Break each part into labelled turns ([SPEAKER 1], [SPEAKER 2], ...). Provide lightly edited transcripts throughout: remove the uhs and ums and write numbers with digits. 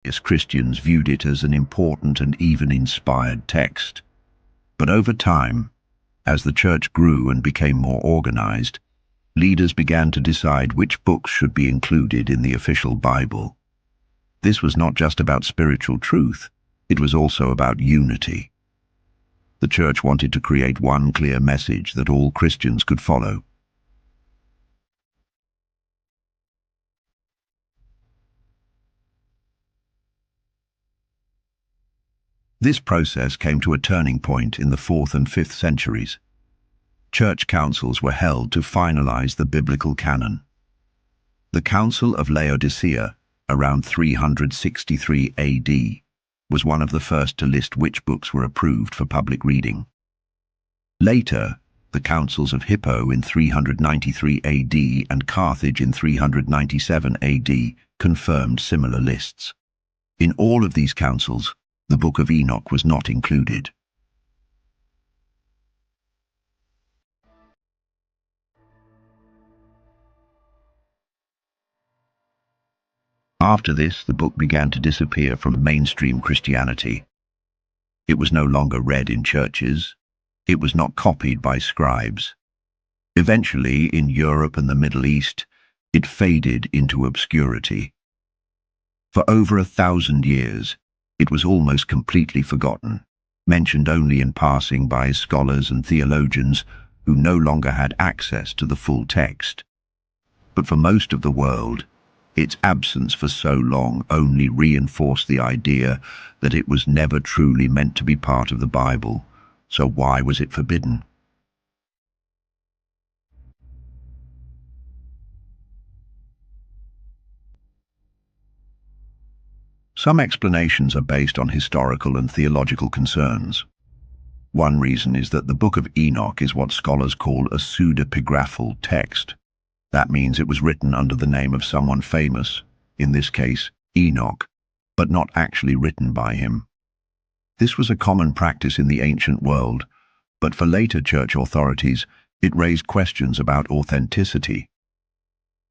[SPEAKER 1] As Christians viewed it as an important and even inspired text. But over time, as the church grew and became more organized, leaders began to decide which books should be included in the official Bible. This was not just about spiritual truth, it was also about unity. The church wanted to create one clear message that all Christians could follow. This process came to a turning point in the 4th and 5th centuries. Church councils were held to finalize the biblical canon. The Council of Laodicea, around 363 AD, was one of the first to list which books were approved for public reading. Later, the councils of Hippo in 393 AD and Carthage in 397 AD confirmed similar lists. In all of these councils, the Book of Enoch was not included. After this, the book began to disappear from mainstream Christianity. It was no longer read in churches. It was not copied by scribes. Eventually, in Europe and the Middle East, it faded into obscurity. For over 1,000 years, it was almost completely forgotten, mentioned only in passing by scholars and theologians who no longer had access to the full text. But for most of the world, its absence for so long only reinforced the idea that it was never truly meant to be part of the Bible. So why was it forbidden? Some explanations are based on historical and theological concerns. One reason is that the Book of Enoch is what scholars call a pseudepigraphal text. That means it was written under the name of someone famous, in this case, Enoch, but not actually written by him. This was a common practice in the ancient world, but for later church authorities, it raised questions about authenticity.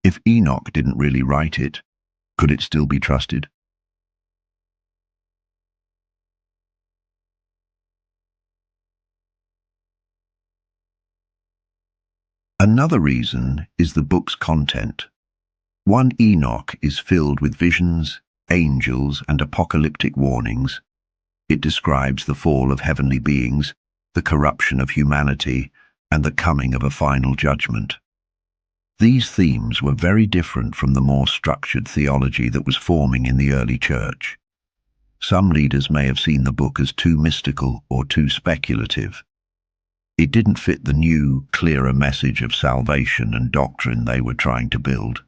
[SPEAKER 1] If Enoch didn't really write it, could it still be trusted? Another reason is the book's content. 1 Enoch is filled with visions, angels, and apocalyptic warnings. It describes the fall of heavenly beings, the corruption of humanity, and the coming of a final judgment. These themes were very different from the more structured theology that was forming in the early church. Some leaders may have seen the book as too mystical or too speculative. It didn't fit the new, clearer message of salvation and doctrine they were trying to build.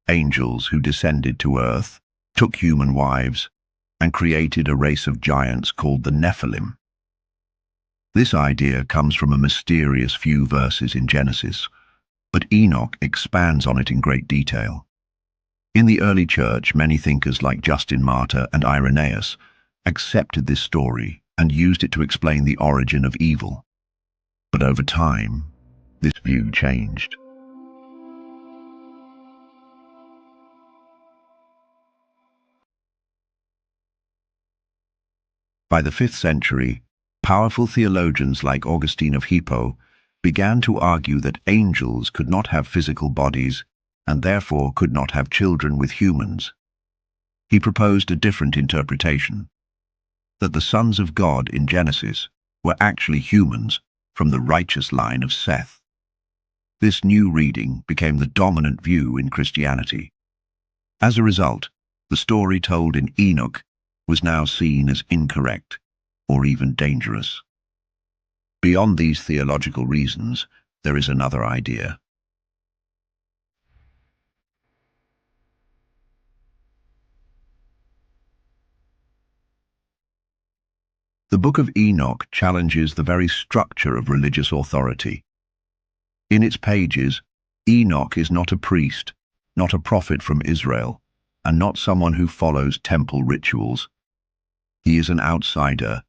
[SPEAKER 1] Angels who descended to earth, took human wives, and created a race of giants called the Nephilim. This idea comes from a mysterious few verses in Genesis, but Enoch expands on it in great detail. In the early church, many thinkers like Justin Martyr and Irenaeus accepted this story and used it to explain the origin of evil. But over time, this view changed. By the 5th century, powerful theologians like Augustine of Hippo began to argue that angels could not have physical bodies and therefore could not have children with humans. He proposed a different interpretation, that the sons of God in Genesis were actually humans from the righteous line of Seth. This new reading became the dominant view in Christianity. As a result, the story told in Enoch was now seen as incorrect or even dangerous. Beyond these theological reasons, there is another idea. The Book of Enoch challenges the very structure of religious authority. In its pages, Enoch is not a priest, not a prophet from Israel, and not someone who follows temple rituals. He is an outsider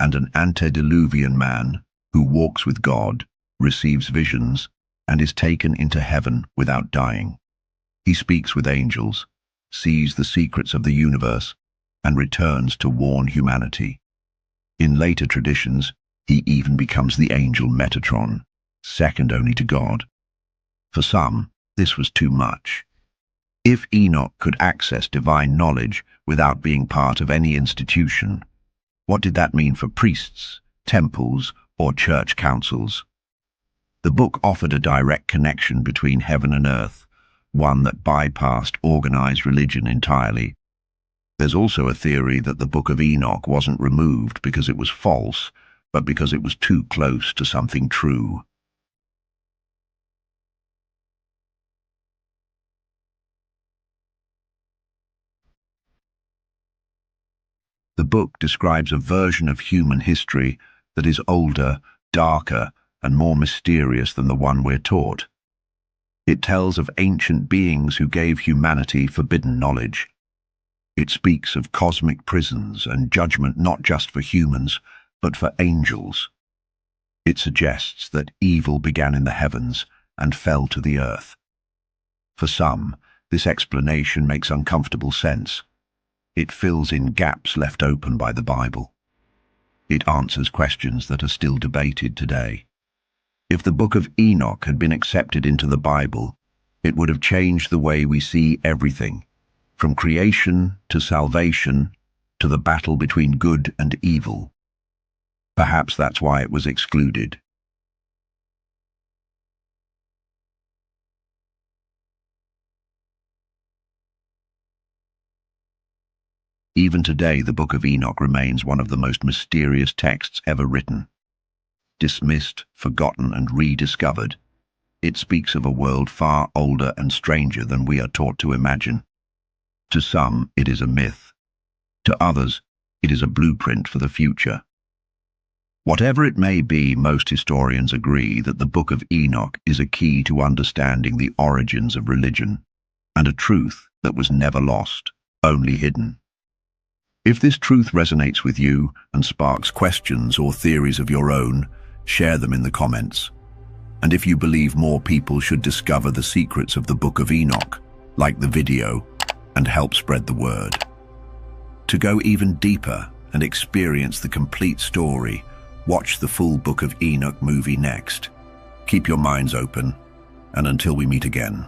[SPEAKER 1] and an antediluvian man who walks with God, receives visions, and is taken into heaven without dying. He speaks with angels, sees the secrets of the universe, and returns to warn humanity. In later traditions, he even becomes the angel Metatron, second only to God. For some, this was too much. If Enoch could access divine knowledge without being part of any institution, what did that mean for priests, temples, or church councils? The book offered a direct connection between heaven and earth, one that bypassed organized religion entirely. There's also a theory that the Book of Enoch wasn't removed because it was false, but because it was too close to something true. The book describes a version of human history that is older, darker, and more mysterious than the one we're taught. It tells of ancient beings who gave humanity forbidden knowledge. It speaks of cosmic prisons and judgment not just for humans, but for angels. It suggests that evil began in the heavens and fell to the earth. For some, this explanation makes uncomfortable sense. It fills in gaps left open by the Bible. It answers questions that are still debated today. If the Book of Enoch had been accepted into the Bible, it would have changed the way we see everything, from creation to salvation to the battle between good and evil. Perhaps that's why it was excluded. Even today, the Book of Enoch remains one of the most mysterious texts ever written. Dismissed, forgotten, and rediscovered, it speaks of a world far older and stranger than we are taught to imagine. To some, it is a myth. To others, it is a blueprint for the future. Whatever it may be, most historians agree that the Book of Enoch is a key to understanding the origins of religion, and a truth that was never lost, only hidden. If this truth resonates with you and sparks questions or theories of your own, share them in the comments. And if you believe more people should discover the secrets of the Book of Enoch, like the video and help spread the word. To go even deeper and experience the complete story, watch the full Book of Enoch movie next. Keep your minds open, and until we meet again.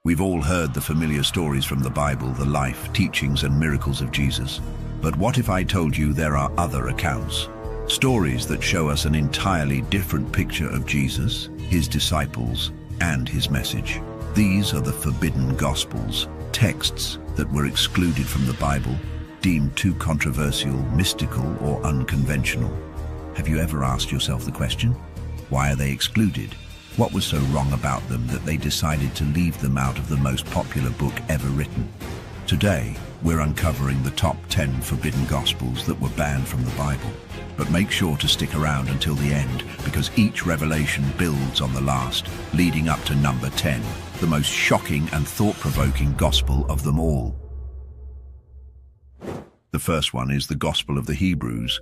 [SPEAKER 1] We've all heard the familiar stories from the Bible, the life, teachings, and miracles of Jesus. But what if I told you there are other accounts? Stories that show us an entirely different picture of Jesus, his disciples, and his message. These are the forbidden Gospels, texts that were excluded from the Bible, deemed too controversial, mystical, or unconventional. Have you ever asked yourself the question? Why are they excluded? What was so wrong about them that they decided to leave them out of the most popular book ever written? Today, we're uncovering the top 10 forbidden Gospels that were banned from the Bible. But make sure to stick around until the end, because each revelation builds on the last, leading up to number 10, the most shocking and thought-provoking Gospel of them all. The first one is the Gospel of the Hebrews.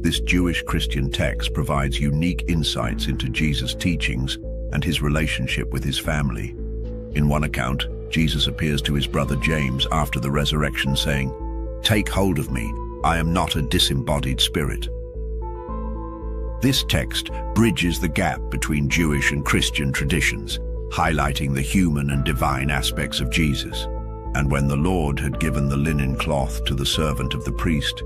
[SPEAKER 1] This Jewish Christian text provides unique insights into Jesus' teachings and his relationship with his family. In one account, Jesus appears to his brother James after the resurrection saying, "Take hold of me, I am not a disembodied spirit." This text bridges the gap between Jewish and Christian traditions, highlighting the human and divine aspects of Jesus. And when the Lord had given the linen cloth to the servant of the priest,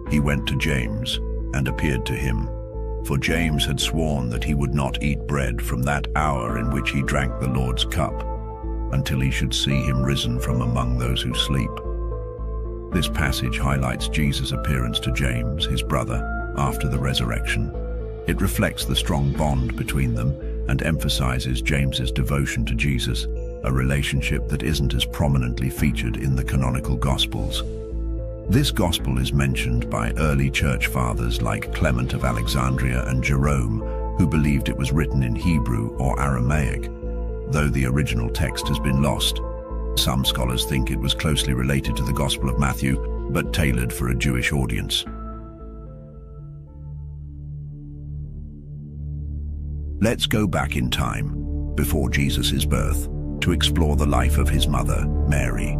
[SPEAKER 1] he went to James and appeared to him. For James had sworn that he would not eat bread from that hour in which he drank the Lord's cup, until he should see him risen from among those who sleep. This passage highlights Jesus' appearance to James, his brother, after the resurrection. It reflects the strong bond between them and emphasizes James's devotion to Jesus, a relationship that isn't as prominently featured in the canonical Gospels. This Gospel is mentioned by early church fathers like Clement of Alexandria and Jerome, who believed it was written in Hebrew or Aramaic. Though the original text has been lost, Some scholars think it was closely related to the Gospel of Matthew, but tailored for a Jewish audience. Let's go back in time, before Jesus' birth, to explore the life of his mother, Mary.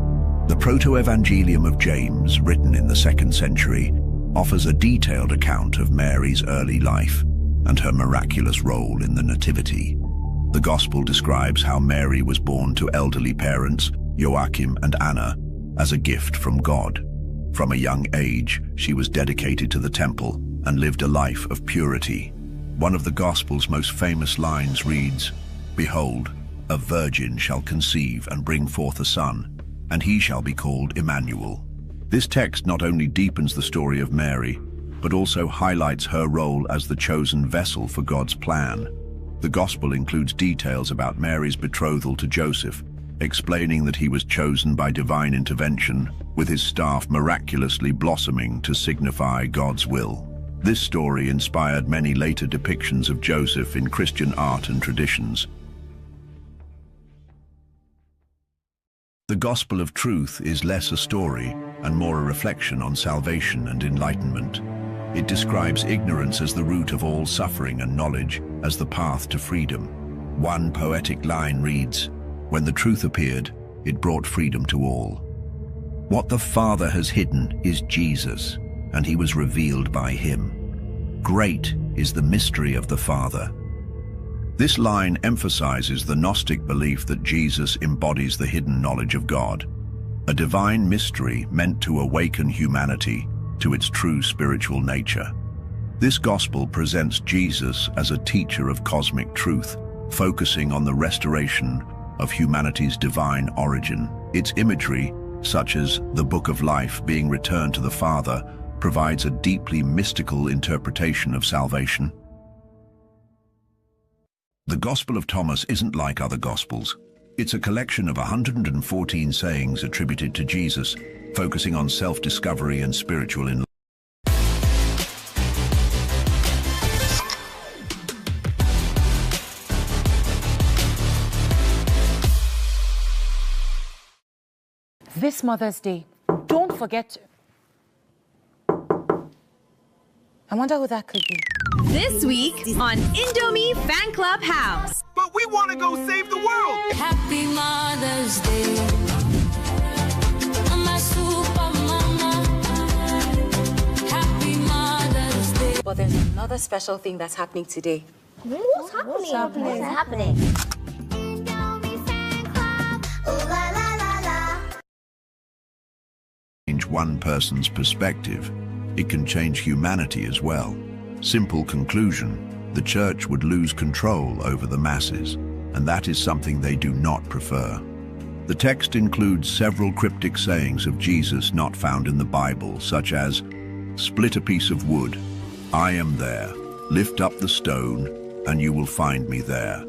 [SPEAKER 1] The Proto-Evangelium of James, written in the 2nd century, offers a detailed account of Mary's early life and her miraculous role in the Nativity. The Gospel describes how Mary was born to elderly parents, Joachim and Anna, as a gift from God. From a young age, she was dedicated to the temple and lived a life of purity. One of the Gospel's most famous lines reads, "Behold, a virgin shall conceive and bring forth a son, and he shall be called Emmanuel." This text not only deepens the story of Mary, but also highlights her role as the chosen vessel for God's plan. The Gospel includes details about Mary's betrothal to Joseph, explaining that he was chosen by divine intervention, with his staff miraculously blossoming to signify God's will. This story inspired many later depictions of Joseph in Christian art and traditions. The Gospel of Truth is less a story and more a reflection on salvation and enlightenment. It describes ignorance as the root of all suffering and knowledge as the path to freedom. One poetic line reads, "When the truth appeared, it brought freedom to all." What the Father has hidden is Jesus, and he was revealed by him. Great is the mystery of the Father. This line emphasizes the Gnostic belief that Jesus embodies the hidden knowledge of God, a divine mystery meant to awaken humanity to its true spiritual nature. This gospel presents Jesus as a teacher of cosmic truth, focusing on the restoration of humanity's divine origin. Its imagery, such as the Book of Life being returned to the Father, provides a deeply mystical interpretation of salvation. The Gospel of Thomas isn't like other Gospels. It's a collection of 114 sayings attributed to Jesus, focusing on self-discovery and spiritual enlightenment.
[SPEAKER 2] This Mother's Day, don't forget. I wonder who that could be.
[SPEAKER 3] This week on Indomie Fan Club House.
[SPEAKER 4] But we want to go save the world!
[SPEAKER 5] Happy Mother's Day. I'm a super mama. Happy Mother's Day.
[SPEAKER 6] But there's another special thing that's happening today.
[SPEAKER 7] What's happening?
[SPEAKER 5] Indomie Fan Club. Ooh la la la la.
[SPEAKER 1] Change one person's perspective, it can change humanity as well. Simple conclusion, the church would lose control over the masses, and that is something they do not prefer. The text includes several cryptic sayings of Jesus not found in the Bible, such as, "Split a piece of wood, I am there, lift up the stone, and you will find me there."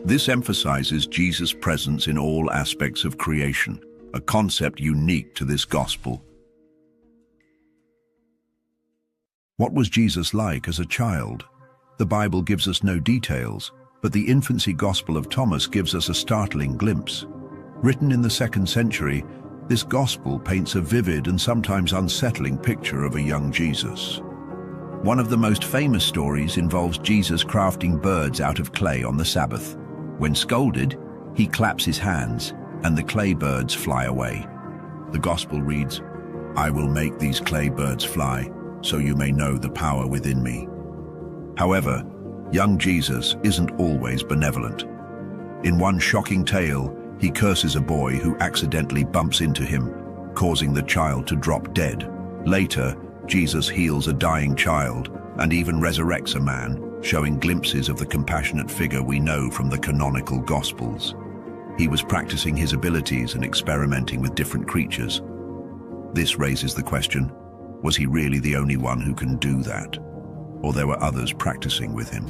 [SPEAKER 1] This emphasizes Jesus' presence in all aspects of creation, a concept unique to this gospel. What was Jesus like as a child? The Bible gives us no details, but the infancy Gospel of Thomas gives us a startling glimpse. Written in the 2nd century, this Gospel paints a vivid and sometimes unsettling picture of a young Jesus. One of the most famous stories involves Jesus crafting birds out of clay on the Sabbath. When scolded, he claps his hands, and the clay birds fly away. The Gospel reads, "I will make these clay birds fly, so you may know the power within me." However, young Jesus isn't always benevolent. In one shocking tale, he curses a boy who accidentally bumps into him, causing the child to drop dead. Later, Jesus heals a dying child and even resurrects a man, showing glimpses of the compassionate figure we know from the canonical Gospels. He was practicing his abilities and experimenting with different creatures. This raises the question, was he really the only one who can do that? Or there were others practicing with him?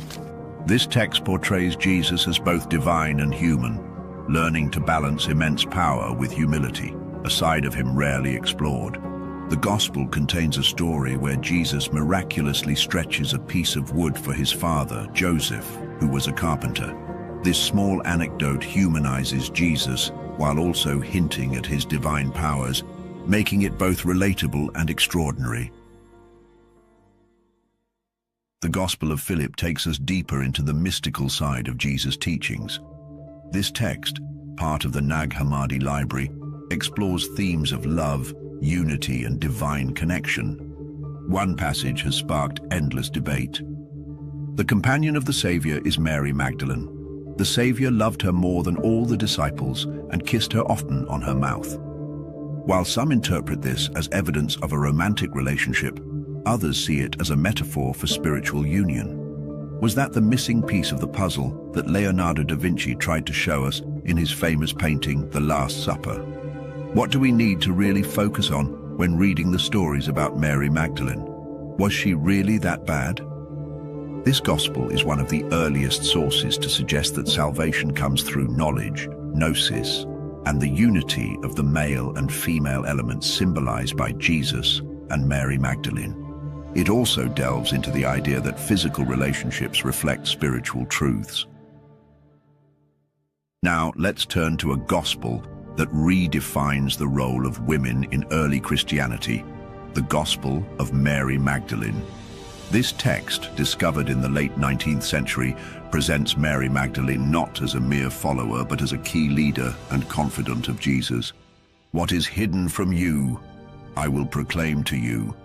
[SPEAKER 1] This text portrays Jesus as both divine and human, learning to balance immense power with humility, a side of him rarely explored. The Gospel contains a story where Jesus miraculously stretches a piece of wood for his father, Joseph, who was a carpenter. This small anecdote humanizes Jesus while also hinting at his divine powers, making it both relatable and extraordinary. The Gospel of Philip takes us deeper into the mystical side of Jesus' teachings. This text, part of the Nag Hammadi library, explores themes of love, unity, and divine connection. One passage has sparked endless debate. The companion of the Savior is Mary Magdalene. The Savior loved her more than all the disciples and kissed her often on her mouth. While some interpret this as evidence of a romantic relationship, others see it as a metaphor for spiritual union. Was that the missing piece of the puzzle that Leonardo da Vinci tried to show us in his famous painting, The Last Supper? What do we need to really focus on when reading the stories about Mary Magdalene? Was she really that bad? This gospel is one of the earliest sources to suggest that salvation comes through knowledge, gnosis, and the unity of the male and female elements symbolized by Jesus and Mary Magdalene. It also delves into the idea that physical relationships reflect spiritual truths. Now, let's turn to a gospel that redefines the role of women in early Christianity, the Gospel of Mary Magdalene. This text, discovered in the late 19th century, presents Mary Magdalene not as a mere follower, but as a key leader and confidant of Jesus. "What is hidden from you, I will proclaim to you."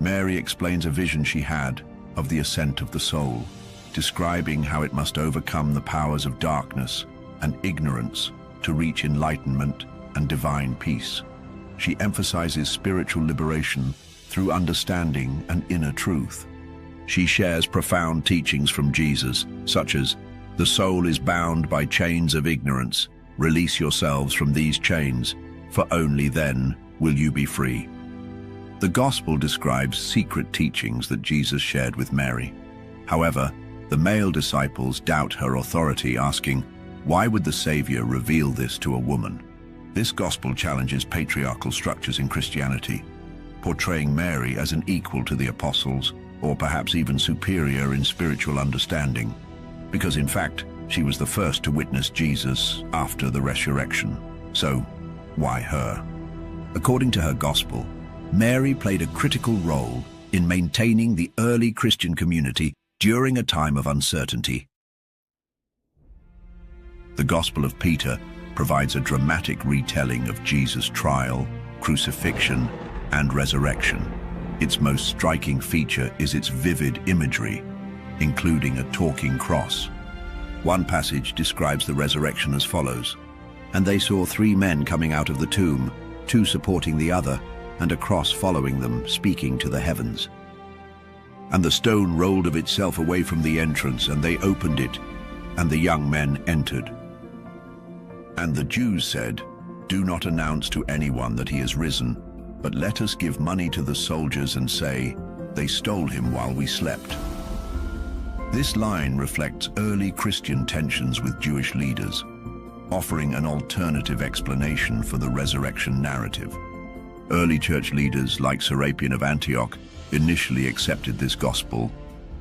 [SPEAKER 1] Mary explains a vision she had of the ascent of the soul, describing how it must overcome the powers of darkness and ignorance to reach enlightenment and divine peace. She emphasizes spiritual liberation through understanding and inner truth. She shares profound teachings from Jesus, such as, "The soul is bound by chains of ignorance. Release yourselves from these chains, for only then will you be free." The Gospel describes secret teachings that Jesus shared with Mary. However, the male disciples doubt her authority, asking, "Why would the Savior reveal this to a woman?" This Gospel challenges patriarchal structures in Christianity, portraying Mary as an equal to the apostles, or perhaps even superior in spiritual understanding, because in fact, she was the first to witness Jesus after the resurrection. So, why her? According to her Gospel, Mary played a critical role in maintaining the early Christian community during a time of uncertainty. The Gospel of Peter provides a dramatic retelling of Jesus' trial, crucifixion, and resurrection. Its most striking feature is its vivid imagery, including a talking cross. One passage describes the resurrection as follows: "And they saw 3 men coming out of the tomb, 2 supporting the other, and a cross following them, speaking to the heavens. And the stone rolled of itself away from the entrance, and they opened it, and the young men entered. And the Jews said, 'Do not announce to anyone that he is risen, but let us give money to the soldiers and say, they stole him while we slept.'" This line reflects early Christian tensions with Jewish leaders, offering an alternative explanation for the resurrection narrative. Early church leaders like Serapion of Antioch initially accepted this gospel,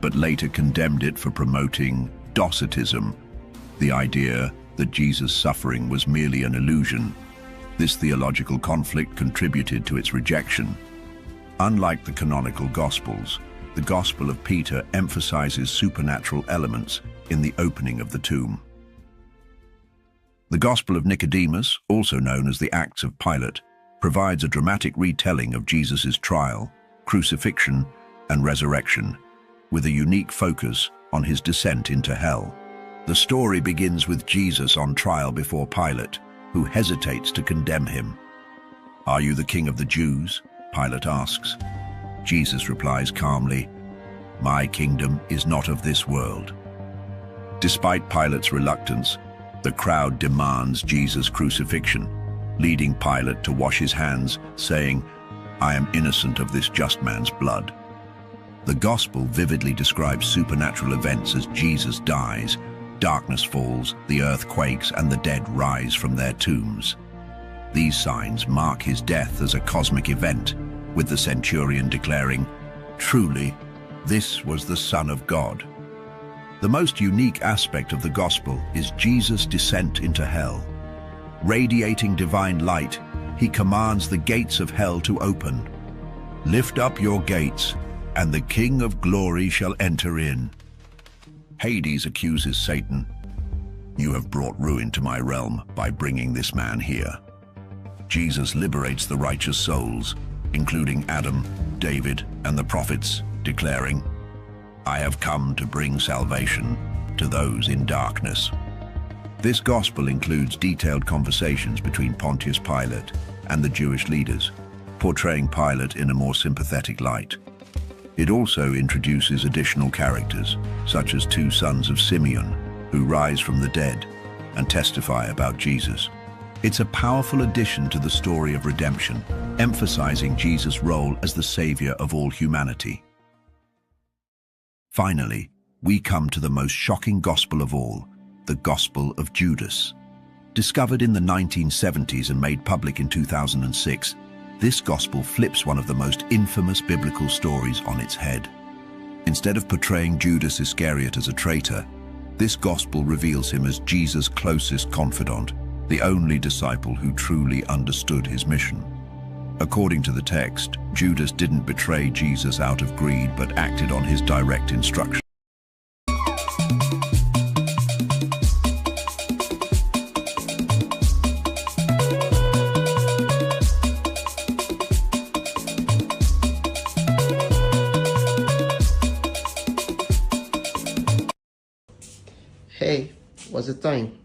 [SPEAKER 1] but later condemned it for promoting Docetism, the idea that Jesus' suffering was merely an illusion. This theological conflict contributed to its rejection. Unlike the canonical Gospels, the Gospel of Peter emphasizes supernatural elements in the opening of the tomb. The Gospel of Nicodemus, also known as the Acts of Pilate, provides a dramatic retelling of Jesus' trial, crucifixion, and resurrection, with a unique focus on his descent into hell. The story begins with Jesus on trial before Pilate, who hesitates to condemn him. "Are you the king of the Jews?" Pilate asks. Jesus replies calmly, "My kingdom is not of this world." Despite Pilate's reluctance, the crowd demands Jesus' crucifixion, leading Pilate to wash his hands, saying, "I am innocent of this just man's blood." The Gospel vividly describes supernatural events as Jesus dies, darkness falls, the earth quakes, and the dead rise from their tombs. These signs mark his death as a cosmic event, with the centurion declaring, "Truly, this was the Son of God." The most unique aspect of the Gospel is Jesus' descent into hell. Radiating divine light, he commands the gates of hell to open. Lift up your gates, and the King of Glory shall enter in. Hades accuses Satan. You have brought ruin to my realm by bringing this man here. Jesus liberates the righteous souls, including Adam, David, and the prophets, declaring, I have come to bring salvation to those in darkness. This gospel includes detailed conversations between Pontius Pilate and the Jewish leaders, portraying Pilate in a more sympathetic light. It also introduces additional characters, such as two sons of Simeon, who rise from the dead and testify about Jesus. It's a powerful addition to the story of redemption, emphasizing Jesus' role as the savior of all humanity. Finally, we come to the most shocking gospel of all, the Gospel of Judas. Discovered in the 1970s and made public in 2006, this gospel flips one of the most infamous biblical stories on its head. Instead of portraying Judas Iscariot as a traitor, this gospel reveals him as Jesus' closest confidant, the only disciple who truly understood his mission. According to the text, Judas didn't betray Jesus out of greed but acted on his direct instruction.
[SPEAKER 8] Hey, what's the time?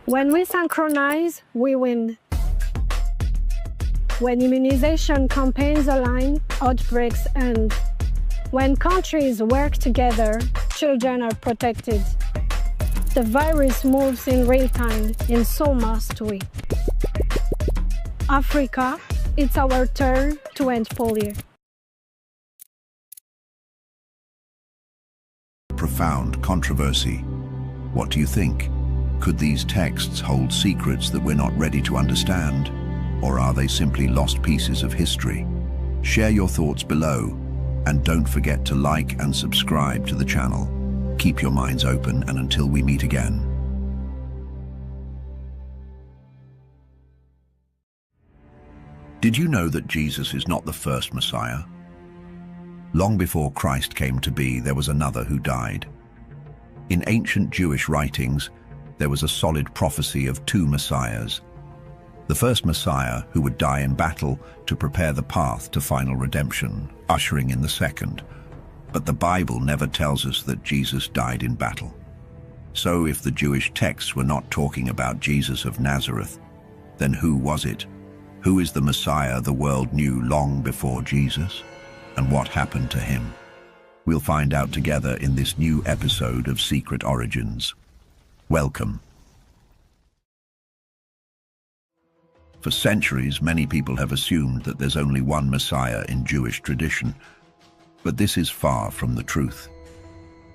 [SPEAKER 9] When we synchronize, we win. When immunization campaigns align, outbreaks end. When countries work together, children are protected. The virus moves in real time, and so must we. Africa, it's our turn to end polio.
[SPEAKER 1] Profound controversy. What do you think? Could these texts hold secrets that we're not ready to understand? Or are they simply lost pieces of history? Share your thoughts below, and don't forget to like and subscribe to the channel. Keep your minds open, and until we meet again. Did you know that Jesus is not the first Messiah? Long before Christ came to be, there was another who died. In ancient Jewish writings, there was a solid prophecy of two messiahs. The first Messiah, who would die in battle to prepare the path to final redemption, ushering in the second. But the Bible never tells us that Jesus died in battle. So if the Jewish texts were not talking about Jesus of Nazareth, then who was it? Who is the Messiah the world knew long before Jesus? And what happened to him? We'll find out together in this new episode of Secret Origins. Welcome. For centuries, many people have assumed that there's only one Messiah in Jewish tradition, but this is far from the truth.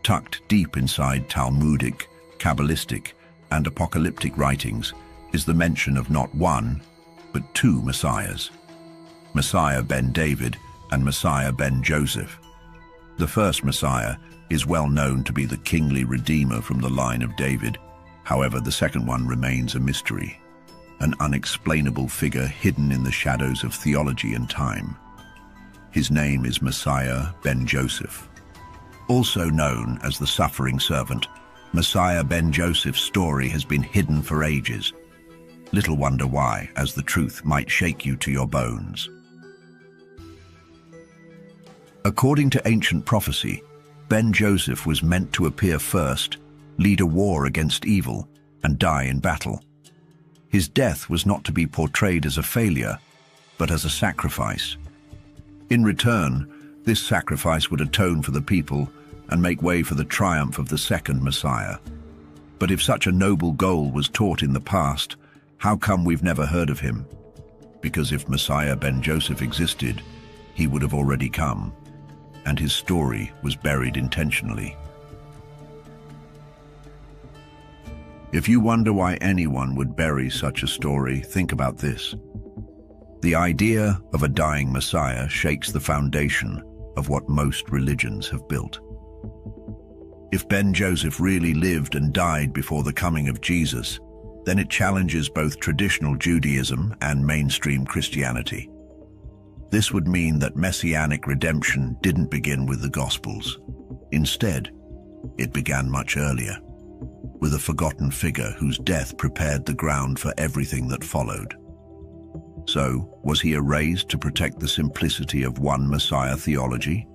[SPEAKER 1] Tucked deep inside Talmudic, Kabbalistic, and apocalyptic writings is the mention of not one, but two Messiahs. Messiah ben David and Messiah ben Joseph. The first Messiah is well known to be the kingly redeemer from the line of David. However, the second one remains a mystery, an unexplainable figure hidden in the shadows of theology and time. His name is Messiah ben Joseph. Also known as the suffering servant, Messiah ben Joseph's story has been hidden for ages. Little wonder why, as the truth might shake you to your bones. According to ancient prophecy, Ben Joseph was meant to appear first, lead a war against evil, and die in battle. His death was not to be portrayed as a failure, but as a sacrifice. In return, this sacrifice would atone for the people and make way for the triumph of the second Messiah. But if such a noble goal was taught in the past, how come we've never heard of him? Because if Messiah ben Joseph existed, he would have already come, and his story was buried intentionally. If you wonder why anyone would bury such a story, think about this. The idea of a dying Messiah shakes the foundation of what most religions have built. If Ben Joseph really lived and died before the coming of Jesus, then it challenges both traditional Judaism and mainstream Christianity. This would mean that messianic redemption didn't begin with the Gospels. Instead, it began much earlier, with a forgotten figure whose death prepared the ground for everything that followed. So, was he erased to protect the simplicity of one Messiah theology?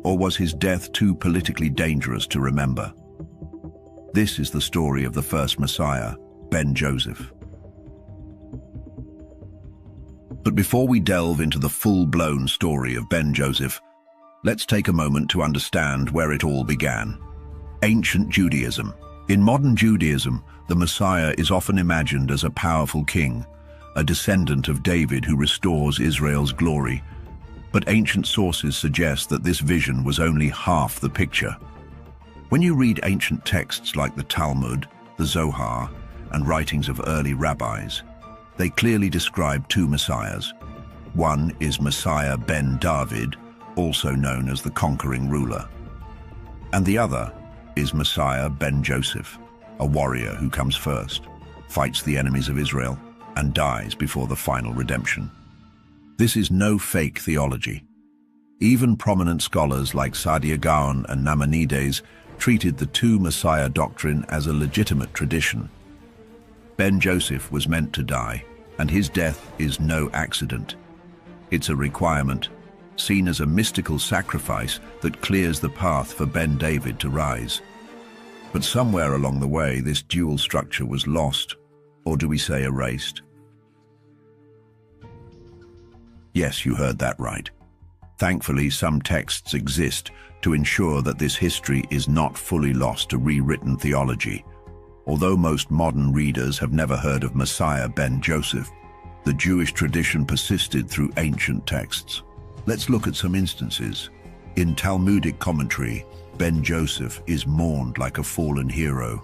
[SPEAKER 1] Or was his death too politically dangerous to remember? This is the story of the first Messiah, Ben Joseph. But before we delve into the full-blown story of Ben Joseph, let's take a moment to understand where it all began. Ancient Judaism. In modern Judaism, the Messiah is often imagined as a powerful king, a descendant of David who restores Israel's glory. But ancient sources suggest that this vision was only half the picture. When you read ancient texts like the Talmud, the Zohar, and writings of early rabbis, they clearly describe two messiahs. One is Messiah ben David, also known as the conquering ruler. And the other is Messiah ben Joseph, a warrior who comes first, fights the enemies of Israel, and dies before the final redemption. This is no fake theology. Even prominent scholars like Saadia Gaon and Nachmanides treated the two Messiah doctrine as a legitimate tradition. Ben Joseph was meant to die, and his death is no accident. It's a requirement, seen as a mystical sacrifice that clears the path for Ben David to rise. But somewhere along the way, this dual structure was lost, or do we say erased? Yes, you heard that right. Thankfully, some texts exist to ensure that this history is not fully lost to rewritten theology. Although most modern readers have never heard of Messiah ben Joseph, the Jewish tradition persisted through ancient texts. Let's look at some instances. In Talmudic commentary, Ben Joseph is mourned like a fallen hero.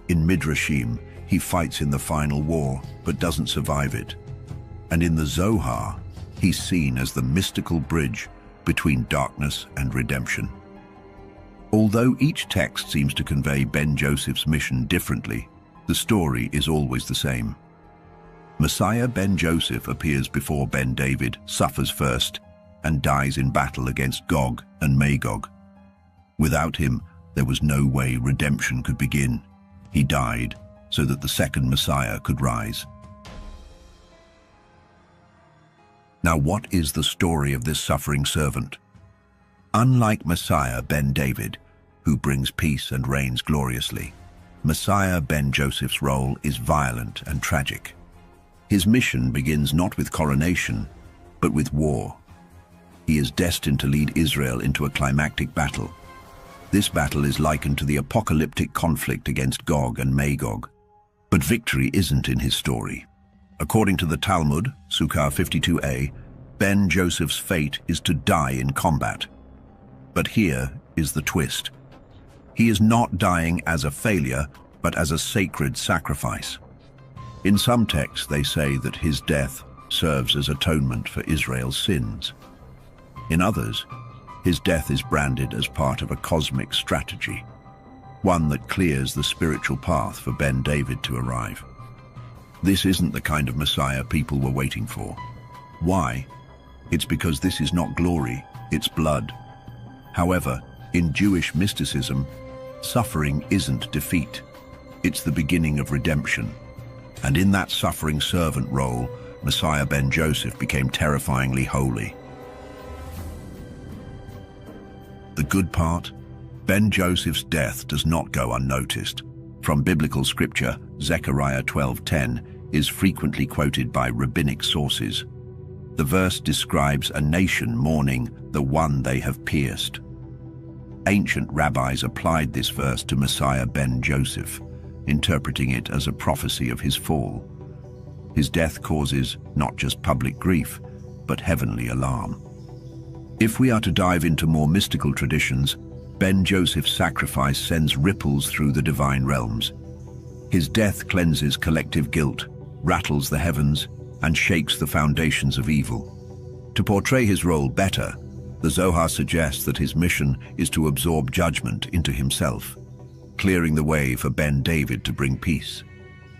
[SPEAKER 1] In Midrashim, he fights in the final war, but doesn't survive it. And in the Zohar, he's seen as the mystical bridge between darkness and redemption. Although each text seems to convey Ben Joseph's mission differently, the story is always the same. Messiah Ben Joseph appears before Ben David, suffers first, and dies in battle against Gog and Magog. Without him, there was no way redemption could begin. He died so that the second Messiah could rise. Now, what is the story of this suffering servant? Unlike Messiah ben David, who brings peace and reigns gloriously, Messiah ben Joseph's role is violent and tragic. His mission begins not with coronation, but with war. He is destined to lead Israel into a climactic battle. This battle is likened to the apocalyptic conflict against Gog and Magog. But victory isn't in his story. According to the Talmud, Sukkah 52a, Ben Joseph's fate is to die in combat. But here is the twist. He is not dying as a failure, but as a sacred sacrifice. In some texts, they say that his death serves as atonement for Israel's sins. In others, his death is branded as part of a cosmic strategy, one that clears the spiritual path for Ben David to arrive. This isn't the kind of Messiah people were waiting for. Why? It's because this is not glory, it's blood. However, in Jewish mysticism, suffering isn't defeat. It's the beginning of redemption. And in that suffering servant role, Messiah ben Joseph became terrifyingly holy. The good part? Ben Joseph's death does not go unnoticed. From biblical scripture, Zechariah 12:10 is frequently quoted by rabbinic sources. The verse describes a nation mourning the one they have pierced. Ancient rabbis applied this verse to Messiah ben Joseph, interpreting it as a prophecy of his fall. His death causes not just public grief, but heavenly alarm. If we are to dive into more mystical traditions, Ben Joseph's sacrifice sends ripples through the divine realms. His death cleanses collective guilt, rattles the heavens, and shakes the foundations of evil. To portray his role better, The Zohar suggests that his mission is to absorb judgment into himself, clearing the way for Ben David to bring peace.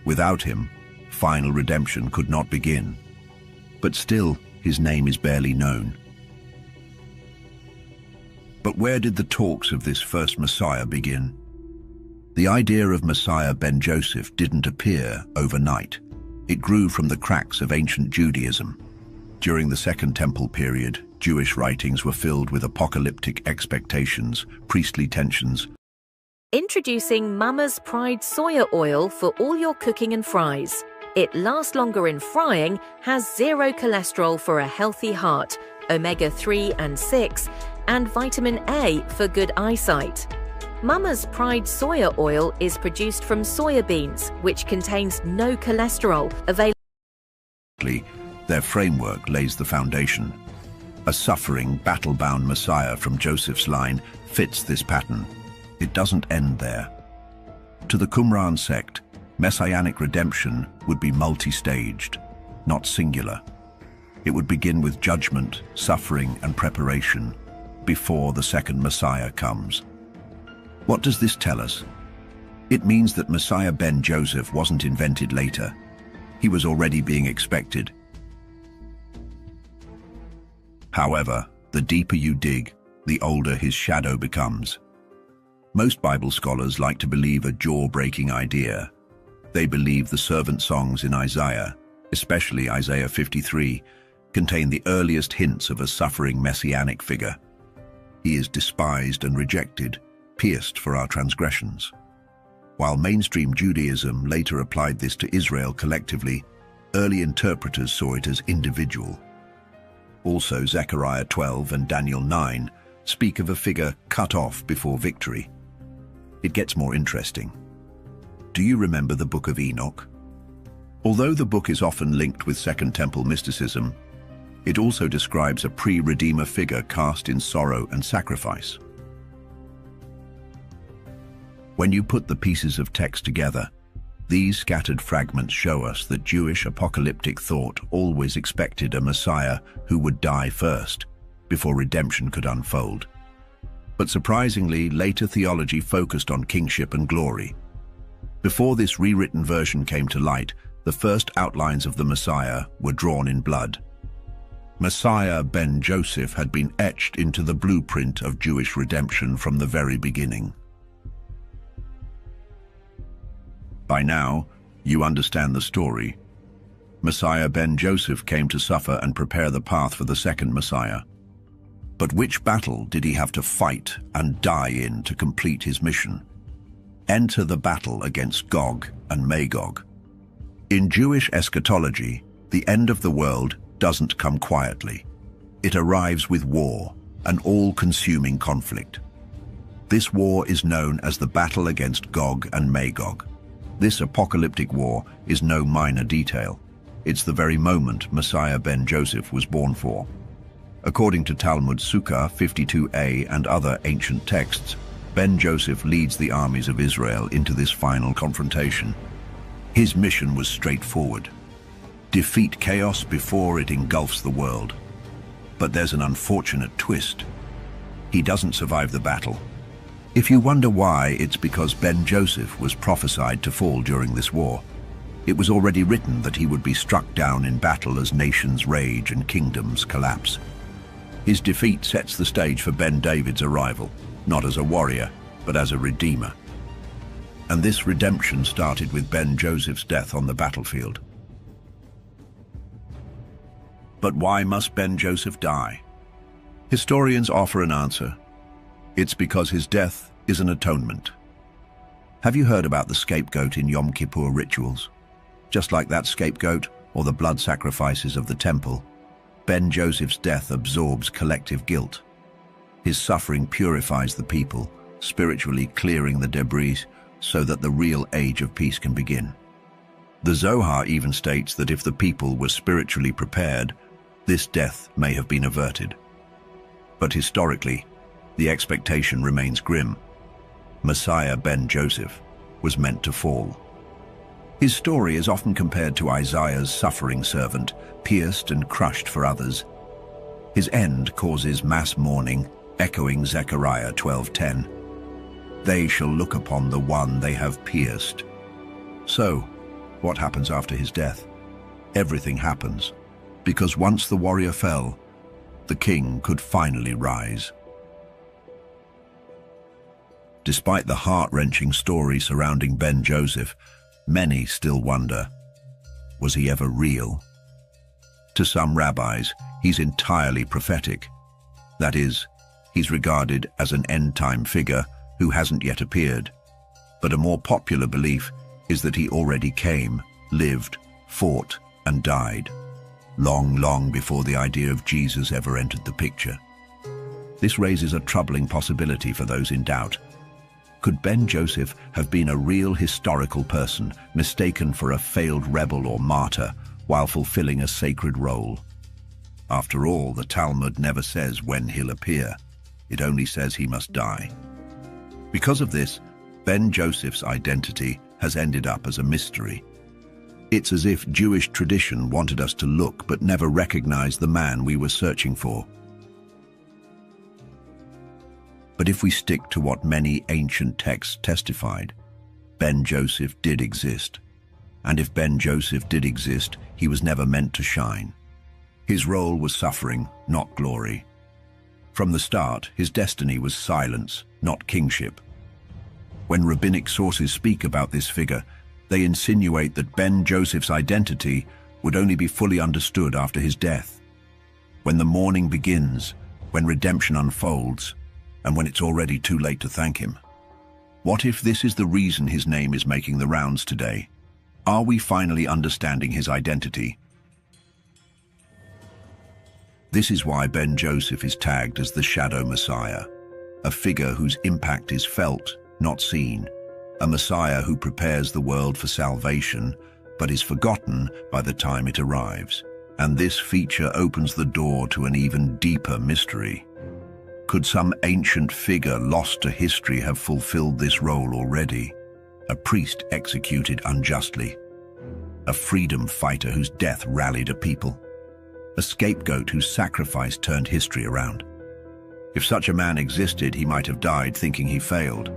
[SPEAKER 1] Without him, final redemption could not begin. But still, his name is barely known. But where did the talks of this first Messiah begin? The idea of Messiah ben Joseph didn't appear overnight. It grew from the cracks of ancient Judaism. During the Second Temple period, Jewish writings were filled with apocalyptic expectations, priestly tensions.
[SPEAKER 10] Introducing Mama's Pride soya oil for all your cooking and fries. It lasts longer in frying, has zero cholesterol for a healthy heart, omega-3 and 6, and vitamin A for good eyesight. Mama's Pride soya oil is produced from soya beans, which contains no cholesterol, available.
[SPEAKER 1] Their framework lays the foundation. A suffering, battle-bound Messiah from Joseph's line fits this pattern. It doesn't end there. To the Qumran sect, messianic redemption would be multi-staged, not singular. It would begin with judgment, suffering, and preparation before the second Messiah comes. What does this tell us? It means that Messiah ben Joseph wasn't invented later. He was already being expected. However, the deeper you dig, the older his shadow becomes. Most Bible scholars like to believe a jaw-breaking idea. They believe the servant songs in Isaiah, especially Isaiah 53, contain the earliest hints of a suffering messianic figure. He is despised and rejected, pierced for our transgressions. While mainstream Judaism later applied this to Israel collectively, early interpreters saw it as individual. Also, Zechariah 12 and Daniel 9 speak of a figure cut off before victory. It gets more interesting. Do you remember the Book of Enoch? Although the book is often linked with Second Temple mysticism, it also describes a pre-Redeemer figure cast in sorrow and sacrifice. When you put the pieces of text together, these scattered fragments show us that Jewish apocalyptic thought always expected a Messiah who would die first, before redemption could unfold. But surprisingly, later theology focused on kingship and glory. Before this rewritten version came to light, the first outlines of the Messiah were drawn in blood. Messiah ben Joseph had been etched into the blueprint of Jewish redemption from the very beginning. By now, you understand the story. Messiah ben Joseph came to suffer and prepare the path for the second Messiah. But which battle did he have to fight and die in to complete his mission? Enter the battle against Gog and Magog. In Jewish eschatology, the end of the world doesn't come quietly. It arrives with war, an all-consuming conflict. This war is known as the battle against Gog and Magog. This apocalyptic war is no minor detail. It's the very moment Messiah ben Joseph was born for. According to Talmud Sukkah 52a and other ancient texts, ben Joseph leads the armies of Israel into this final confrontation. His mission was straightforward: defeat chaos before it engulfs the world. But there's an unfortunate twist. He doesn't survive the battle. If you wonder why, it's because ben Joseph was prophesied to fall during this war. It was already written that he would be struck down in battle as nations rage and kingdoms collapse. His defeat sets the stage for Ben David's arrival, not as a warrior, but as a redeemer. And this redemption started with Ben Joseph's death on the battlefield. But why must Ben Joseph die? Historians offer an answer. It's because his death is an atonement. Have you heard about the scapegoat in Yom Kippur rituals? Just like that scapegoat or the blood sacrifices of the temple, Ben Joseph's death absorbs collective guilt. His suffering purifies the people, spiritually clearing the debris so that the real age of peace can begin. The Zohar even states that if the people were spiritually prepared, this death may have been averted. But historically, the expectation remains grim. Messiah ben Joseph was meant to fall. His story is often compared to Isaiah's suffering servant, pierced and crushed for others. His end causes mass mourning, echoing Zechariah 12:10. They shall look upon the one they have pierced. So, what happens after his death? Everything happens, because once the warrior fell, the king could finally rise. Despite the heart-wrenching story surrounding Ben Joseph, many still wonder, was he ever real? To some rabbis, he's entirely prophetic. That is, he's regarded as an end-time figure who hasn't yet appeared. But a more popular belief is that he already came, lived, fought, and died, long before the idea of Jesus ever entered the picture. This raises a troubling possibility for those in doubt. Could Ben Joseph have been a real historical person, mistaken for a failed rebel or martyr, while fulfilling a sacred role? After all, the Talmud never says when he'll appear. It only says he must die. Because of this, Ben Joseph's identity has ended up as a mystery. It's as if Jewish tradition wanted us to look but never recognize the man we were searching for. But if we stick to what many ancient texts testified, Ben Joseph did exist. And if Ben Joseph did exist, he was never meant to shine. His role was suffering, not glory. From the start, his destiny was silence, not kingship. When rabbinic sources speak about this figure, they insinuate that Ben Joseph's identity would only be fully understood after his death. When the mourning begins, when redemption unfolds, and when it's already too late to thank him. What if this is the reason his name is making the rounds today? Are we finally understanding his identity? This is why Ben Joseph is tagged as the Shadow Messiah, a figure whose impact is felt, not seen, a Messiah who prepares the world for salvation, but is forgotten by the time it arrives. And this feature opens the door to an even deeper mystery. Could some ancient figure lost to history have fulfilled this role already? A priest executed unjustly, a freedom fighter whose death rallied a people, a scapegoat whose sacrifice turned history around. If such a man existed, he might have died thinking he failed.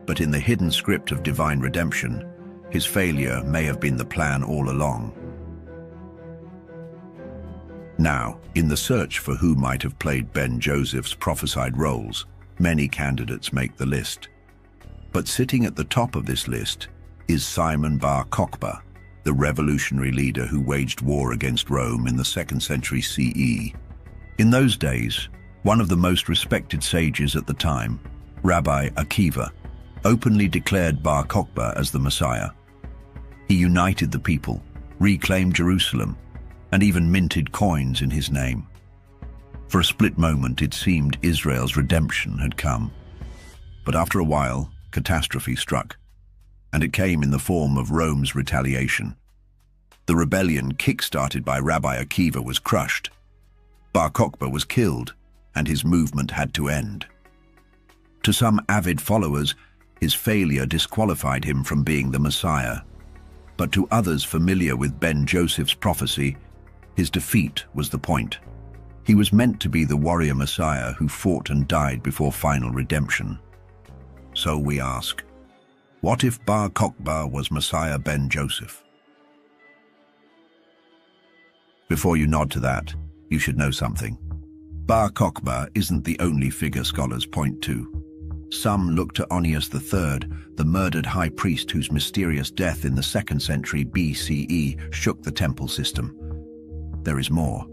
[SPEAKER 1] But in the hidden script of divine redemption, his failure may have been the plan all along. Now, in the search for who might have played Ben Joseph's prophesied roles, many candidates make the list. But sitting at the top of this list is Simon Bar Kokhba, the revolutionary leader who waged war against Rome in the 2nd century CE. In those days, one of the most respected sages at the time, Rabbi Akiva, openly declared Bar Kokhba as the Messiah. He united the people, reclaimed Jerusalem, and even minted coins in his name. For a split moment, it seemed Israel's redemption had come. But after a while, catastrophe struck, and it came in the form of Rome's retaliation. The rebellion kick-started by Rabbi Akiva was crushed. Bar Kokhba was killed, and his movement had to end. To some avid followers, his failure disqualified him from being the Messiah. But to others familiar with Ben Joseph's prophecy, his defeat was the point. He was meant to be the warrior Messiah who fought and died before final redemption. So we ask, what if Bar Kokhba was Messiah Ben Joseph? Before you nod to that, you should know something. Bar Kokhba isn't the only figure scholars point to. Some look to Onias III, the murdered high priest whose mysterious death in the 2nd century BCE shook the temple system. There is more.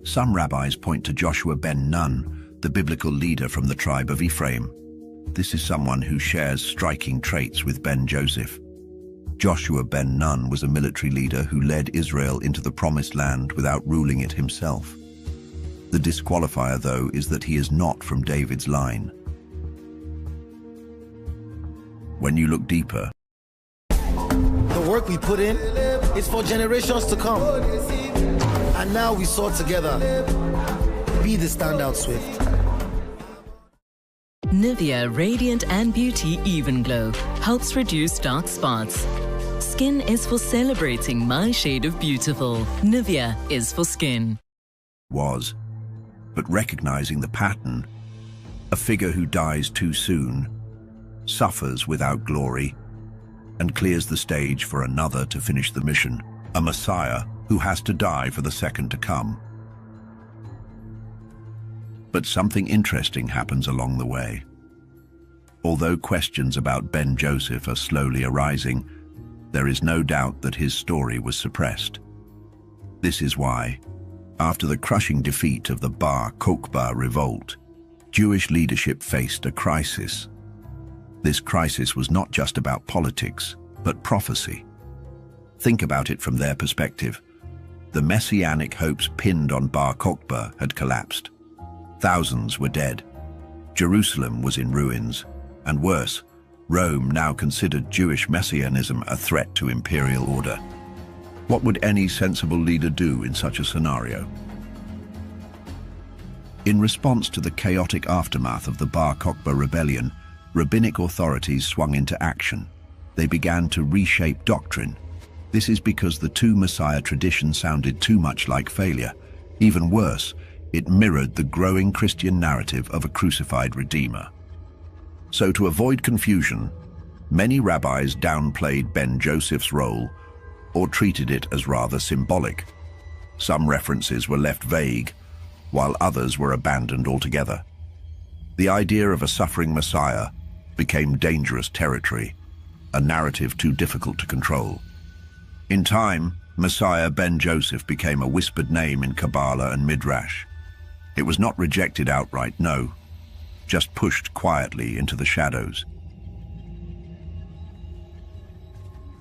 [SPEAKER 1] Some rabbis point to Joshua ben Nun, the biblical leader from the tribe of Ephraim. This is someone who shares striking traits with Ben Joseph. Joshua ben Nun was a military leader who led Israel into the promised land without ruling it himself. The disqualifier, though, is that he is not from David's line. When you look deeper,
[SPEAKER 11] the work we put in is for generations to come. And now we soar together. Be the standout Swift.
[SPEAKER 12] Nivea Radiant and Beauty Even Glow helps reduce dark spots. Skin is for celebrating my shade of beautiful. Nivea is for skin.
[SPEAKER 1] Was but recognizing the pattern, a figure who dies too soon, suffers without glory, and clears the stage for another to finish the mission, a Messiah who has to die for the second to come. But something interesting happens along the way. Although questions about Ben Joseph are slowly arising, there is no doubt that his story was suppressed. This is why, after the crushing defeat of the Bar Kokhba revolt, Jewish leadership faced a crisis. This crisis was not just about politics, but prophecy. Think about it from their perspective. The messianic hopes pinned on Bar Kokhba had collapsed. Thousands were dead. Jerusalem was in ruins. And worse, Rome now considered Jewish messianism a threat to imperial order. What would any sensible leader do in such a scenario? In response to the chaotic aftermath of the Bar Kokhba rebellion, rabbinic authorities swung into action. They began to reshape doctrine. This is because the two Messiah tradition sounded too much like failure. Even worse, it mirrored the growing Christian narrative of a crucified Redeemer. So to avoid confusion, many rabbis downplayed Ben Joseph's role or treated it as rather symbolic. Some references were left vague, while others were abandoned altogether. The idea of a suffering Messiah became dangerous territory, a narrative too difficult to control. In time, Messiah Ben Joseph became a whispered name in Kabbalah and Midrash. It was not rejected outright, no, just pushed quietly into the shadows.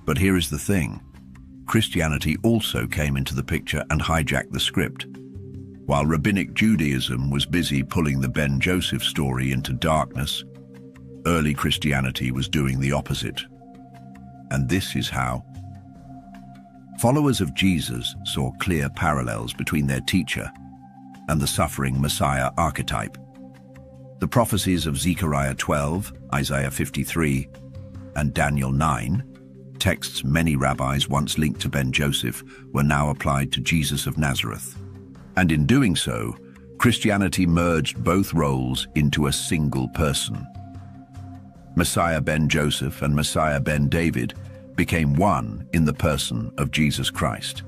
[SPEAKER 1] But here is the thing. Christianity also came into the picture and hijacked the script. While Rabbinic Judaism was busy pulling the Ben Joseph story into darkness, early Christianity was doing the opposite. And this is how. Followers of Jesus saw clear parallels between their teacher and the suffering Messiah archetype. The prophecies of Zechariah 12, Isaiah 53, and Daniel 9, texts many rabbis once linked to Ben Joseph, were now applied to Jesus of Nazareth. And in doing so, Christianity merged both roles into a single person. Messiah Ben Joseph and Messiah Ben David became one in the person of Jesus Christ.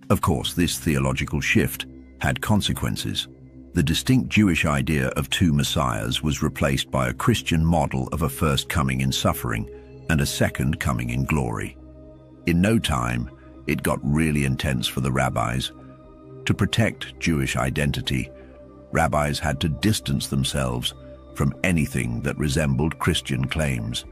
[SPEAKER 1] Of course, this theological shift had consequences. The distinct Jewish idea of two messiahs was replaced by a Christian model of a first coming in suffering and a second coming in glory. In no time, it got really intense for the rabbis. To protect Jewish identity, rabbis had to distance themselves from anything that resembled Christian claims.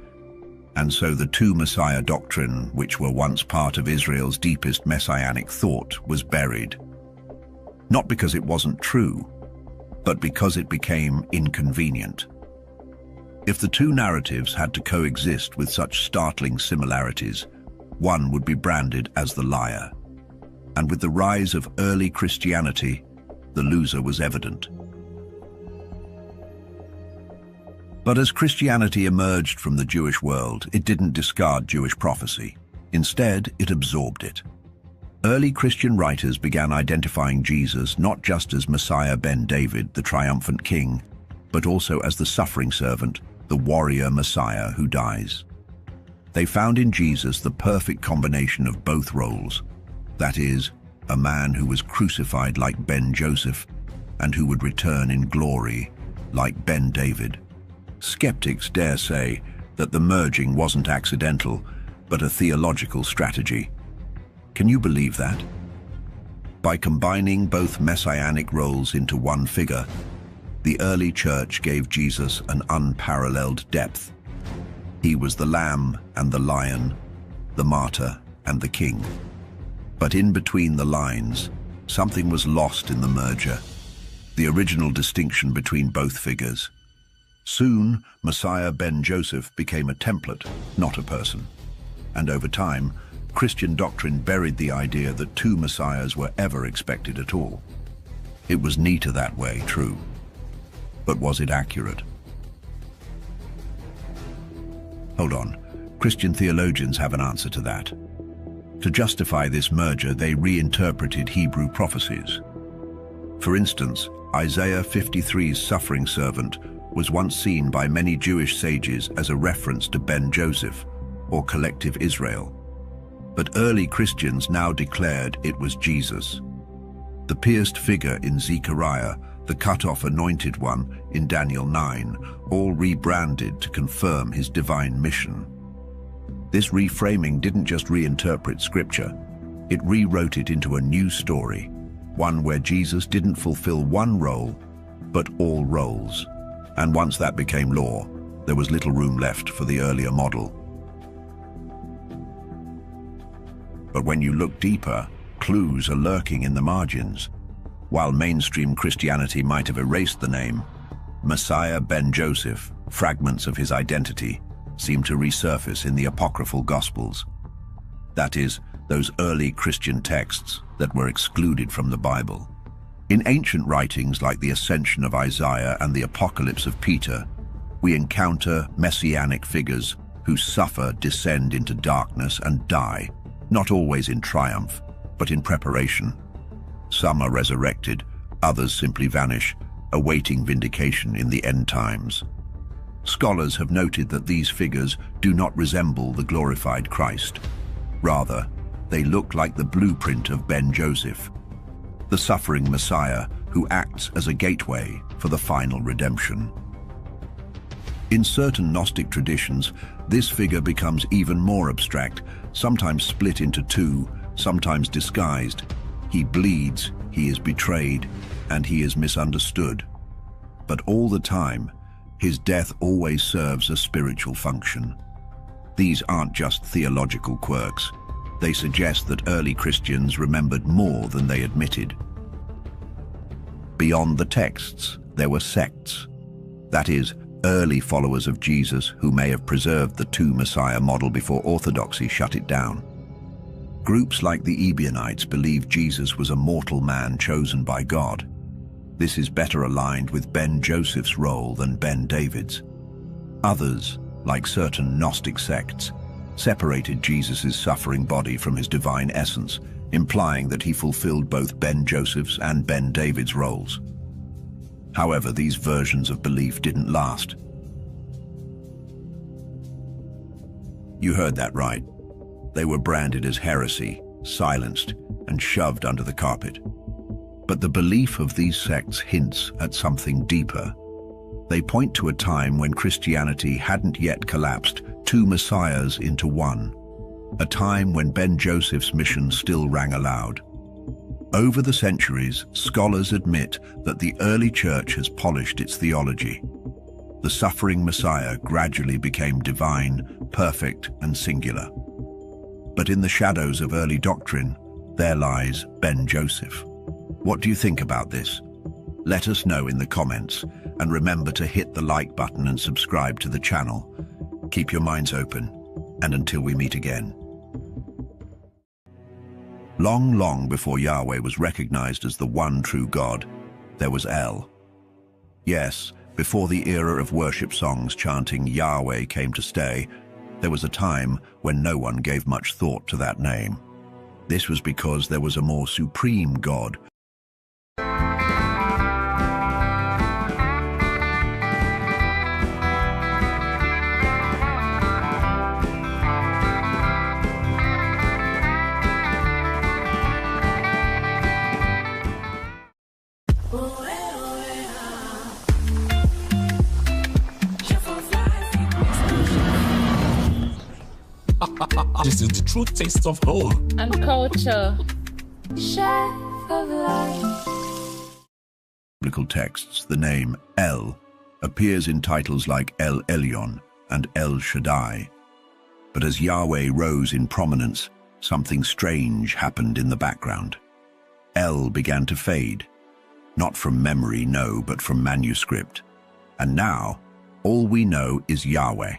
[SPEAKER 1] And so the two Messiah doctrine, which were once part of Israel's deepest messianic thought, was buried. Not because it wasn't true, but because it became inconvenient. If the two narratives had to coexist with such startling similarities, one would be branded as the liar. And with the rise of early Christianity, the loser was evident. But as Christianity emerged from the Jewish world, it didn't discard Jewish prophecy. Instead, it absorbed it. Early Christian writers began identifying Jesus not just as Messiah Ben David, the triumphant king, but also as the suffering servant, the warrior Messiah who dies. They found in Jesus the perfect combination of both roles. That is, a man who was crucified like Ben Joseph and who would return in glory like Ben David. Skeptics dare say that the merging wasn't accidental, but a theological strategy. Can you believe that? By combining both messianic roles into one figure, the early church gave Jesus an unparalleled depth. He was the lamb and the lion, the martyr and the king. But in between the lines, something was lost in the merger, the original distinction between both figures. Soon, Messiah Ben Joseph became a template, not a person. And over time, Christian doctrine buried the idea that two messiahs were ever expected at all. It was neater that way, true. But was it accurate? Hold on. Christian theologians have an answer to that. To justify this merger, they reinterpreted Hebrew prophecies. For instance, Isaiah 53's suffering servant was once seen by many Jewish sages as a reference to Ben Joseph, or collective Israel. But early Christians now declared it was Jesus. The pierced figure in Zechariah, the cut-off anointed one in Daniel 9, all rebranded to confirm his divine mission. This reframing didn't just reinterpret scripture, it rewrote it into a new story, one where Jesus didn't fulfill one role, but all roles. And once that became law, there was little room left for the earlier model. But when you look deeper, clues are lurking in the margins. While mainstream Christianity might have erased the name, Messiah Ben Joseph, fragments of his identity, seem to resurface in the apocryphal Gospels. That is, those early Christian texts that were excluded from the Bible. In ancient writings like the Ascension of Isaiah and the Apocalypse of Peter, we encounter messianic figures who suffer, descend into darkness, and die, not always in triumph, but in preparation. Some are resurrected, others simply vanish, awaiting vindication in the end times. Scholars have noted that these figures do not resemble the glorified Christ. Rather, they look like the blueprint of Ben Joseph, the suffering Messiah who acts as a gateway for the final redemption. In certain Gnostic traditions, this figure becomes even more abstract, sometimes split into two, sometimes disguised. He bleeds, he is betrayed, and he is misunderstood. But all the time, his death always serves a spiritual function. These aren't just theological quirks. They suggest that early Christians remembered more than they admitted. Beyond the texts, there were sects. That is, early followers of Jesus who may have preserved the two-Messiah model before orthodoxy shut it down. Groups like the Ebionites believed Jesus was a mortal man chosen by God. This is better aligned with Ben Joseph's role than Ben David's. Others, like certain Gnostic sects, separated Jesus' suffering body from his divine essence, implying that he fulfilled both Ben Joseph's and Ben David's roles. However, these versions of belief didn't last. You heard that right. They were branded as heresy, silenced, and shoved under the carpet. But the belief of these sects hints at something deeper. They point to a time when Christianity hadn't yet collapsed two messiahs into one, a time when Ben Joseph's mission still rang aloud. Over the centuries, scholars admit that the early church has polished its theology. The suffering Messiah gradually became divine, perfect, and singular. But in the shadows of early doctrine, there lies Ben Joseph. What do you think about this? Let us know in the comments, and remember to hit the like button and subscribe to the channel. Keep your minds open, and until we meet again. Long, long before Yahweh was recognized as the one true God, there was El. Yes, before the era of worship songs chanting Yahweh came to stay, there was a time when no one gave much thought to that name. This was because there was a more supreme God.
[SPEAKER 13] This is the true taste of home
[SPEAKER 14] and culture.
[SPEAKER 5] Chef of life.
[SPEAKER 1] Biblical texts, the name El appears in titles like El Elyon and El Shaddai. But as Yahweh rose in prominence, something strange happened in the background. El began to fade, not from memory, no, but from manuscript. And now, all we know is Yahweh.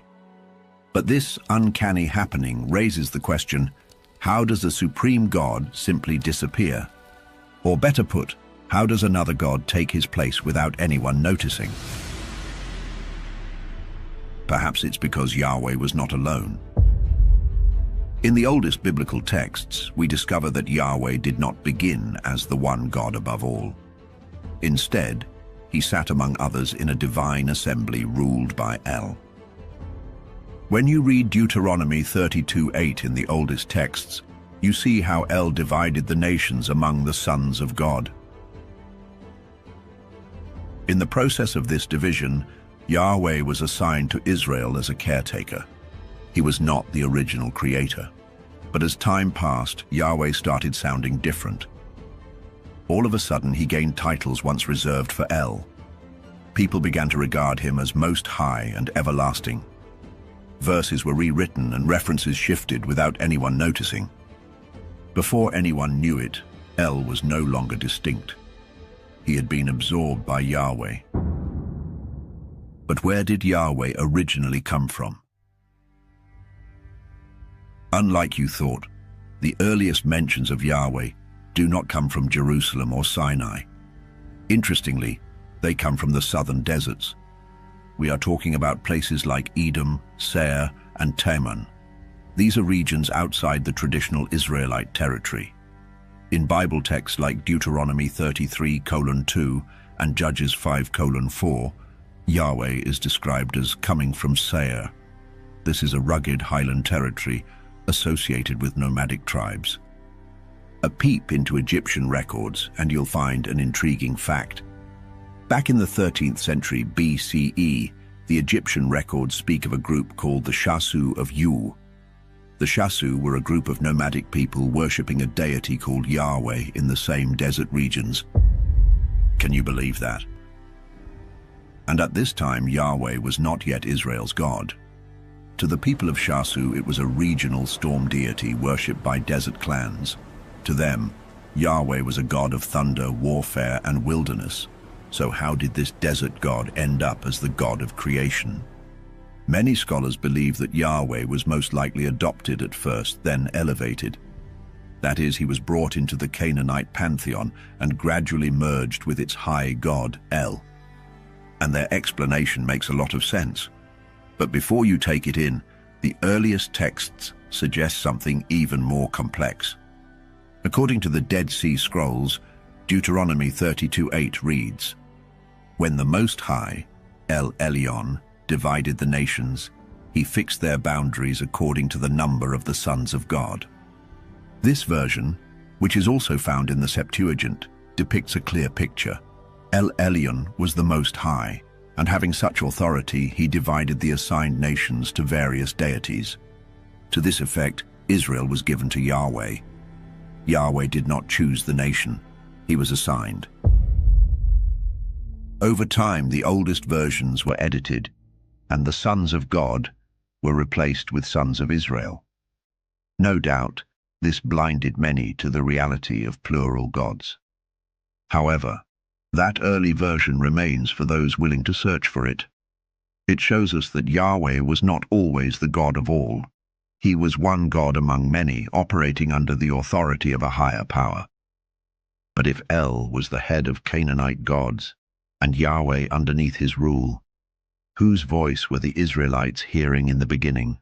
[SPEAKER 1] But this uncanny happening raises the question, how does a supreme God simply disappear? Or better put, how does another God take his place without anyone noticing? Perhaps it's because Yahweh was not alone. In the oldest biblical texts, we discover that Yahweh did not begin as the one God above all. Instead, he sat among others in a divine assembly ruled by El. When you read Deuteronomy 32:8 in the oldest texts, you see how El divided the nations among the sons of God. In the process of this division, Yahweh was assigned to Israel as a caretaker. He was not the original creator. But as time passed, Yahweh started sounding different. All of a sudden, he gained titles once reserved for El. People began to regard him as Most High and Everlasting. Verses were rewritten and references shifted without anyone noticing. Before anyone knew it, El was no longer distinct. He had been absorbed by Yahweh. But where did Yahweh originally come from? Unlike you thought, the earliest mentions of Yahweh do not come from Jerusalem or Sinai. Interestingly, they come from the southern deserts. We are talking about places like Edom, Seir, and Teman. These are regions outside the traditional Israelite territory. In Bible texts like Deuteronomy 33:2 and Judges 5:4, Yahweh is described as coming from Seir. This is a rugged highland territory associated with nomadic tribes. A peep into Egyptian records and you'll find an intriguing fact. Back in the 13th century BCE, the Egyptian records speak of a group called the Shasu of Yu. The Shasu were a group of nomadic people worshipping a deity called Yahweh in the same desert regions. Can you believe that? And at this time, Yahweh was not yet Israel's God. To the people of Shasu, it was a regional storm deity worshipped by desert clans. To them, Yahweh was a god of thunder, warfare, and wilderness. So how did this desert god end up as the god of creation? Many scholars believe that Yahweh was most likely adopted at first, then elevated. That is, he was brought into the Canaanite pantheon and gradually merged with its high god, El. And their explanation makes a lot of sense. But before you take it in, the earliest texts suggest something even more complex. According to the Dead Sea Scrolls, Deuteronomy 32:8 reads, "When the Most High, El Elyon, divided the nations, he fixed their boundaries according to the number of the sons of God." This version, which is also found in the Septuagint, depicts a clear picture. El Elyon was the Most High, and having such authority, he divided the assigned nations to various deities. To this effect, Israel was given to Yahweh. Yahweh did not choose the nation, he was assigned. Over time, the oldest versions were edited, and the sons of God were replaced with sons of Israel. No doubt, this blinded many to the reality of plural gods. However, that early version remains for those willing to search for it. It shows us that Yahweh was not always the God of all. He was one God among many, operating under the authority of a higher power. But if El was the head of Canaanite gods, and Yahweh underneath his rule, whose voice were the Israelites hearing in the beginning?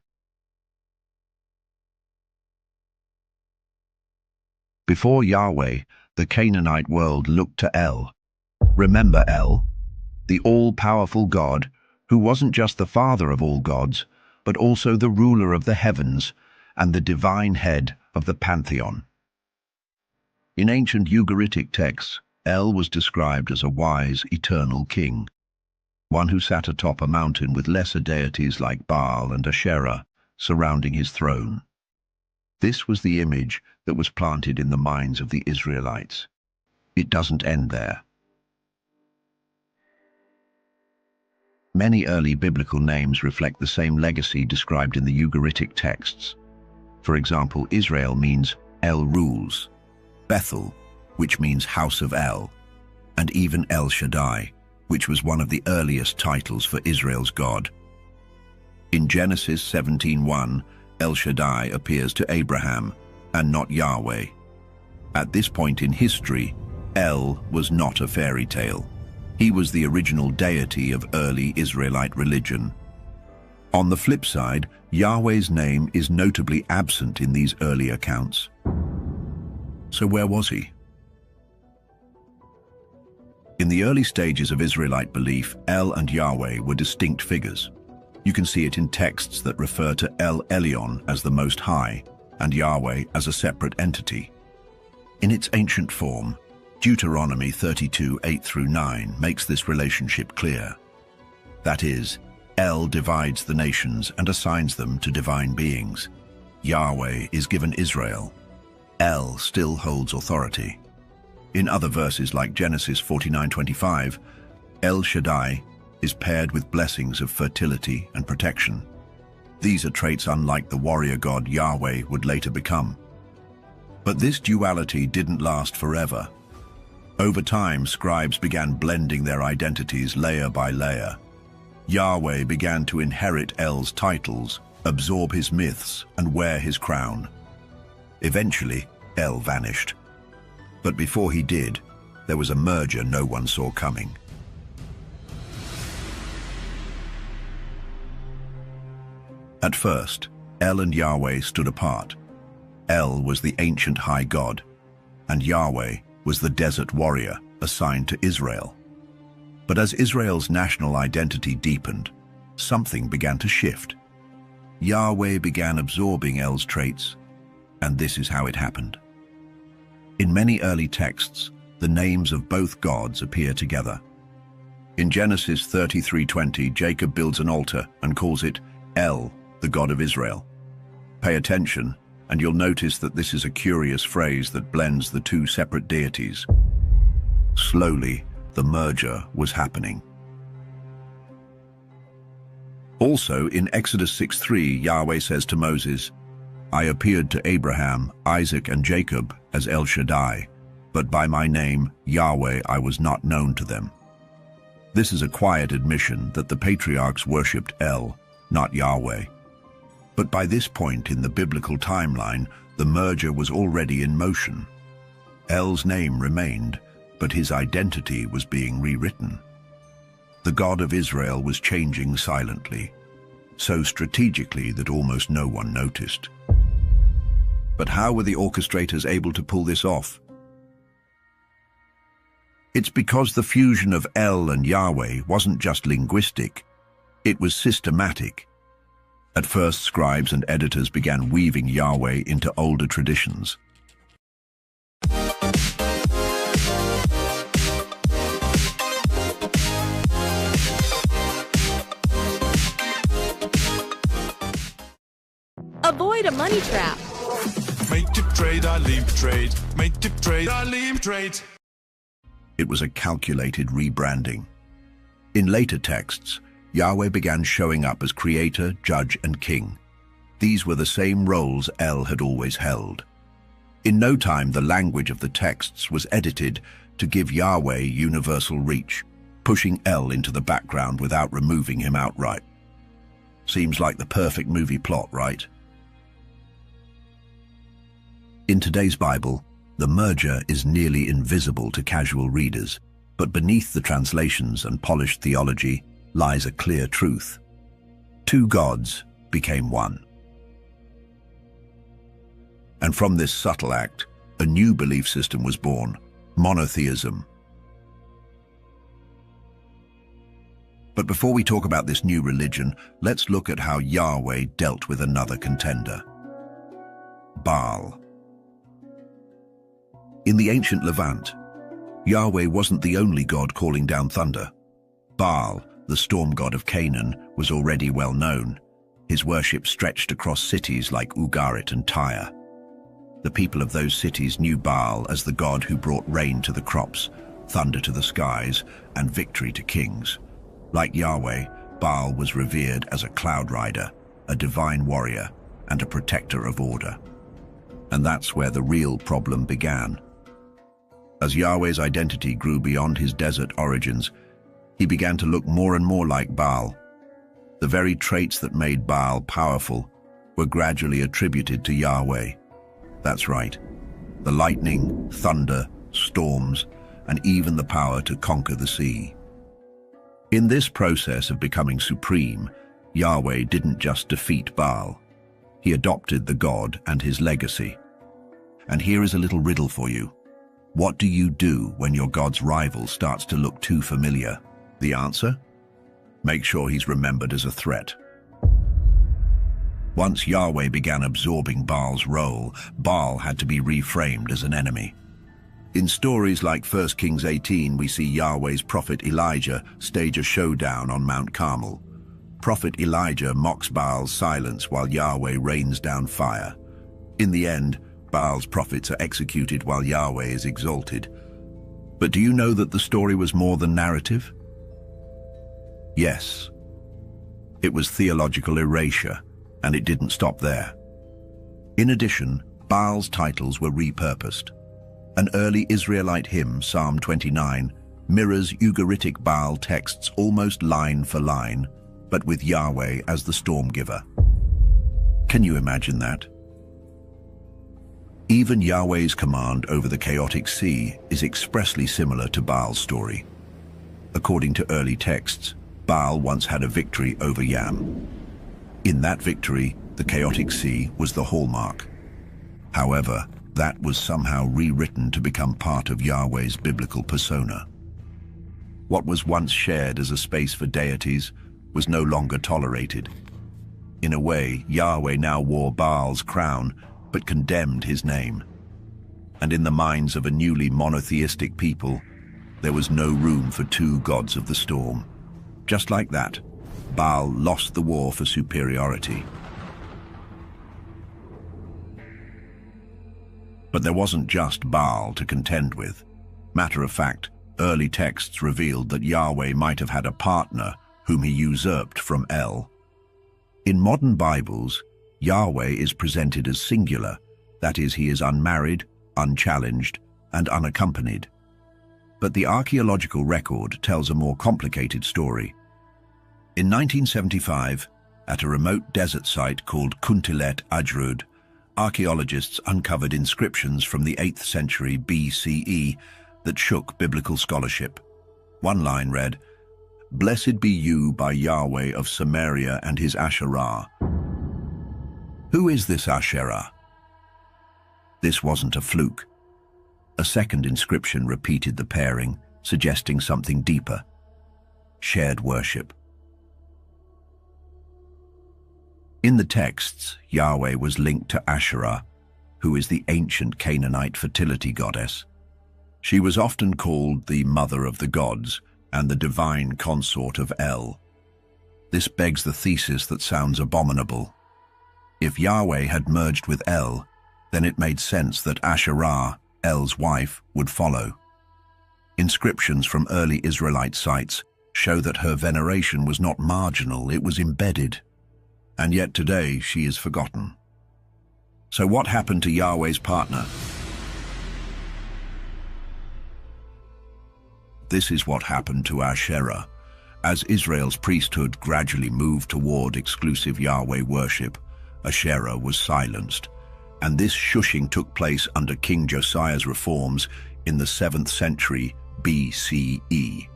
[SPEAKER 1] Before Yahweh, the Canaanite world looked to El. Remember El, the all-powerful God, who wasn't just the father of all gods, but also the ruler of the heavens and the divine head of the pantheon. In ancient Ugaritic texts, El was described as a wise, eternal king, one who sat atop a mountain with lesser deities like Baal and Asherah surrounding his throne. This was the image that was planted in the minds of the Israelites. It doesn't end there. Many early biblical names reflect the same legacy described in the Ugaritic texts. For example, Israel means El rules, Bethel, which means house of El, and even El Shaddai, which was one of the earliest titles for Israel's God. In Genesis 17:1, El Shaddai appears to Abraham, and not Yahweh. At this point in history, El was not a fairy tale. He was the original deity of early Israelite religion. On the flip side, Yahweh's name is notably absent in these early accounts. So where was he? In the early stages of Israelite belief, El and Yahweh were distinct figures. You can see it in texts that refer to El Elyon as the Most High and Yahweh as a separate entity. In its ancient form, Deuteronomy 32:8-9 makes this relationship clear. That is, El divides the nations and assigns them to divine beings. Yahweh is given Israel. El still holds authority. In other verses like Genesis 49:25, El Shaddai is paired with blessings of fertility and protection. These are traits unlike the warrior god Yahweh would later become. But this duality didn't last forever. Over time, scribes began blending their identities layer by layer. Yahweh began to inherit El's titles, absorb his myths, and wear his crown. Eventually, El vanished. But before he did, there was a merger no one saw coming. At first, El and Yahweh stood apart. El was the ancient high god, and Yahweh was the desert warrior assigned to Israel. But as Israel's national identity deepened, something began to shift. Yahweh began absorbing El's traits, and this is how it happened. In many early texts, the names of both gods appear together. In Genesis 33:20, Jacob builds an altar and calls it El, the God of Israel. Pay attention, and you'll notice that this is a curious phrase that blends the two separate deities. Slowly, the merger was happening. Also, in Exodus 6:3, Yahweh says to Moses, "I appeared to Abraham, Isaac, and Jacob as El Shaddai, but by my name, Yahweh, I was not known to them." This is a quiet admission that the patriarchs worshipped El, not Yahweh. But by this point in the biblical timeline, the merger was already in motion. El's name remained, but his identity was being rewritten. The God of Israel was changing silently, so strategically that almost no one noticed. But how were the orchestrators able to pull this off? It's because the fusion of El and Yahweh wasn't just linguistic, it was systematic. At first, scribes and editors began weaving Yahweh into older traditions.
[SPEAKER 3] Avoid a money trap.
[SPEAKER 13] Make the trade, I leave trade. Make the trade, I leave trade.
[SPEAKER 1] It was a calculated rebranding. In later texts, Yahweh began showing up as creator, judge, and king. These were the same roles El had always held. In no time, the language of the texts was edited to give Yahweh universal reach, pushing El into the background without removing him outright. Seems like the perfect movie plot, right? In today's Bible, the merger is nearly invisible to casual readers, but beneath the translations and polished theology lies a clear truth. Two gods became one. And from this subtle act, a new belief system was born, monotheism. But before we talk about this new religion, let's look at how Yahweh dealt with another contender, Baal. In the ancient Levant, Yahweh wasn't the only god calling down thunder. Baal, the storm god of Canaan, was already well known. His worship stretched across cities like Ugarit and Tyre. The people of those cities knew Baal as the god who brought rain to the crops, thunder to the skies, and victory to kings. Like Yahweh, Baal was revered as a cloud rider, a divine warrior, and a protector of order. And that's where the real problem began. As Yahweh's identity grew beyond his desert origins, he began to look more and more like Baal. The very traits that made Baal powerful were gradually attributed to Yahweh. That's right, the lightning, thunder, storms, and even the power to conquer the sea. In this process of becoming supreme, Yahweh didn't just defeat Baal. He adopted the god and his legacy. And here is a little riddle for you. What do you do when your God's rival starts to look too familiar? The answer? Make sure he's remembered as a threat. Once Yahweh began absorbing Baal's role, Baal had to be reframed as an enemy. In stories like 1 Kings 18, we see Yahweh's prophet Elijah stage a showdown on Mount Carmel. Prophet Elijah mocks Baal's silence while Yahweh rains down fire. In the end, Baal's prophets are executed while Yahweh is exalted. But do you know that the story was more than narrative? Yes. It was theological erasure, and it didn't stop there. In addition, Baal's titles were repurposed. An early Israelite hymn, Psalm 29, mirrors Ugaritic Baal texts almost line for line, but with Yahweh as the storm giver. Can you imagine that? Even Yahweh's command over the chaotic sea is expressly similar to Baal's story. According to early texts, Baal once had a victory over Yam. In that victory, the chaotic sea was the hallmark. However, that was somehow rewritten to become part of Yahweh's biblical persona. What was once shared as a space for deities was no longer tolerated. In a way, Yahweh now wore Baal's crown, but condemned his name. And in the minds of a newly monotheistic people, there was no room for two gods of the storm. Just like that, Baal lost the war for superiority. But there wasn't just Baal to contend with. Matter of fact, early texts revealed that Yahweh might have had a partner whom he usurped from El. In modern Bibles, Yahweh is presented as singular, that is, he is unmarried, unchallenged, and unaccompanied. But the archaeological record tells a more complicated story. In 1975, at a remote desert site called Kuntilet Ajrud, archaeologists uncovered inscriptions from the 8th century BCE that shook biblical scholarship. One line read, "Blessed be you by Yahweh of Samaria and his Asherah." Who is this Asherah? This wasn't a fluke. A second inscription repeated the pairing, suggesting something deeper: shared worship. In the texts, Yahweh was linked to Asherah, who is the ancient Canaanite fertility goddess. She was often called the mother of the gods and the divine consort of El. This begs the thesis that sounds abominable. If Yahweh had merged with El, then it made sense that Asherah, El's wife, would follow. Inscriptions from early Israelite sites show that her veneration was not marginal, it was embedded. And yet today she is forgotten. So what happened to Yahweh's partner? This is what happened to Asherah. As Israel's priesthood gradually moved toward exclusive Yahweh worship, Asherah was silenced, and this shushing took place under King Josiah's reforms in the 7th century BCE.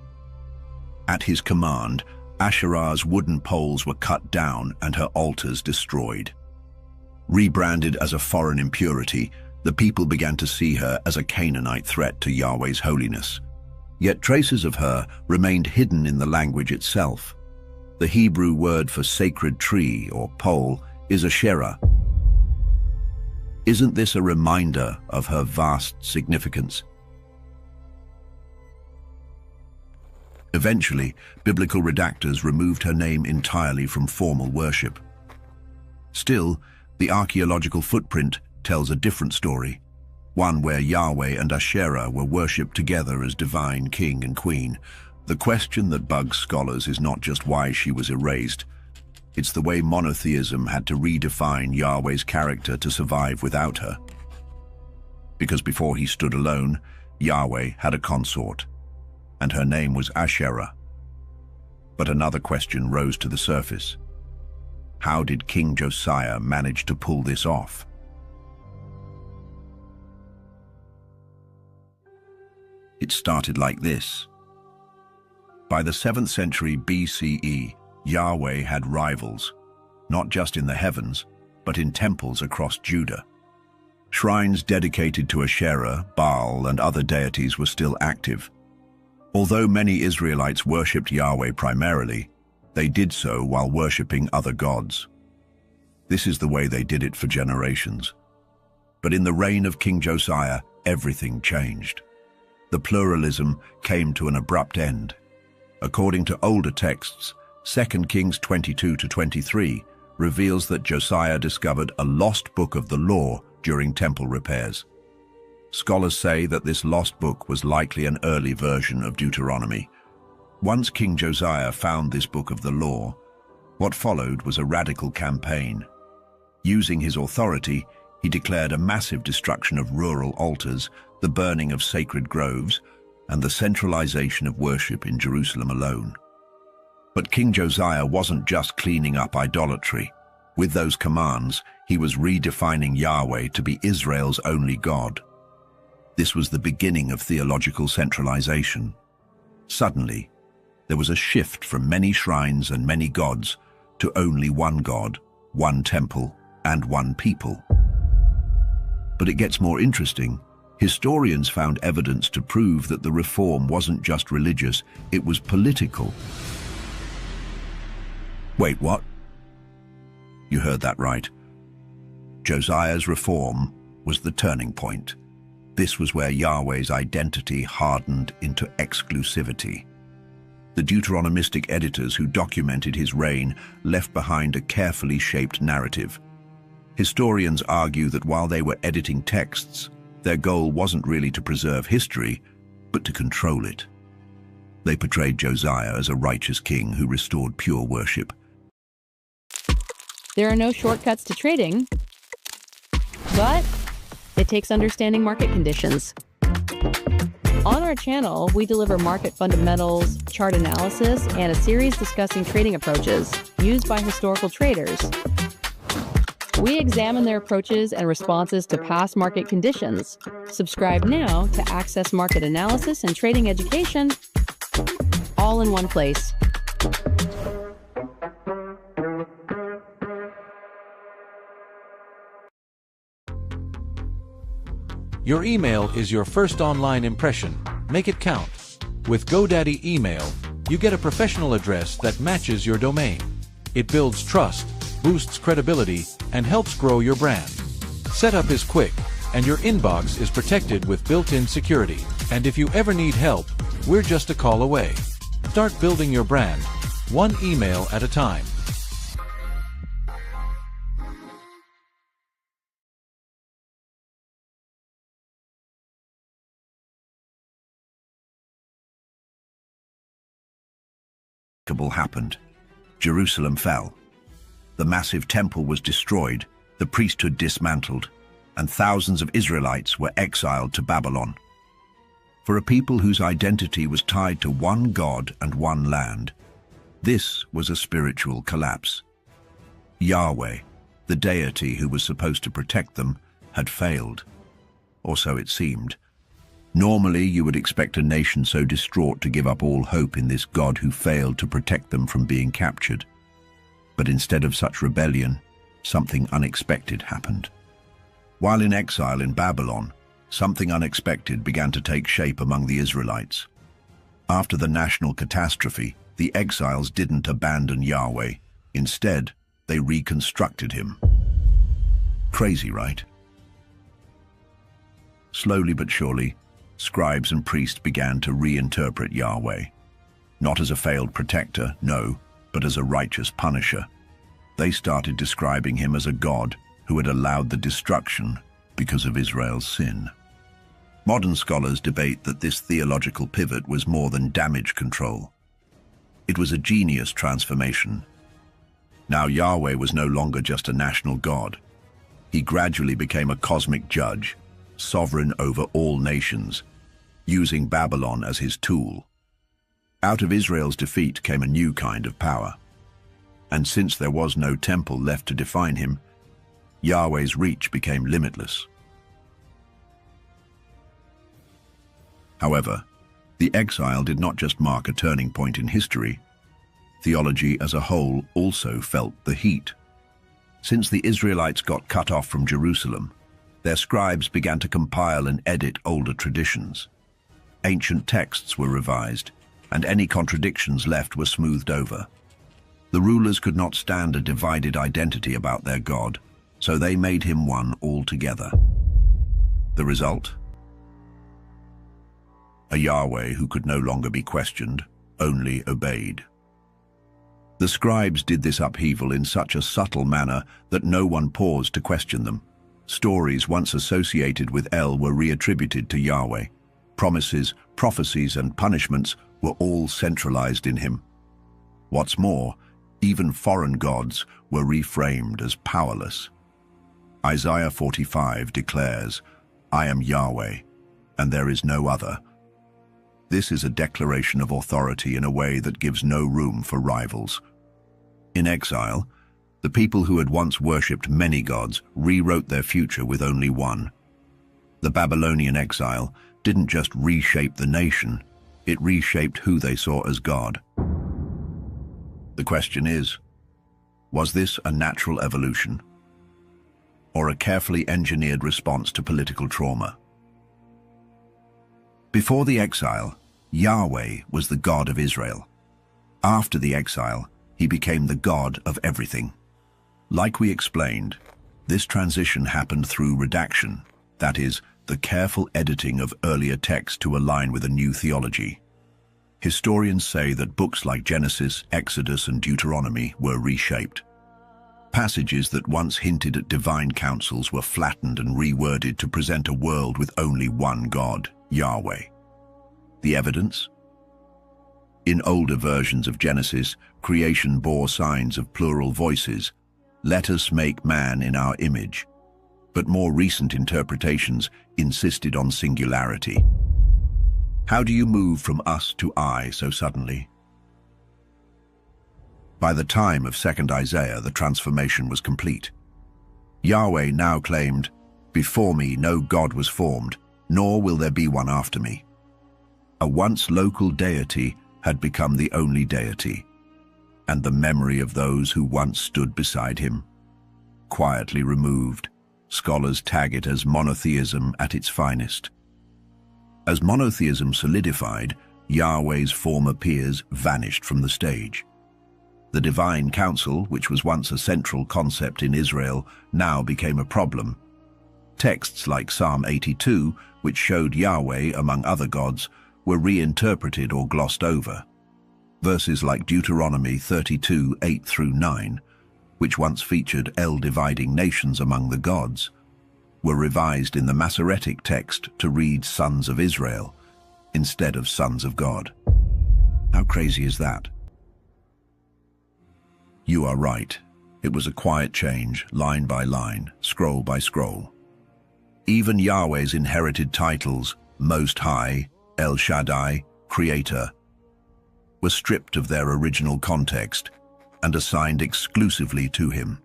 [SPEAKER 1] At his command, Asherah's wooden poles were cut down and her altars destroyed. Rebranded as a foreign impurity, the people began to see her as a Canaanite threat to Yahweh's holiness. Yet traces of her remained hidden in the language itself. The Hebrew word for sacred tree or pole is Asherah. Isn't this a reminder of her vast significance? Eventually, biblical redactors removed her name entirely from formal worship. Still, the archaeological footprint tells a different story, one where Yahweh and Asherah were worshipped together as divine king and queen. The question that bugs scholars is not just why she was erased, it's the way monotheism had to redefine Yahweh's character to survive without her. Because before he stood alone, Yahweh had a consort, and her name was Asherah. But another question rose to the surface. How did King Josiah manage to pull this off? It started like this. By the 7th century BCE, Yahweh had rivals, not just in the heavens, but in temples across Judah. Shrines dedicated to Asherah, Baal, and other deities were still active. Although many Israelites worshipped Yahweh primarily, they did so while worshipping other gods. This is the way they did it for generations. But in the reign of King Josiah, everything changed. The pluralism came to an abrupt end. According to older texts, 2 Kings 22-23 reveals that Josiah discovered a lost book of the law during temple repairs. Scholars say that this lost book was likely an early version of Deuteronomy. Once King Josiah found this book of the law, what followed was a radical campaign. Using his authority, he declared a massive destruction of rural altars, the burning of sacred groves, and the centralization of worship in Jerusalem alone. But King Josiah wasn't just cleaning up idolatry. With those commands, he was redefining Yahweh to be Israel's only God. This was the beginning of theological centralization. Suddenly, there was a shift from many shrines and many gods to only one God, one temple, and one people. But it gets more interesting. Historians found evidence to prove that the reform wasn't just religious, it was political. Wait, what? You heard that right. Josiah's reform was the turning point. This was where Yahweh's identity hardened into exclusivity. The Deuteronomistic editors who documented his reign left behind a carefully shaped narrative. Historians argue that while they were editing texts, their goal wasn't really to preserve history, but to control it. They portrayed Josiah as a righteous king who restored pure worship.
[SPEAKER 14] There are no shortcuts to trading, but it takes understanding market conditions. On our channel, we deliver market fundamentals, chart analysis, and a series discussing trading approaches used by historical traders. We examine their approaches and responses to past market conditions. Subscribe now to access market analysis and trading education all in one place.
[SPEAKER 15] Your email is your first online impression. Make it count. With GoDaddy Email, you get a professional address that matches your domain. It builds trust, boosts credibility, and helps grow your brand. Setup is quick, and your inbox is protected with built-in security. And if you ever need help, we're just a call away. Start building your brand, one email at a time.
[SPEAKER 1] Happened. Jerusalem fell. The massive temple was destroyed, the priesthood dismantled, and thousands of Israelites were exiled to Babylon. For a people whose identity was tied to one God and one land, this was a spiritual collapse. Yahweh, the deity who was supposed to protect them, had failed. Or so it seemed. Normally, you would expect a nation so distraught to give up all hope in this God who failed to protect them from being captured. But instead of such rebellion, something unexpected happened. While in exile in Babylon, something unexpected began to take shape among the Israelites. After the national catastrophe, the exiles didn't abandon Yahweh. Instead, they reconstructed him. Crazy, right? Slowly but surely, scribes and priests began to reinterpret Yahweh. Not as a failed protector, no, but as a righteous punisher. They started describing him as a God who had allowed the destruction because of Israel's sin. Modern scholars debate that this theological pivot was more than damage control. It was a genius transformation. Now Yahweh was no longer just a national God. He gradually became a cosmic judge, sovereign over all nations, using Babylon as his tool. Out of Israel's defeat came a new kind of power. And since there was no temple left to define him, Yahweh's reach became limitless. However, the exile did not just mark a turning point in history. Theology as a whole also felt the heat. Since the Israelites got cut off from Jerusalem, Their scribes began to compile and edit older traditions. Ancient texts were revised, and any contradictions left were smoothed over. The rulers could not stand a divided identity about their God, so they made him one altogether. The result? A Yahweh who could no longer be questioned, only obeyed. The scribes did this upheaval in such a subtle manner that no one paused to question them. Stories once associated with El were reattributed to Yahweh. Promises, prophecies, and punishments were all centralized in him. What's more, even foreign gods were reframed as powerless. Isaiah 45 declares, "I am Yahweh, and there is no other." This is a declaration of authority in a way that gives no room for rivals. In exile, the people who had once worshipped many gods rewrote their future with only one. The Babylonian exile didn't just reshape the nation, it reshaped who they saw as God. The question is, was this a natural evolution, or a carefully engineered response to political trauma? Before the exile, Yahweh was the God of Israel. After the exile, he became the God of everything. Like we explained, this transition happened through redaction, that is, the careful editing of earlier texts to align with a new theology. Historians say that books like Genesis, Exodus, and Deuteronomy were reshaped. Passages that once hinted at divine counsels were flattened and reworded to present a world with only one God, Yahweh. The evidence? In older versions of Genesis, creation bore signs of plural voices. Let us make man in our image. But more recent interpretations insisted on singularity. How do you move from us to I so suddenly? By the time of 2nd Isaiah, the transformation was complete. Yahweh now claimed, "Before me no God was formed, nor will there be one after me." A once local deity had become the only deity, and the memory of those who once stood beside him. Quietly removed, scholars tag it as monotheism at its finest. As monotheism solidified, Yahweh's former peers vanished from the stage. The divine council, which was once a central concept in Israel, now became a problem. Texts like Psalm 82, which showed Yahweh among other gods, were reinterpreted or glossed over. Verses like Deuteronomy 32, 8 through 9, which once featured El dividing nations among the gods, were revised in the Masoretic text to read sons of Israel instead of sons of God. How crazy is that? You are right. It was a quiet change, line by line, scroll by scroll. Even Yahweh's inherited titles, Most High, El Shaddai, Creator, were stripped of their original context and assigned exclusively to him.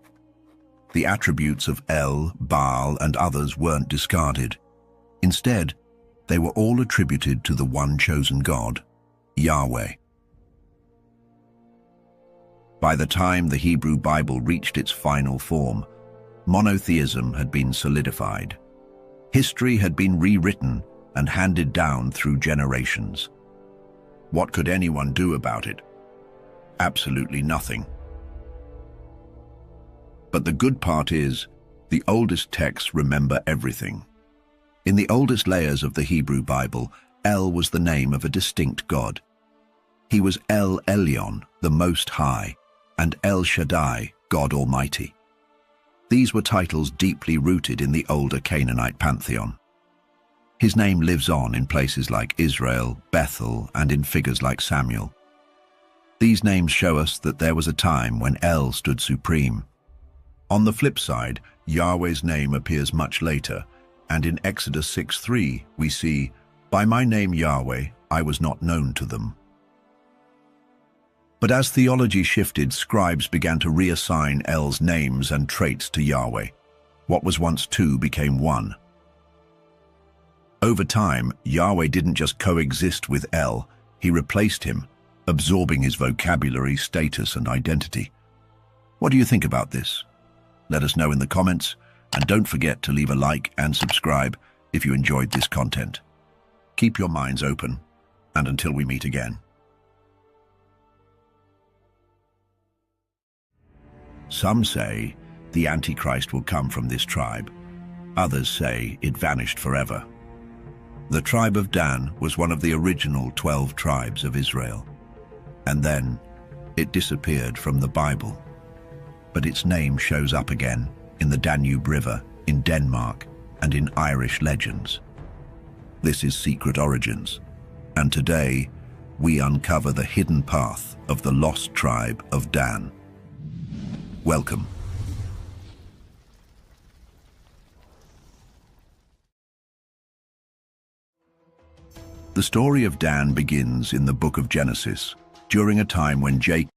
[SPEAKER 1] The attributes of El, Baal, and others weren't discarded. Instead, they were all attributed to the one chosen God, Yahweh. By the time the Hebrew Bible reached its final form, monotheism had been solidified. History had been rewritten and handed down through generations. What could anyone do about it? Absolutely nothing. But the good part is, the oldest texts remember everything. In the oldest layers of the Hebrew Bible, El was the name of a distinct God. He was El Elyon, the Most High, and El Shaddai, God Almighty. These were titles deeply rooted in the older Canaanite pantheon. His name lives on in places like Israel, Bethel, and in figures like Samuel. These names show us that there was a time when El stood supreme. On the flip side, Yahweh's name appears much later, and in Exodus 6:3 we see, "By my name Yahweh, I was not known to them." But as theology shifted, scribes began to reassign El's names and traits to Yahweh. What was once two became one. Over time, Yahweh didn't just coexist with El, he replaced him, absorbing his vocabulary, status, and identity. What do you think about this? Let us know in the comments, And don't forget to leave a like and subscribe if you enjoyed this content. Keep your minds open, and until we meet again. Some say the Antichrist will come from this tribe. Others say it vanished forever. The tribe of Dan was one of the original 12 tribes of Israel. And then it disappeared from the Bible. But its name shows up again in the Danube River, in Denmark, and in Irish legends. This is Secret Origins, and today we uncover the hidden path of the lost tribe of Dan. Welcome. The story of Dan begins in the book of Genesis, during a time when Jacob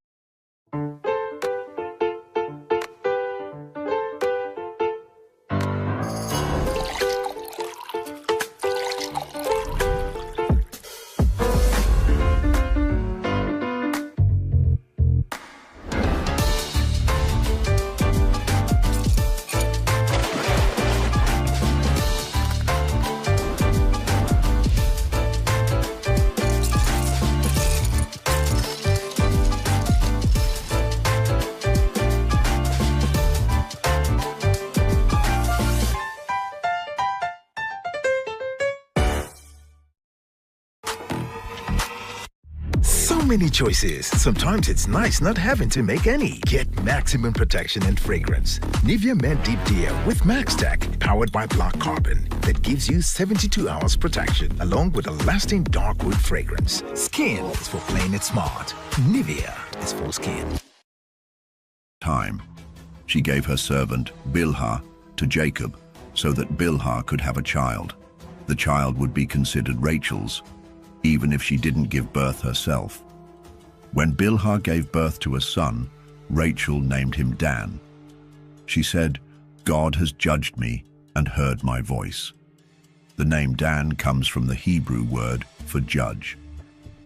[SPEAKER 4] many choices. Sometimes it's nice not having to make any. Get maximum protection and fragrance. Nivea Men Deep Deer with MaxTech, powered by black carbon, that gives you 72 hours protection, along with a lasting dark wood fragrance. Skin is for playing it smart. Nivea is for skin.
[SPEAKER 1] Time, she gave her servant Bilhah to Jacob so that Bilhah could have a child. The child would be considered Rachel's, even if she didn't give birth herself. When Bilhah gave birth to a son, Rachel named him Dan. She said, "God has judged me and heard my voice." The name Dan comes from the Hebrew word for judge.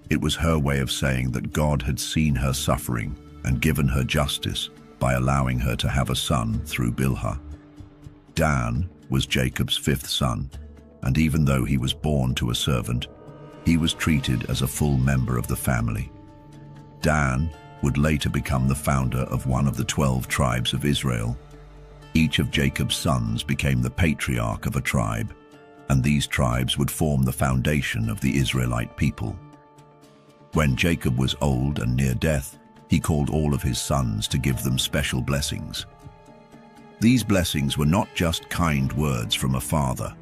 [SPEAKER 1] It was her way of saying that God had seen her suffering and given her justice by allowing her to have a son through Bilhah. Dan was Jacob's fifth son, and even though he was born to a servant, he was treated as a full member of the family. Dan would later become the founder of one of the 12 tribes of Israel. Each of Jacob's sons became the patriarch of a tribe, and these tribes would form the foundation of the Israelite people. When Jacob was old and near death, he called all of his sons to give them special blessings. These blessings were not just kind words from a father.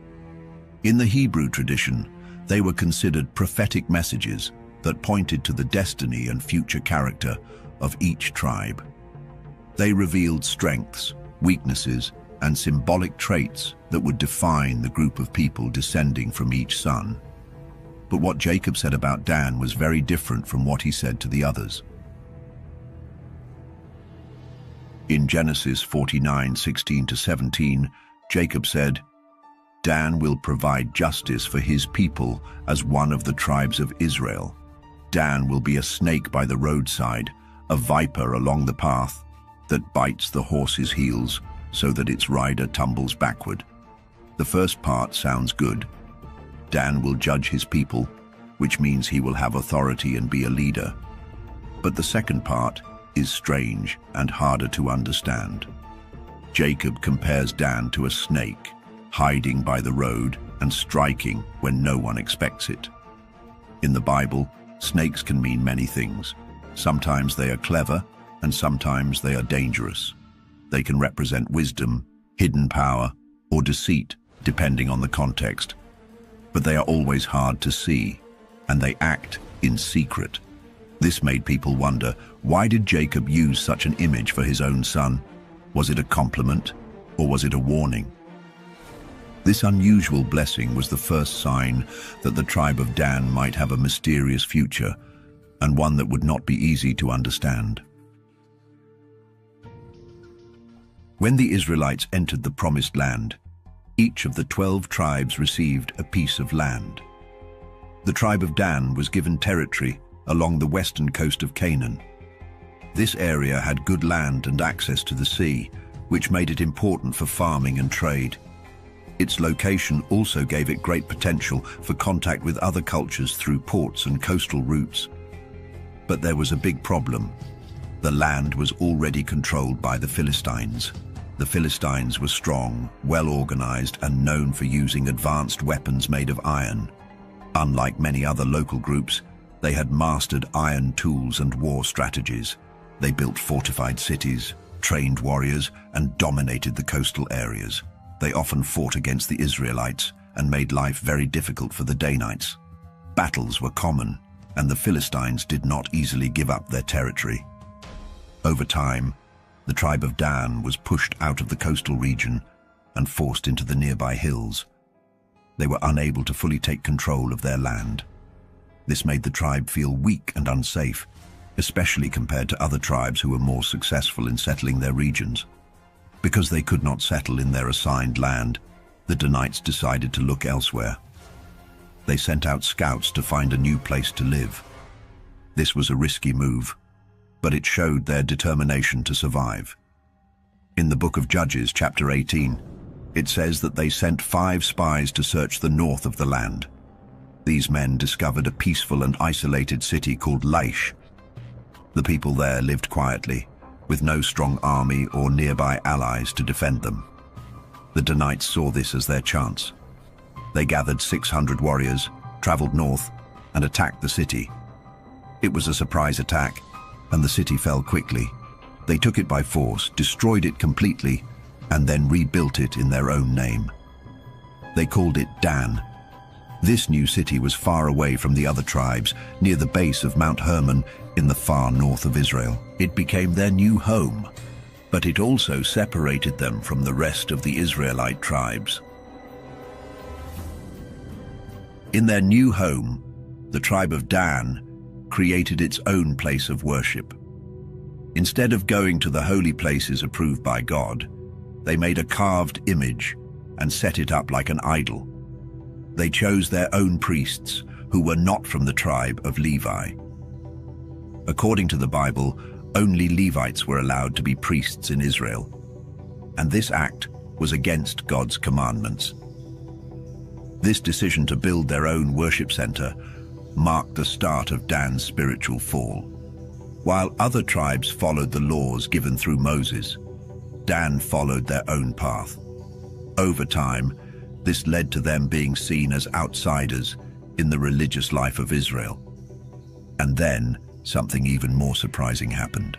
[SPEAKER 1] In the Hebrew tradition, they were considered prophetic messages that pointed to the destiny and future character of each tribe. They revealed strengths, weaknesses, and symbolic traits that would define the group of people descending from each son. But what Jacob said about Dan was very different from what he said to the others. In Genesis 49:16-17, Jacob said, "Dan will provide justice for his people as one of the tribes of Israel. Dan will be a snake by the roadside, a viper along the path that bites the horse's heels so that its rider tumbles backward." The first part sounds good. Dan will judge his people, which means he will have authority and be a leader. But the second part is strange and harder to understand. Jacob compares Dan to a snake, hiding by the road and striking when no one expects it. In the Bible, snakes can mean many things. Sometimes they are clever, and sometimes they are dangerous. They can represent wisdom, hidden power, or deceit, depending on the context. But they are always hard to see, and they act in secret. This made people wonder, why did Jacob use such an image for his own son? Was it a compliment, or was it a warning? This unusual blessing was the first sign that the tribe of Dan might have a mysterious future, and one that would not be easy to understand. When the Israelites entered the Promised Land, each of the 12 tribes received a piece of land. The tribe of Dan was given territory along the western coast of Canaan. This area had good land and access to the sea, which made it important for farming and trade. Its location also gave it great potential for contact with other cultures through ports and coastal routes. But there was a big problem. The land was already controlled by the Philistines. The Philistines were strong, well-organized, and known for using advanced weapons made of iron. Unlike many other local groups, they had mastered iron tools and war strategies. They built fortified cities, trained warriors, and dominated the coastal areas. They often fought against the Israelites and made life very difficult for the Danites. Battles were common, and the Philistines did not easily give up their territory. Over time, the tribe of Dan was pushed out of the coastal region and forced into the nearby hills. They were unable to fully take control of their land. This made the tribe feel weak and unsafe, especially compared to other tribes who were more successful in settling their regions. Because they could not settle in their assigned land, the Danites decided to look elsewhere. They sent out scouts to find a new place to live. This was a risky move, but it showed their determination to survive. In the book of Judges, chapter 18, it says that they sent 5 spies to search the north of the land. These men discovered a peaceful and isolated city called Laish. The people there lived quietly, with no strong army or nearby allies to defend them. The Danites saw this as their chance. They gathered 600 warriors, traveled north, and attacked the city. It was a surprise attack, and the city fell quickly. They took it by force, destroyed it completely, and then rebuilt it in their own name. They called it Dan. This new city was far away from the other tribes, near the base of Mount Hermon in the far north of Israel. It became their new home, but it also separated them from the rest of the Israelite tribes. In their new home, the tribe of Dan created its own place of worship. Instead of going to the holy places approved by God, they made a carved image and set it up like an idol. They chose their own priests, who were not from the tribe of Levi. According to the Bible, only Levites were allowed to be priests in Israel, and this act was against God's commandments. This decision to build their own worship center marked the start of Dan's spiritual fall. While other tribes followed the laws given through Moses, Dan followed their own path. Over time, this led to them being seen as outsiders in the religious life of Israel. And then, something even more surprising happened.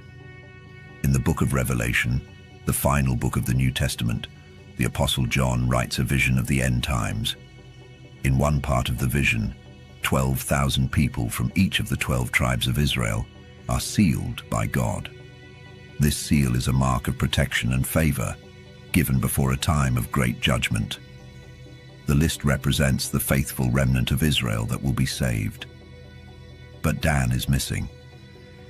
[SPEAKER 1] In the book of Revelation, the final book of the New Testament, the Apostle John writes a vision of the end times. In one part of the vision, 12,000 people from each of the 12 tribes of Israel are sealed by God. This seal is a mark of protection and favor, given before a time of great judgment. The list represents the faithful remnant of Israel that will be saved. But Dan is missing.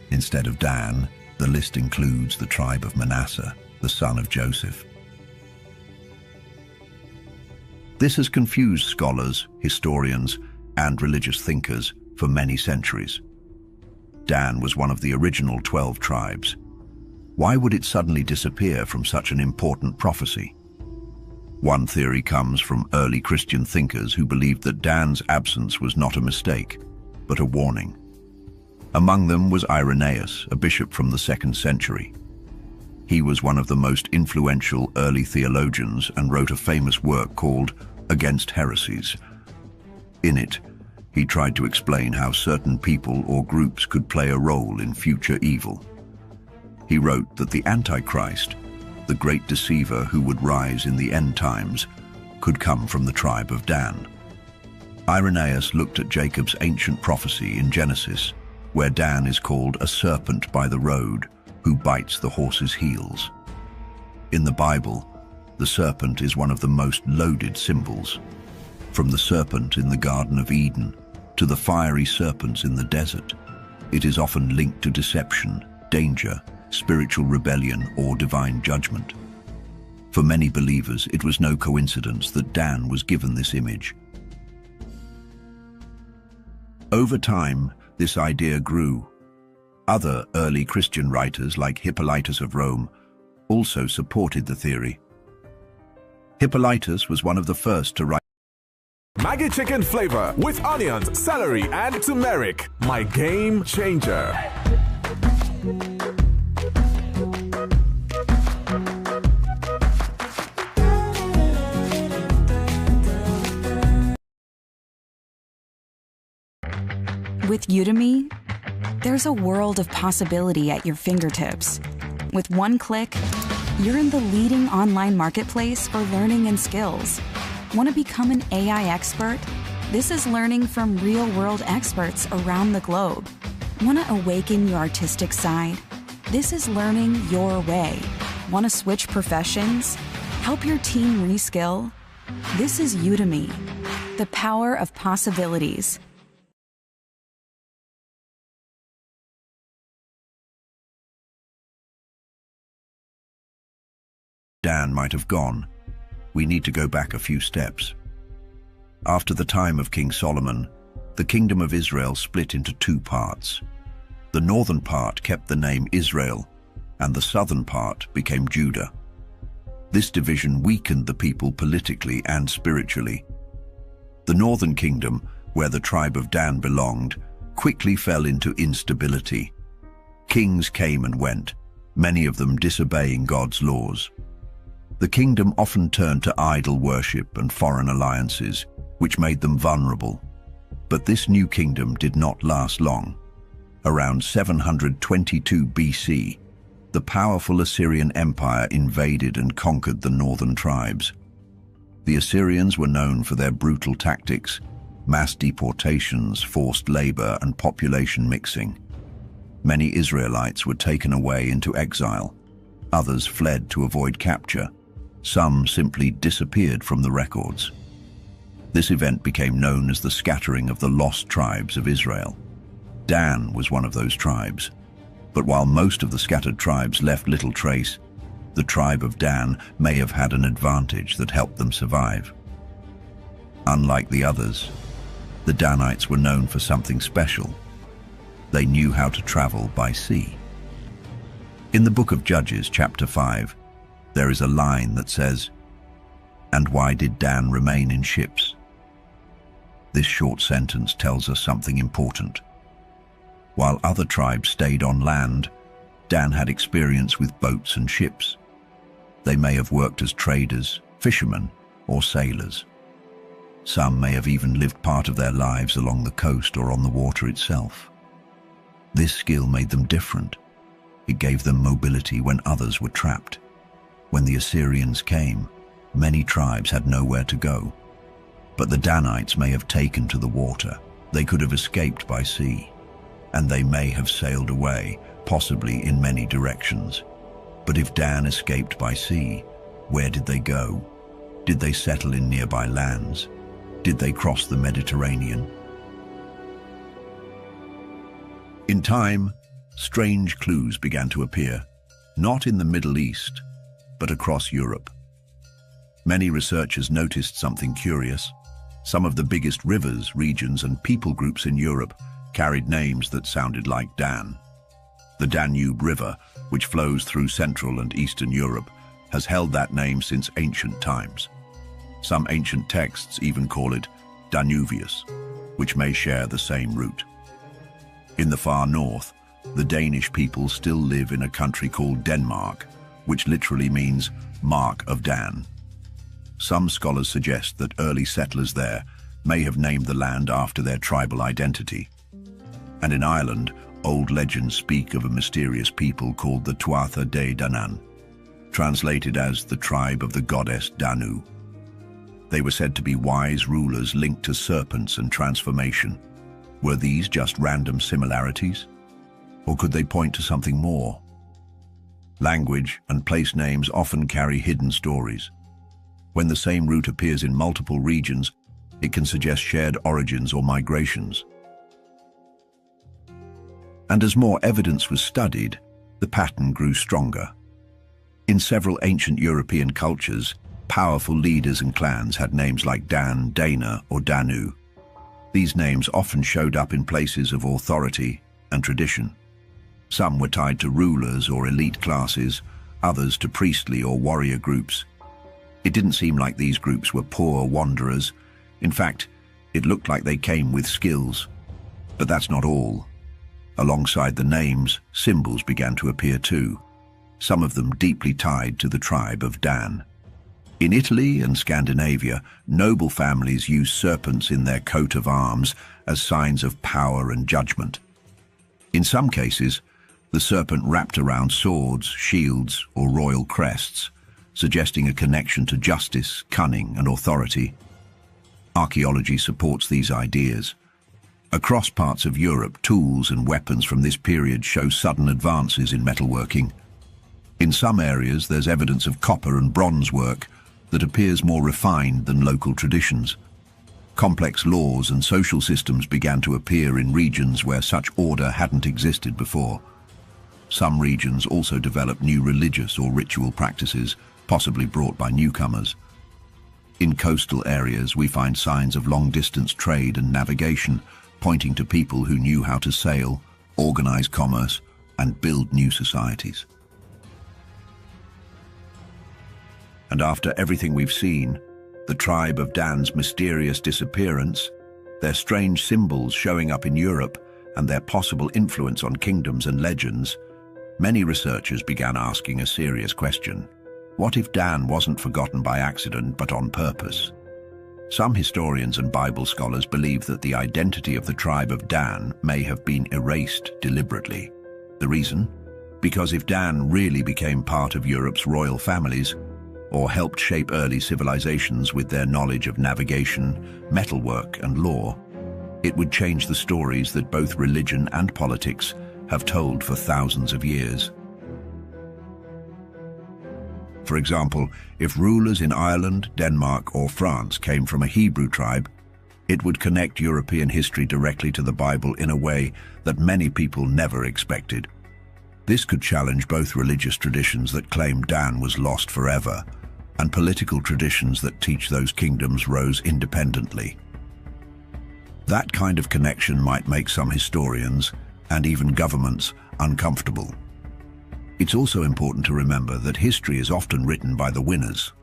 [SPEAKER 1] Instead of Dan, the list includes the tribe of Manasseh, the son of Joseph. This has confused scholars, historians, and religious thinkers for many centuries. Dan was one of the original 12 tribes. Why would it suddenly disappear from such an important prophecy? One theory comes from early Christian thinkers who believed that Dan's absence was not a mistake, but a warning. Among them was Irenaeus, a bishop from the 2nd century. He was one of the most influential early theologians and wrote a famous work called Against Heresies. In it, he tried to explain how certain people or groups could play a role in future evil. He wrote that the Antichrist, the great deceiver who would rise in the end times, could come from the tribe of Dan. Irenaeus looked at Jacob's ancient prophecy in Genesis, where Dan is called a serpent by the road, who bites the horse's heels. In the Bible, the serpent is one of the most loaded symbols. From the serpent in the Garden of Eden to the fiery serpents in the desert, it is often linked to deception, danger, spiritual rebellion, or divine judgment. For many believers, it was no coincidence that Dan was given this image. Over time, this idea grew. Other early Christian writers, like Hippolytus of Rome, also supported the theory. Hippolytus was one of the first to write
[SPEAKER 16] Maggi chicken flavor with onions, celery, and turmeric. My game changer.
[SPEAKER 17] With Udemy, there's a world of possibility at your fingertips. With one click, you're in the leading online marketplace for learning and skills. Want to become an AI expert? This is learning from real-world experts around the globe. Want to awaken your artistic side? This is learning your way. Want to switch professions? Help your team reskill? This is Udemy, the power of possibilities.
[SPEAKER 1] Dan might have gone. We need to go back a few steps. After the time of King Solomon, the kingdom of Israel split into two parts. The northern part kept the name Israel, and the southern part became Judah. This division weakened the people politically and spiritually. The northern kingdom, where the tribe of Dan belonged, quickly fell into instability. Kings came and went, many of them disobeying God's laws. The kingdom often turned to idol worship and foreign alliances, which made them vulnerable. But this new kingdom did not last long. Around 722 BC, the powerful Assyrian Empire invaded and conquered the northern tribes. The Assyrians were known for their brutal tactics, mass deportations, forced labor, and population mixing. Many Israelites were taken away into exile. Others fled to avoid capture. Some simply disappeared from the records. This event became known as the scattering of the lost tribes of Israel. Dan was one of those tribes. But while most of the scattered tribes left little trace, the tribe of Dan may have had an advantage that helped them survive. Unlike the others, the Danites were known for something special. They knew how to travel by sea. In the book of Judges, chapter 5, there is a line that says, "And why did Dan remain in ships?" This short sentence tells us something important. While other tribes stayed on land, Dan had experience with boats and ships. They may have worked as traders, fishermen, or sailors. Some may have even lived part of their lives along the coast or on the water itself. This skill made them different. It gave them mobility when others were trapped. When the Assyrians came, many tribes had nowhere to go. But the Danites may have taken to the water. They could have escaped by sea. And they may have sailed away, possibly in many directions. But if Dan escaped by sea, where did they go? Did they settle in nearby lands? Did they cross the Mediterranean? In time, strange clues began to appear, not in the Middle East, but across Europe. Many researchers noticed something curious. Some of the biggest rivers, regions, and people groups in Europe carried names that sounded like Dan. The Danube River, which flows through Central and Eastern Europe, has held that name since ancient times. Some ancient texts even call it Danuvius, which may share the same root. In the far north, the Danish people still live in a country called Denmark, which literally means Mark of Dan. Some scholars suggest that early settlers there may have named the land after their tribal identity. And in Ireland, old legends speak of a mysterious people called the Tuatha De Danann, translated as the tribe of the goddess Danu. They were said to be wise rulers linked to serpents and transformation. Were these just random similarities? Or could they point to something more? Language and place names often carry hidden stories. When the same root appears in multiple regions, it can suggest shared origins or migrations. And as more evidence was studied, the pattern grew stronger. In several ancient European cultures, powerful leaders and clans had names like Dan, Dana, or Danu. These names often showed up in places of authority and tradition. Some were tied to rulers or elite classes, others to priestly or warrior groups. It didn't seem like these groups were poor wanderers. In fact, it looked like they came with skills. But that's not all. Alongside the names, symbols began to appear too, some of them deeply tied to the tribe of Dan. In Italy and Scandinavia, noble families used serpents in their coat of arms as signs of power and judgment. In some cases, the serpent wrapped around swords, shields, or royal crests, suggesting a connection to justice, cunning, and authority. Archaeology supports these ideas. Across parts of Europe, tools and weapons from this period show sudden advances in metalworking. In some areas, there's evidence of copper and bronze work that appears more refined than local traditions. Complex laws and social systems began to appear in regions where such order hadn't existed before. Some regions also developed new religious or ritual practices, possibly brought by newcomers. In coastal areas, we find signs of long-distance trade and navigation, pointing to people who knew how to sail, organize commerce, and build new societies. And after everything we've seen, the tribe of Dan's mysterious disappearance, their strange symbols showing up in Europe, and their possible influence on kingdoms and legends, many researchers began asking a serious question. What if Dan wasn't forgotten by accident but on purpose? Some historians and Bible scholars believe that the identity of the tribe of Dan may have been erased deliberately. The reason? Because if Dan really became part of Europe's royal families, or helped shape early civilizations with their knowledge of navigation, metalwork, and law, it would change the stories that both religion and politics have told for thousands of years. For example, if rulers in Ireland, Denmark, or France came from a Hebrew tribe, it would connect European history directly to the Bible in a way that many people never expected. This could challenge both religious traditions that claim Dan was lost forever, and political traditions that teach those kingdoms rose independently. That kind of connection might make some historians, and even governments, uncomfortable. It's also important to remember that history is often written by the winners.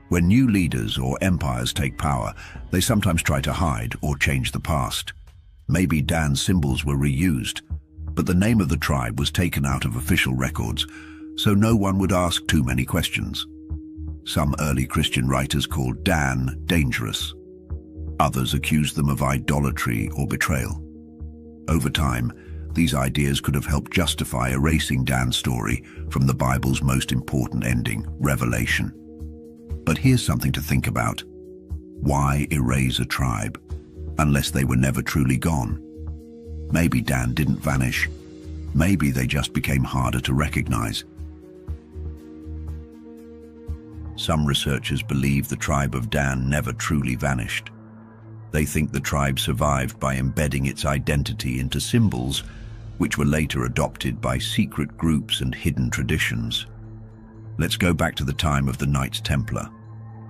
[SPEAKER 1] When new leaders or empires take power, they sometimes try to hide or change the past. Maybe Dan's symbols were reused, but the name of the tribe was taken out of official records, so no one would ask too many questions. Some early Christian writers called Dan dangerous. Others accused them of idolatry or betrayal. Over time, these ideas could have helped justify erasing Dan's story from the Bible's most important ending, Revelation. But here's something to think about. Why erase a tribe, unless they were never truly gone? Maybe Dan didn't vanish. Maybe they just became harder to recognize. Some researchers believe the tribe of Dan never truly vanished. They think the tribe survived by embedding its identity into symbols, which were later adopted by secret groups and hidden traditions. Let's go back to the time of the Knights Templar.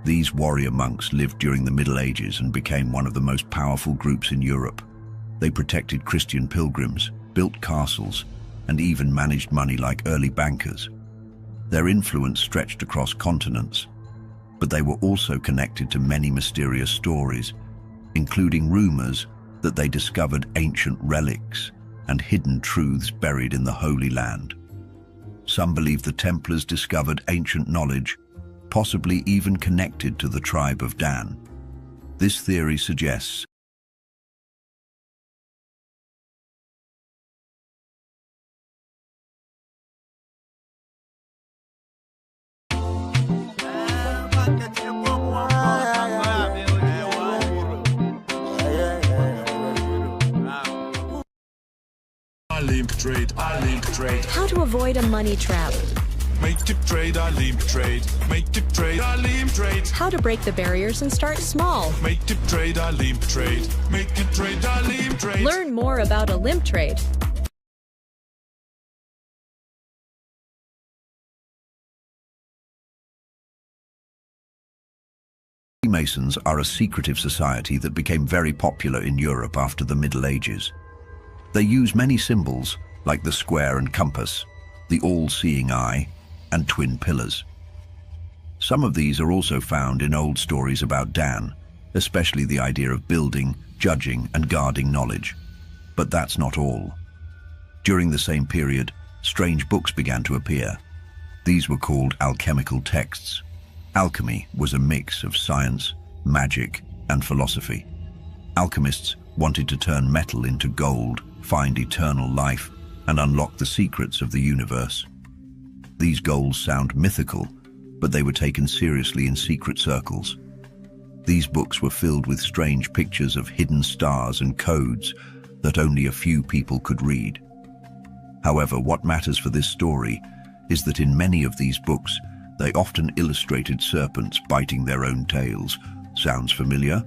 [SPEAKER 1] These warrior monks lived during the Middle Ages and became one of the most powerful groups in Europe. They protected Christian pilgrims, built castles, and even managed money like early bankers. Their influence stretched across continents, but they were also connected to many mysterious stories, including rumors that they discovered ancient relics and hidden truths buried in the Holy Land. Some believe the Templars discovered ancient knowledge, possibly even connected to the tribe of Dan. This theory suggests
[SPEAKER 10] trade. How to avoid a money trap.
[SPEAKER 13] Make it trade, I limp trade. Make it trade, I limp trade.
[SPEAKER 10] How to break the barriers and start small.
[SPEAKER 13] Make it trade, I limp trade. Make it trade, I limp trade.
[SPEAKER 10] Learn more about a limp trade.
[SPEAKER 1] Freemasons are a secretive society that became very popular in Europe after the Middle Ages. They use many symbols, like the square and compass, the all-seeing eye, and twin pillars. Some of these are also found in old stories about Dan, especially the idea of building, judging, and guarding knowledge. But that's not all. During the same period, strange books began to appear. These were called alchemical texts. Alchemy was a mix of science, magic, and philosophy. Alchemists wanted to turn metal into gold, find eternal life, and unlock the secrets of the universe. These goals sound mythical, but they were taken seriously in secret circles. These books were filled with strange pictures of hidden stars and codes that only a few people could read. However, what matters for this story is that in many of these books, they often illustrated serpents biting their own tails. Sounds familiar?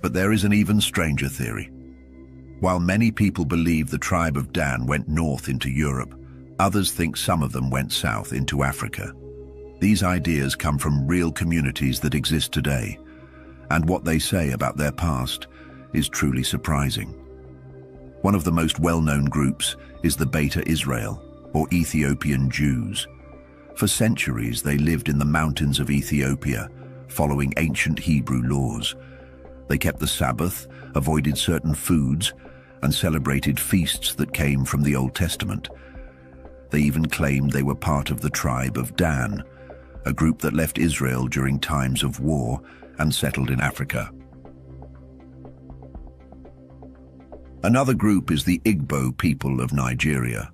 [SPEAKER 1] But there is an even stranger theory. While many people believe the tribe of Dan went north into Europe, others think some of them went south into Africa. These ideas come from real communities that exist today, and what they say about their past is truly surprising. One of the most well-known groups is the Beta Israel, or Ethiopian Jews. For centuries, they lived in the mountains of Ethiopia, following ancient Hebrew laws. They kept the Sabbath, avoided certain foods, and celebrated feasts that came from the Old Testament. They even claimed they were part of the tribe of Dan, a group that left Israel during times of war and settled in Africa. Another group is the Igbo people of Nigeria.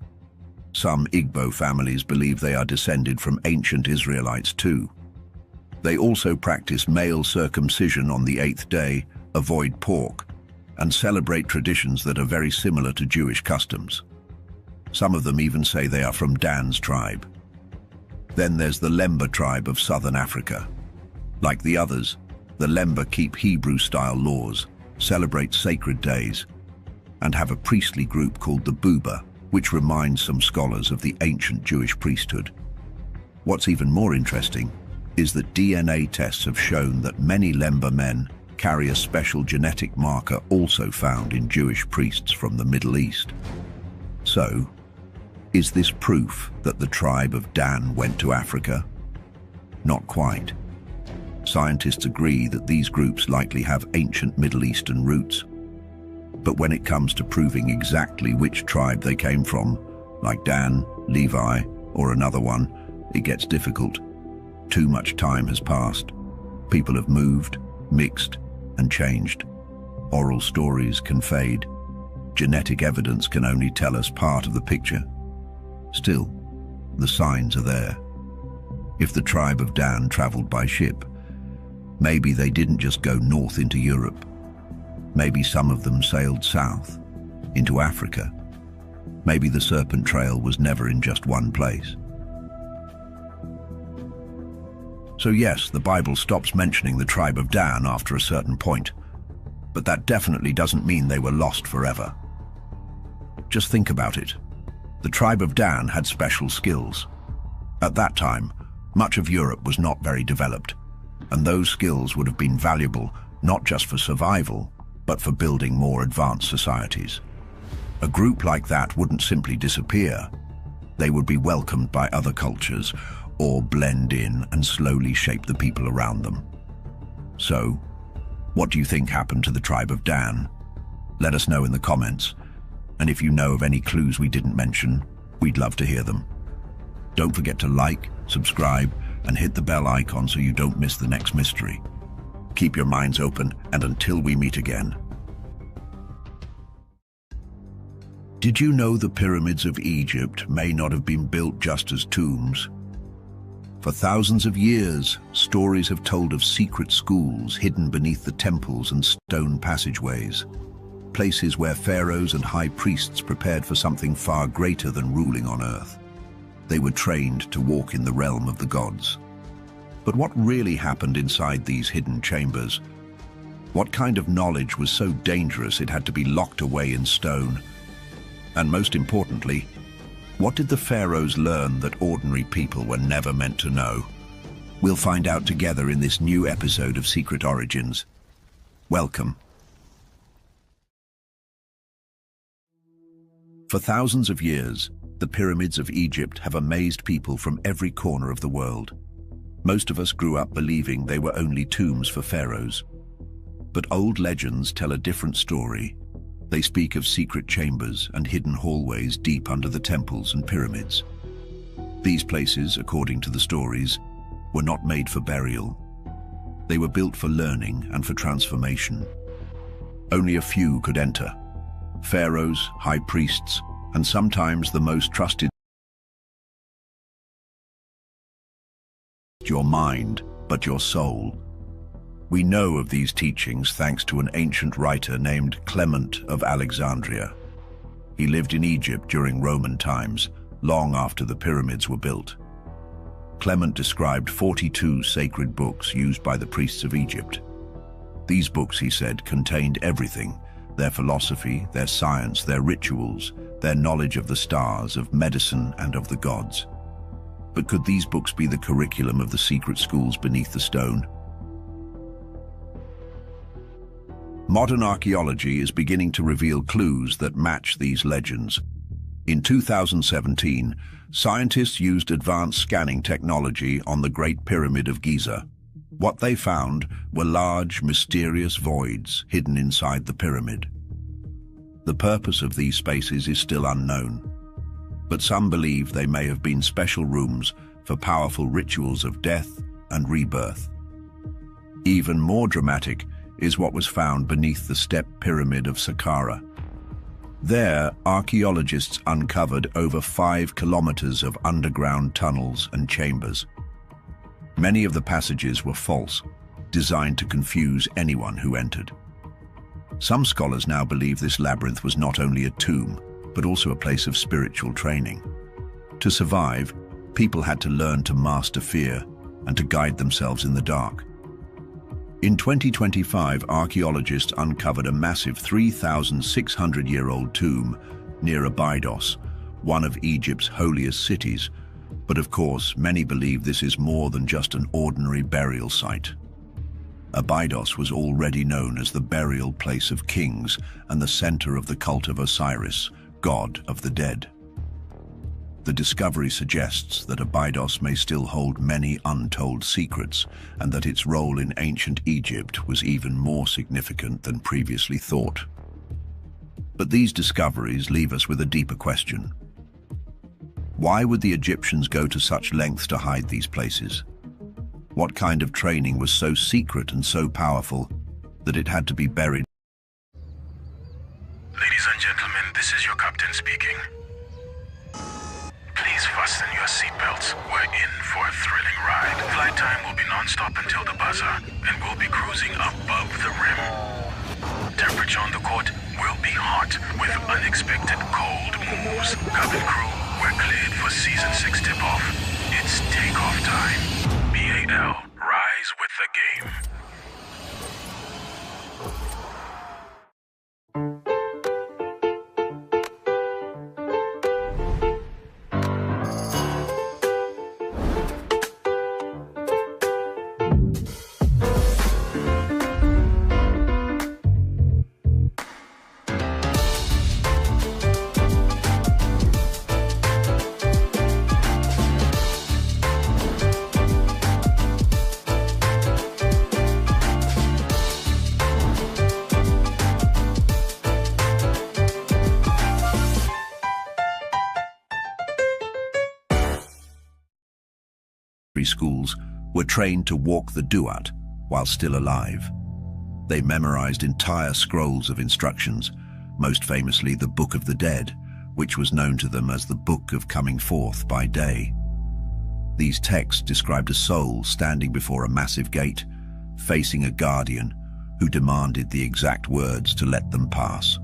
[SPEAKER 1] Some Igbo families believe they are descended from ancient Israelites too. They also practice male circumcision on the 8th day, avoid pork, and celebrate traditions that are very similar to Jewish customs. Some of them even say they are from Dan's tribe. Then there's the Lemba tribe of southern Africa. Like the others, the Lemba keep Hebrew-style laws, celebrate sacred days, and have a priestly group called the Buba, which reminds some scholars of the ancient Jewish priesthood. What's even more interesting is that DNA tests have shown that many Lemba men carry a special genetic marker also found in Jewish priests from the Middle East. So, is this proof that the tribe of Dan went to Africa? Not quite. Scientists agree that these groups likely have ancient Middle Eastern roots. But when it comes to proving exactly which tribe they came from, like Dan, Levi, or another one, it gets difficult. Too much time has passed. People have moved, mixed, and changed. Oral stories can fade. Genetic evidence can only tell us part of the picture. Still, the signs are there. If the tribe of Dan traveled by ship, maybe they didn't just go north into Europe. Maybe some of them sailed south, into Africa. Maybe the Serpent Trail was never in just one place. So yes, the Bible stops mentioning the tribe of Dan after a certain point, but that definitely doesn't mean they were lost forever. Just think about it. The tribe of Dan had special skills. At that time, much of Europe was not very developed, and those skills would have been valuable not just for survival, but for building more advanced societies. A group like that wouldn't simply disappear. They would be welcomed by other cultures, or blend in and slowly shape the people around them. So, what do you think happened to the tribe of Dan? Let us know in the comments, and if you know of any clues we didn't mention, we'd love to hear them. Don't forget to like, subscribe, and hit the bell icon so you don't miss the next mystery. Keep your minds open, and until we meet again. Did you know the pyramids of Egypt may not have been built just as tombs? For thousands of years, stories have told of secret schools hidden beneath the temples and stone passageways, places where pharaohs and high priests prepared for something far greater than ruling on earth. They were trained to walk in the realm of the gods. But what really happened inside these hidden chambers? What kind of knowledge was so dangerous it had to be locked away in stone? And most importantly, what did the pharaohs learn that ordinary people were never meant to know? We'll find out together in this new episode of Secret Origins. Welcome. For thousands of years, The pyramids of Egypt have amazed people from every corner of the world. Most of us grew up believing they were only tombs for pharaohs. But old legends tell a different story. They speak of secret chambers and hidden hallways deep under the temples and pyramids. These places, according to the stories, were not made for burial. They were built for learning and for transformation. Only a few could enter: pharaohs, high priests, and sometimes the most trusted. Your mind, but your soul. We know of these teachings thanks to an ancient writer named Clement of Alexandria. He lived in Egypt during Roman times, long after the pyramids were built. Clement described 42 sacred books used by the priests of Egypt. These books, he said, contained everything: their philosophy, their science, their rituals, their knowledge of the stars, of medicine, and of the gods. But could these books be the curriculum of the secret schools beneath the stone? Modern archaeology is beginning to reveal clues that match these legends. In 2017, scientists used advanced scanning technology on the Great Pyramid of Giza. What they found were large, mysterious voids hidden inside the pyramid. The purpose of these spaces is still unknown, but some believe they may have been special rooms for powerful rituals of death and rebirth. Even more dramatic is what was found beneath the step pyramid of Saqqara. There, archaeologists uncovered over 5 kilometers of underground tunnels and chambers. Many of the passages were false, designed to confuse anyone who entered. Some scholars now believe this labyrinth was not only a tomb, but also a place of spiritual training. To survive, people had to learn to master fear and to guide themselves in the dark. In 2025, archaeologists uncovered a massive 3,600-year-old tomb near Abydos, one of Egypt's holiest cities. But of course, many believe this is more than just an ordinary burial site. Abydos was already known as the burial place of kings and the center of the cult of Osiris, god of the dead. The discovery suggests that Abydos may still hold many untold secrets, and that its role in ancient Egypt was even more significant than previously thought. But these discoveries leave us with a deeper question. Why would the Egyptians go to such lengths to hide these places? What kind of training was so secret and so powerful that it had to be buried?
[SPEAKER 4] Ladies and gentlemen, this is your captain speaking. Please fasten your seatbelts. We're in for a thrilling ride. Flight time will be non-stop until the buzzer, and we'll be cruising above the rim. Temperature on the court will be hot, with unexpected cold moves. Cabin crew, we're cleared for Season 6 tip-off. It's takeoff time. BAL, rise with the game.
[SPEAKER 1] Schools were trained to walk the duat while still alive. They memorized entire scrolls of instructions, most famously the Book of the Dead, which was known to them as the Book of Coming Forth by Day. These texts described a soul standing before a massive gate, facing a guardian who demanded the exact words to let them pass.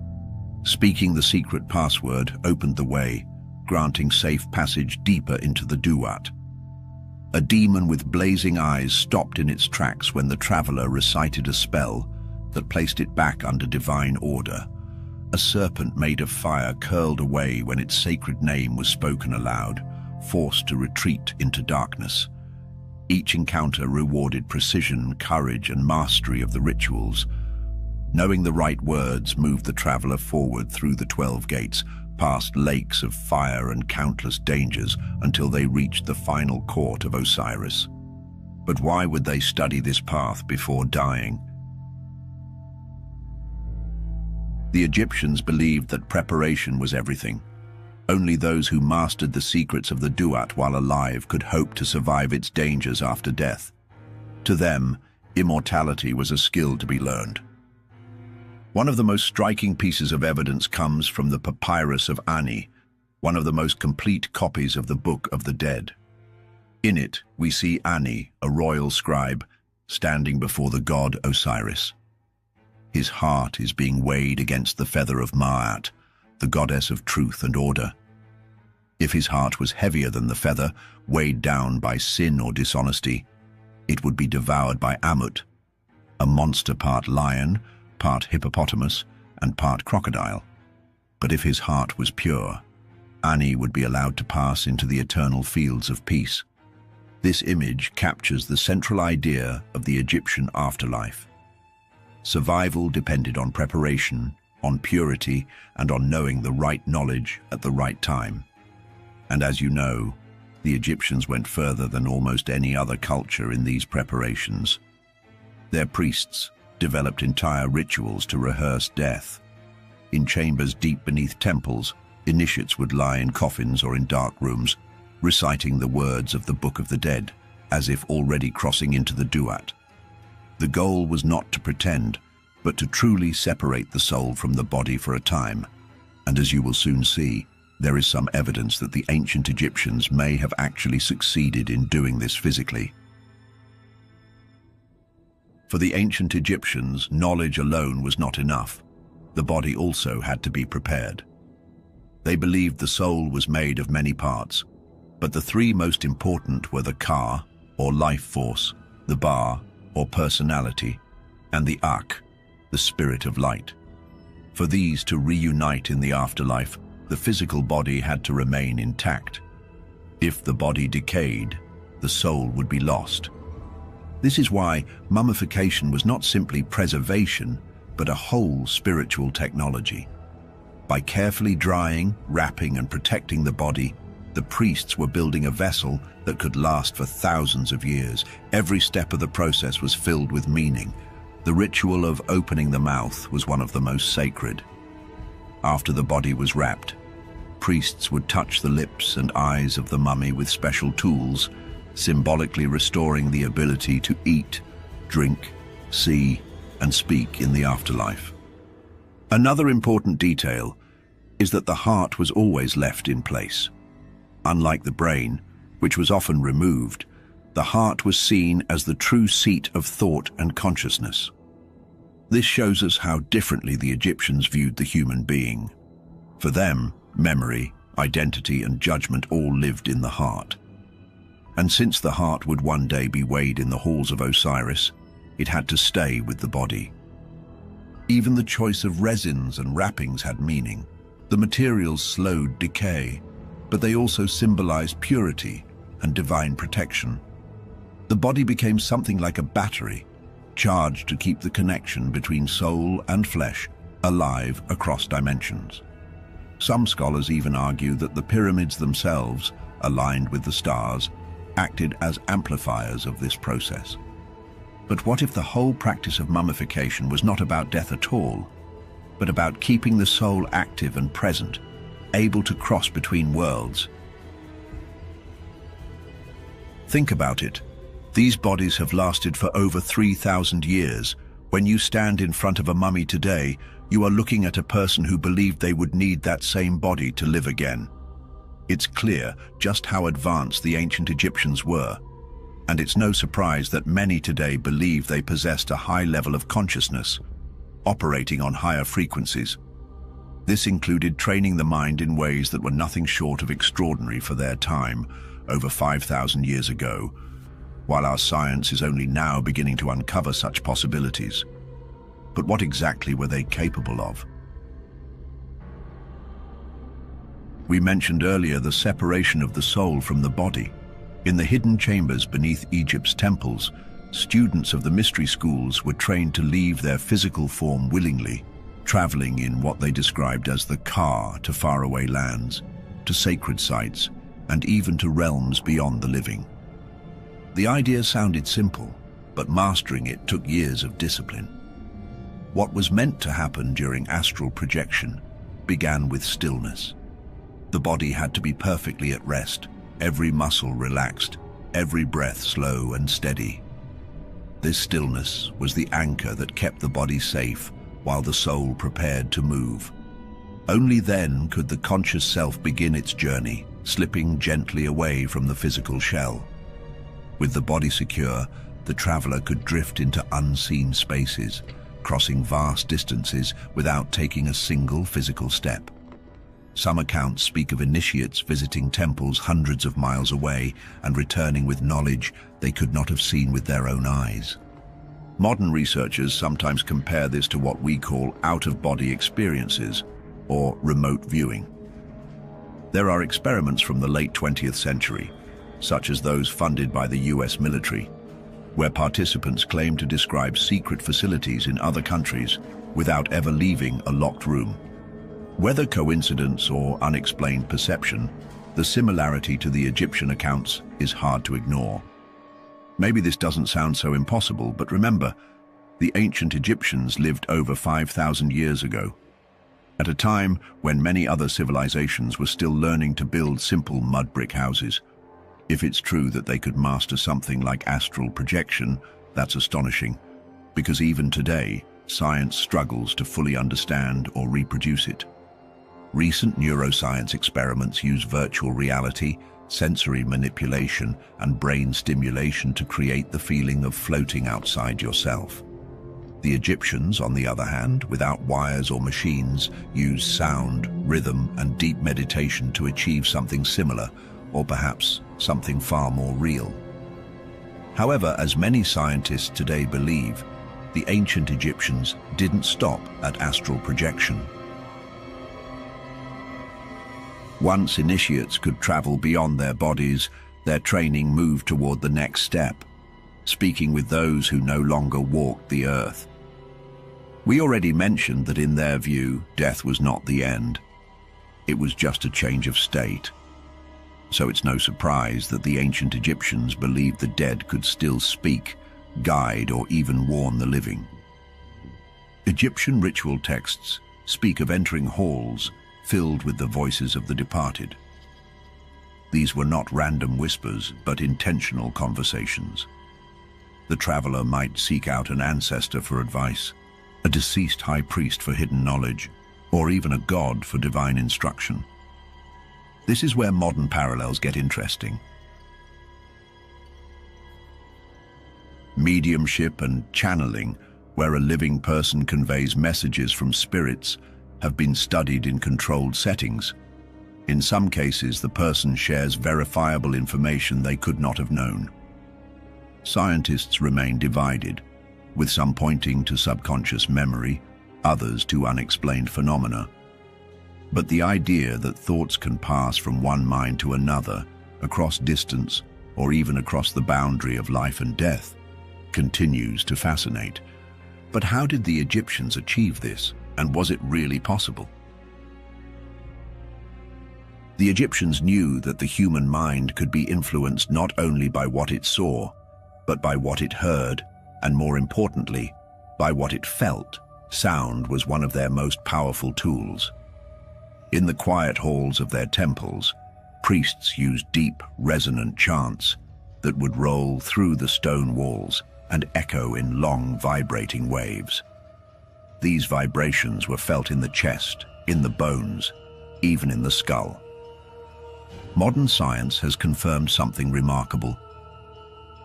[SPEAKER 1] Speaking the secret password opened the way, granting safe passage deeper into the duat. A demon with blazing eyes stopped in its tracks when the traveler recited a spell that placed it back under divine order. A serpent made of fire curled away when its sacred name was spoken aloud, forced to retreat into darkness. Each encounter rewarded precision, courage, and mastery of the rituals. Knowing the right words moved the traveler forward through the 12 gates, past lakes of fire and countless dangers until they reached the final court of Osiris. But why would they study this path before dying? The Egyptians believed that preparation was everything. Only those who mastered the secrets of the duat while alive could hope to survive its dangers after death. To them, immortality was a skill to be learned. One of the most striking pieces of evidence comes from the Papyrus of Ani, one of the most complete copies of the Book of the Dead. In it, we see Ani, a royal scribe, standing before the god Osiris. His heart is being weighed against the feather of Ma'at, the goddess of truth and order. If his heart was heavier than the feather, weighed down by sin or dishonesty, it would be devoured by Amut, a monster part lion, part hippopotamus, and part crocodile. But if his heart was pure, Ani would be allowed to pass into the eternal fields of peace. This image captures the central idea of the Egyptian afterlife. Survival depended on preparation, on purity, and on knowing the right knowledge at the right time. And as you know, the Egyptians went further than almost any other culture in these preparations. Their priests developed entire rituals to rehearse death. In chambers deep beneath temples, initiates would lie in coffins or in dark rooms, reciting the words of the Book of the Dead, as if already crossing into the duat. The goal was not to pretend, but to truly separate the soul from the body for a time. And as you will soon see, there is some evidence that the ancient Egyptians may have actually succeeded in doing this physically. For the ancient Egyptians, knowledge alone was not enough. The body also had to be prepared. They believed the soul was made of many parts, but the three most important were the Ka, or life force, the Ba, or personality, and the Ak, the spirit of light. For these to reunite in the afterlife, the physical body had to remain intact. If the body decayed, the soul would be lost. This is why mummification was not simply preservation, but a whole spiritual technology. By carefully drying, wrapping, and protecting the body, the priests were building a vessel that could last for thousands of years. Every step of the process was filled with meaning. The ritual of opening the mouth was one of the most sacred. After the body was wrapped, priests would touch the lips and eyes of the mummy with special tools, symbolically restoring the ability to eat, drink, see, and speak in the afterlife. Another important detail is that the heart was always left in place. Unlike the brain, which was often removed, the heart was seen as the true seat of thought and consciousness. This shows us how differently the Egyptians viewed the human being. For them, memory, identity, and judgment all lived in the heart. And since the heart would one day be weighed in the halls of Osiris, it had to stay with the body. Even the choice of resins and wrappings had meaning. The materials slowed decay, but they also symbolized purity and divine protection. The body became something like a battery, charged to keep the connection between soul and flesh alive across dimensions. Some scholars even argue that the pyramids themselves, aligned with the stars, acted as amplifiers of this process. But what if the whole practice of mummification was not about death at all, but about keeping the soul active and present, able to cross between worlds? Think about it. These bodies have lasted for over 3,000 years. When you stand in front of a mummy today, you are looking at a person who believed they would need that same body to live again. It's clear just how advanced the ancient Egyptians were, and it's no surprise that many today believe they possessed a high level of consciousness, operating on higher frequencies. This included training the mind in ways that were nothing short of extraordinary for their time, over 5,000 years ago, while our science is only now beginning to uncover such possibilities. But what exactly were they capable of? We mentioned earlier the separation of the soul from the body. In the hidden chambers beneath Egypt's temples, students of the mystery schools were trained to leave their physical form willingly, traveling in what they described as the car to faraway lands, to sacred sites, and even to realms beyond the living. The idea sounded simple, but mastering it took years of discipline. What was meant to happen during astral projection began with stillness. The body had to be perfectly at rest, every muscle relaxed, every breath slow and steady. This stillness was the anchor that kept the body safe while the soul prepared to move. Only then could the conscious self begin its journey, slipping gently away from the physical shell. With the body secure, the traveler could drift into unseen spaces, crossing vast distances without taking a single physical step. Some accounts speak of initiates visiting temples hundreds of miles away and returning with knowledge they could not have seen with their own eyes. Modern researchers sometimes compare this to what we call out-of-body experiences, or remote viewing. There are experiments from the late 20th century, such as those funded by the US military, where participants claim to describe secret facilities in other countries without ever leaving a locked room. Whether coincidence or unexplained perception, the similarity to the Egyptian accounts is hard to ignore. Maybe this doesn't sound so impossible, but remember, the ancient Egyptians lived over 5,000 years ago, at a time when many other civilizations were still learning to build simple mud brick houses. If it's true that they could master something like astral projection, that's astonishing, because even today, science struggles to fully understand or reproduce it. Recent neuroscience experiments use virtual reality, sensory manipulation, and brain stimulation to create the feeling of floating outside yourself. The Egyptians, on the other hand, without wires or machines, used sound, rhythm, and deep meditation to achieve something similar, or perhaps something far more real. However, as many scientists today believe, the ancient Egyptians didn't stop at astral projection. Once initiates could travel beyond their bodies, their training moved toward the next step, speaking with those who no longer walked the earth. We already mentioned that in their view, death was not the end. It was just a change of state. So it's no surprise that the ancient Egyptians believed the dead could still speak, guide, or even warn the living. Egyptian ritual texts speak of entering halls filled with the voices of the departed. These were not random whispers, but intentional conversations. The traveler might seek out an ancestor for advice, a deceased high priest for hidden knowledge, or even a god for divine instruction. This is where modern parallels get interesting. Mediumship and channeling, where a living person conveys messages from spirits, have been studied in controlled settings. In some cases, the person shares verifiable information they could not have known. Scientists remain divided, with some pointing to subconscious memory, others to unexplained phenomena. But the idea that thoughts can pass from one mind to another, across distance, or even across the boundary of life and death, continues to fascinate. But how did the Egyptians achieve this, and was it really possible? The Egyptians knew that the human mind could be influenced not only by what it saw, but by what it heard, and more importantly, by what it felt. Sound was one of their most powerful tools. In the quiet halls of their temples, priests used deep, resonant chants that would roll through the stone walls and echo in long, vibrating waves. These vibrations were felt in the chest, in the bones, even in the skull. Modern science has confirmed something remarkable.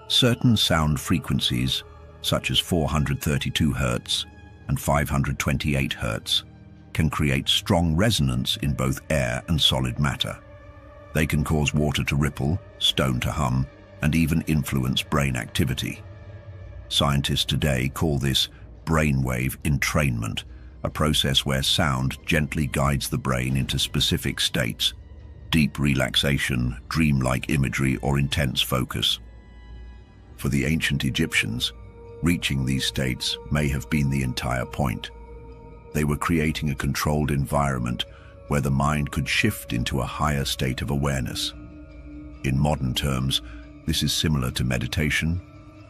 [SPEAKER 1] Certain sound frequencies, such as 432 Hz and 528 Hz, can create strong resonance in both air and solid matter. They can cause water to ripple, stone to hum, and even influence brain activity. Scientists today call this brainwave entrainment, a process where sound gently guides the brain into specific states, deep relaxation, dreamlike imagery, or intense focus. For the ancient Egyptians, reaching these states may have been the entire point. They were creating a controlled environment where the mind could shift into a higher state of awareness. In modern terms, this is similar to meditation,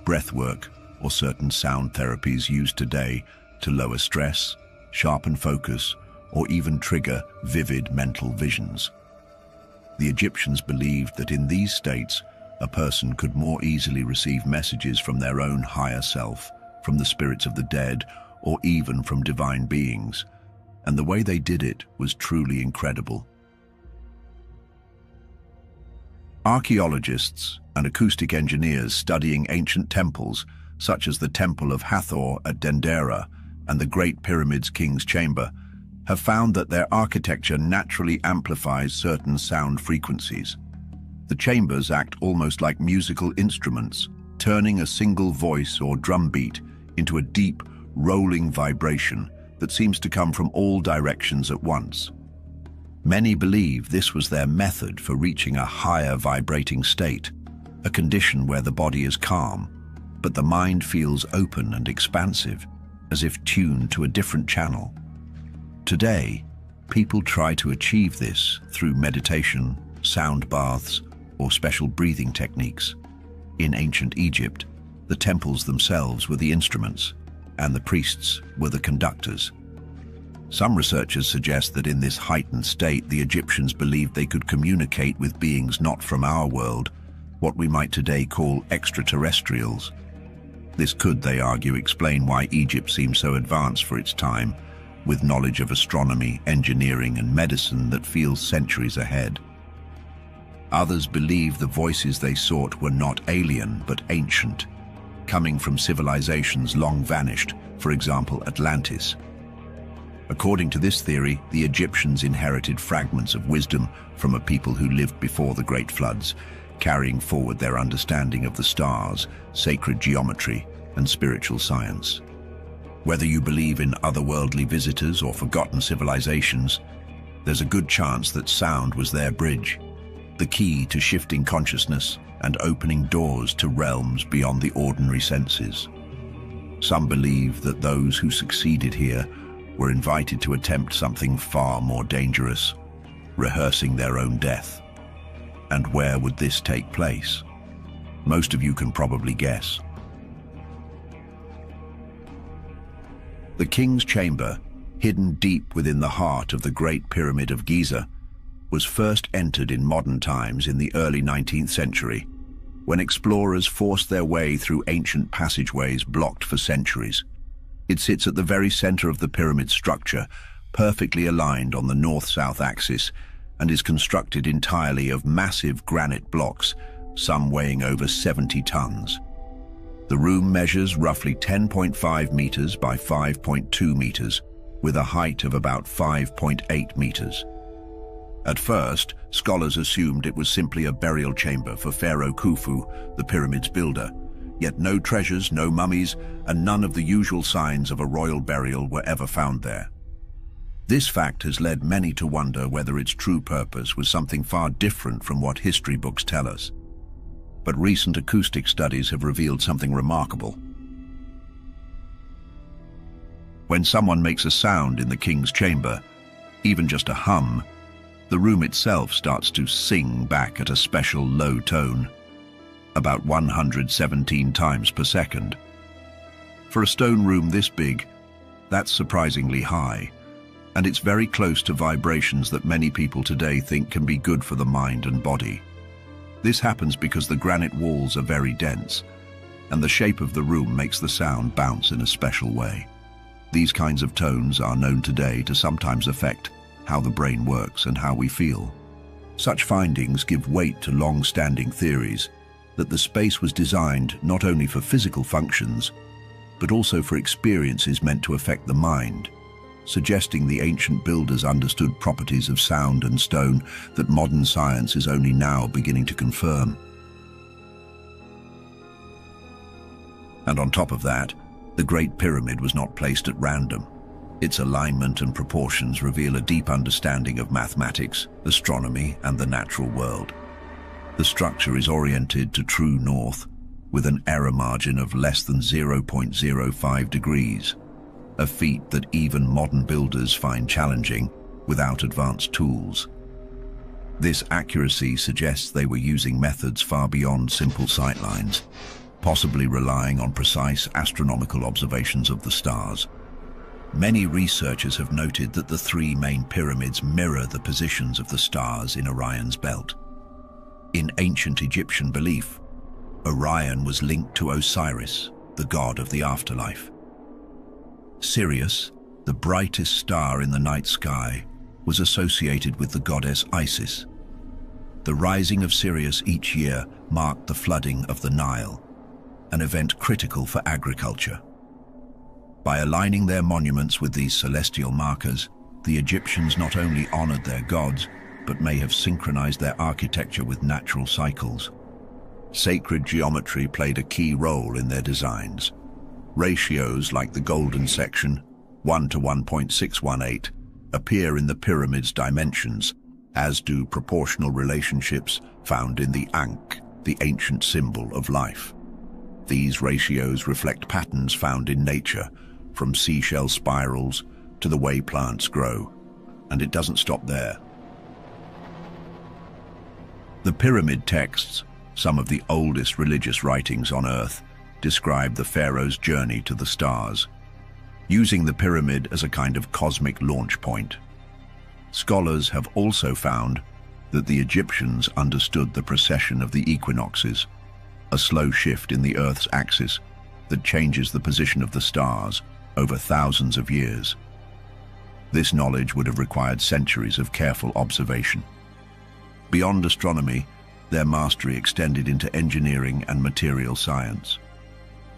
[SPEAKER 1] breathwork, or certain sound therapies used today to lower stress, sharpen focus, or even trigger vivid mental visions. The Egyptians believed that in these states, a person could more easily receive messages from their own higher self, from the spirits of the dead, or even from divine beings, and the way they did it was truly incredible. Archaeologists and acoustic engineers studying ancient temples, such as the Temple of Hathor at Dendera and the Great Pyramid's King's Chamber, have found that their architecture naturally amplifies certain sound frequencies. The chambers act almost like musical instruments, turning a single voice or drum beat into a deep, rolling vibration that seems to come from all directions at once. Many believe this was their method for reaching a higher vibrating state, a condition where the body is calm, but the mind feels open and expansive, as if tuned to a different channel. Today, people try to achieve this through meditation, sound baths, or special breathing techniques. In ancient Egypt, the temples themselves were the instruments, and the priests were the conductors. Some researchers suggest that in this heightened state, the Egyptians believed they could communicate with beings not from our world, what we might today call extraterrestrials. This could, they argue, explain why Egypt seems so advanced for its time, with knowledge of astronomy, engineering, and medicine that feels centuries ahead. Others believe the voices they sought were not alien, but ancient, coming from civilizations long vanished, for example, Atlantis. According to this theory, the Egyptians inherited fragments of wisdom from a people who lived before the great floods, carrying forward their understanding of the stars, sacred geometry, and spiritual science. Whether you believe in otherworldly visitors or forgotten civilizations, there's a good chance that sound was their bridge, the key to shifting consciousness and opening doors to realms beyond the ordinary senses. Some believe that those who succeeded here were invited to attempt something far more dangerous, rehearsing their own death. And where would this take place? Most of you can probably guess. The King's Chamber, hidden deep within the heart of the Great Pyramid of Giza, was first entered in modern times in the early 19th century, when explorers forced their way through ancient passageways blocked for centuries. It sits at the very center of the pyramid structure, perfectly aligned on the north-south axis, and is constructed entirely of massive granite blocks, some weighing over 70 tons. The room measures roughly 10.5 meters by 5.2 meters, with a height of about 5.8 meters. At first, scholars assumed it was simply a burial chamber for Pharaoh Khufu, the pyramid's builder, yet no treasures, no mummies, and none of the usual signs of a royal burial were ever found there. This fact has led many to wonder whether its true purpose was something far different from what history books tell us. But recent acoustic studies have revealed something remarkable. When someone makes a sound in the King's Chamber, even just a hum, the room itself starts to sing back at a special low tone, about 117 times per second. For a stone room this big, that's surprisingly high, and it's very close to vibrations that many people today think can be good for the mind and body. This happens because the granite walls are very dense, and the shape of the room makes the sound bounce in a special way. These kinds of tones are known today to sometimes affect how the brain works and how we feel. Such findings give weight to long-standing theories that the space was designed not only for physical functions, but also for experiences meant to affect the mind, suggesting the ancient builders understood properties of sound and stone that modern science is only now beginning to confirm. And on top of that, the Great Pyramid was not placed at random. Its alignment and proportions reveal a deep understanding of mathematics, astronomy, and the natural world. The structure is oriented to true north, with an error margin of less than 0.05 degrees, a feat that even modern builders find challenging without advanced tools. This accuracy suggests they were using methods far beyond simple sightlines, possibly relying on precise astronomical observations of the stars. Many researchers have noted that the three main pyramids mirror the positions of the stars in Orion's belt. In ancient Egyptian belief, Orion was linked to Osiris, the god of the afterlife. Sirius, the brightest star in the night sky, was associated with the goddess Isis. The rising of Sirius each year marked the flooding of the Nile, an event critical for agriculture. By aligning their monuments with these celestial markers, the Egyptians not only honored their gods, but may have synchronized their architecture with natural cycles. Sacred geometry played a key role in their designs. Ratios like the golden section, 1 to 1.618, appear in the pyramid's dimensions, as do proportional relationships found in the Ankh, the ancient symbol of life. These ratios reflect patterns found in nature, from seashell spirals to the way plants grow, and it doesn't stop there. The pyramid texts, some of the oldest religious writings on Earth, describe the pharaoh's journey to the stars, using the pyramid as a kind of cosmic launch point. Scholars have also found that the Egyptians understood the precession of the equinoxes, a slow shift in the Earth's axis that changes the position of the stars over thousands of years. This knowledge would have required centuries of careful observation. Beyond astronomy, their mastery extended into engineering and material science.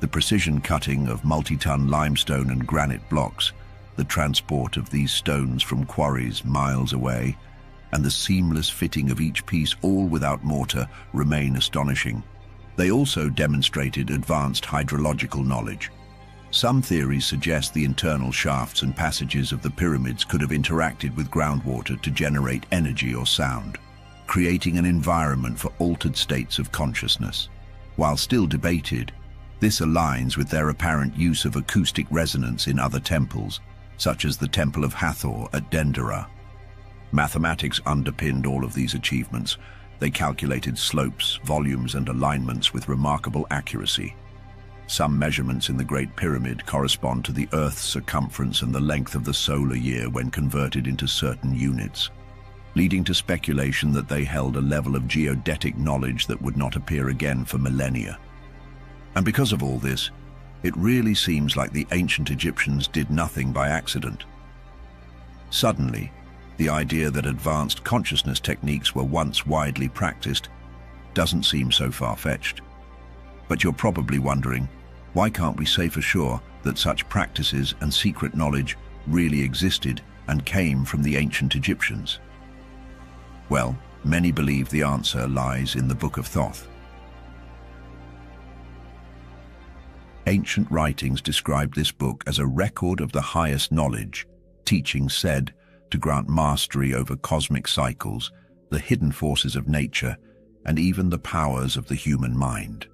[SPEAKER 1] The precision cutting of multi-ton limestone and granite blocks, the transport of these stones from quarries miles away, and the seamless fitting of each piece, all without mortar, remain astonishing. They also demonstrated advanced hydrological knowledge. Some theories suggest the internal shafts and passages of the pyramids could have interacted with groundwater to generate energy or sound, creating an environment for altered states of consciousness. While still debated, this aligns with their apparent use of acoustic resonance in other temples, such as the Temple of Hathor at Dendera. Mathematics underpinned all of these achievements. They calculated slopes, volumes, and alignments with remarkable accuracy. Some measurements in the Great Pyramid correspond to the Earth's circumference and the length of the solar year when converted into certain units, leading to speculation that they held a level of geodetic knowledge that would not appear again for millennia. And because of all this, it really seems like the ancient Egyptians did nothing by accident. Suddenly, the idea that advanced consciousness techniques were once widely practiced doesn't seem so far-fetched. But you're probably wondering, why can't we say for sure that such practices and secret knowledge really existed and came from the ancient Egyptians? Well, many believe the answer lies in the Book of Thoth. Ancient writings describe this book as a record of the highest knowledge, teachings said to grant mastery over cosmic cycles, the hidden forces of nature, and even the powers of the human mind.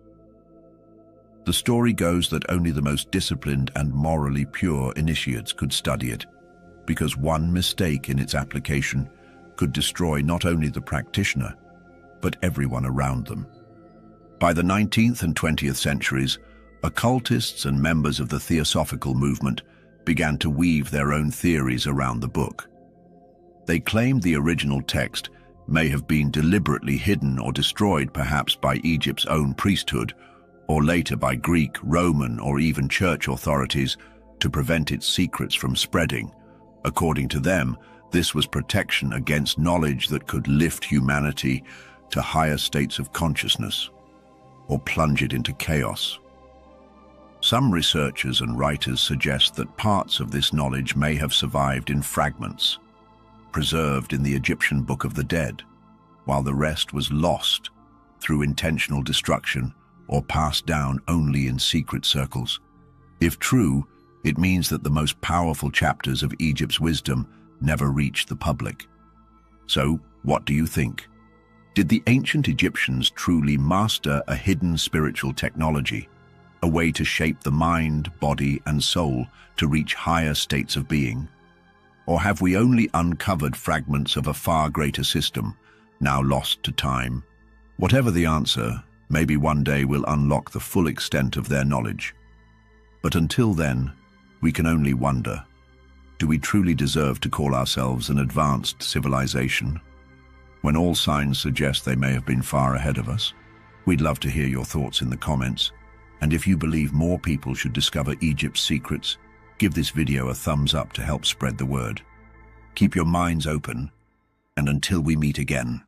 [SPEAKER 1] The story goes that only the most disciplined and morally pure initiates could study it, because one mistake in its application could destroy not only the practitioner, but everyone around them. By the 19th and 20th centuries, occultists and members of the Theosophical movement began to weave their own theories around the book. They claimed the original text may have been deliberately hidden or destroyed perhaps by Egypt's own priesthood, or later by Greek, Roman, or even church authorities to prevent its secrets from spreading. According to them, this was protection against knowledge that could lift humanity to higher states of consciousness, or plunge it into chaos. Some researchers and writers suggest that parts of this knowledge may have survived in fragments, preserved in the Egyptian Book of the Dead, while the rest was lost through intentional destruction or passed down only in secret circles. If true, it means that the most powerful chapters of Egypt's wisdom never reached the public. So, what do you think? Did the ancient Egyptians truly master a hidden spiritual technology? A way to shape the mind, body, and soul to reach higher states of being? Or have we only uncovered fragments of a far greater system, now lost to time? Whatever the answer, maybe one day we'll unlock the full extent of their knowledge. But until then, we can only wonder, do we truly deserve to call ourselves an advanced civilization, when all signs suggest they may have been far ahead of us? We'd love to hear your thoughts in the comments, and if you believe more people should discover Egypt's secrets, give this video a thumbs up to help spread the word. Keep your minds open, and until we meet again.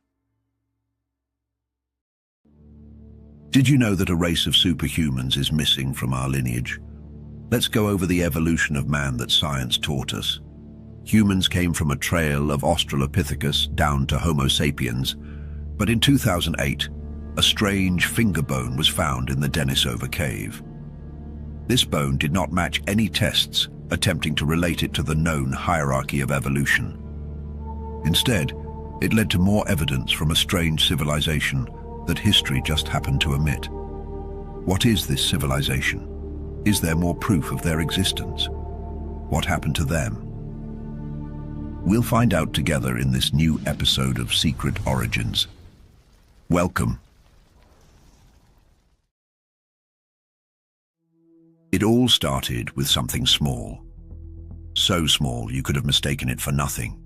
[SPEAKER 1] Did you know that a race of superhumans is missing from our lineage? Let's go over the evolution of man that science taught us. Humans came from a trail of Australopithecus down to Homo sapiens, but in 2008, a strange finger bone was found in the Denisova cave. This bone did not match any tests attempting to relate it to the known hierarchy of evolution. Instead, it led to more evidence from a strange civilization that history just happened to omit. What is this civilization? Is there more proof of their existence? What happened to them? We'll find out together in this new episode of Secret Origins. Welcome. It all started with something small. So small you could have mistaken it for nothing.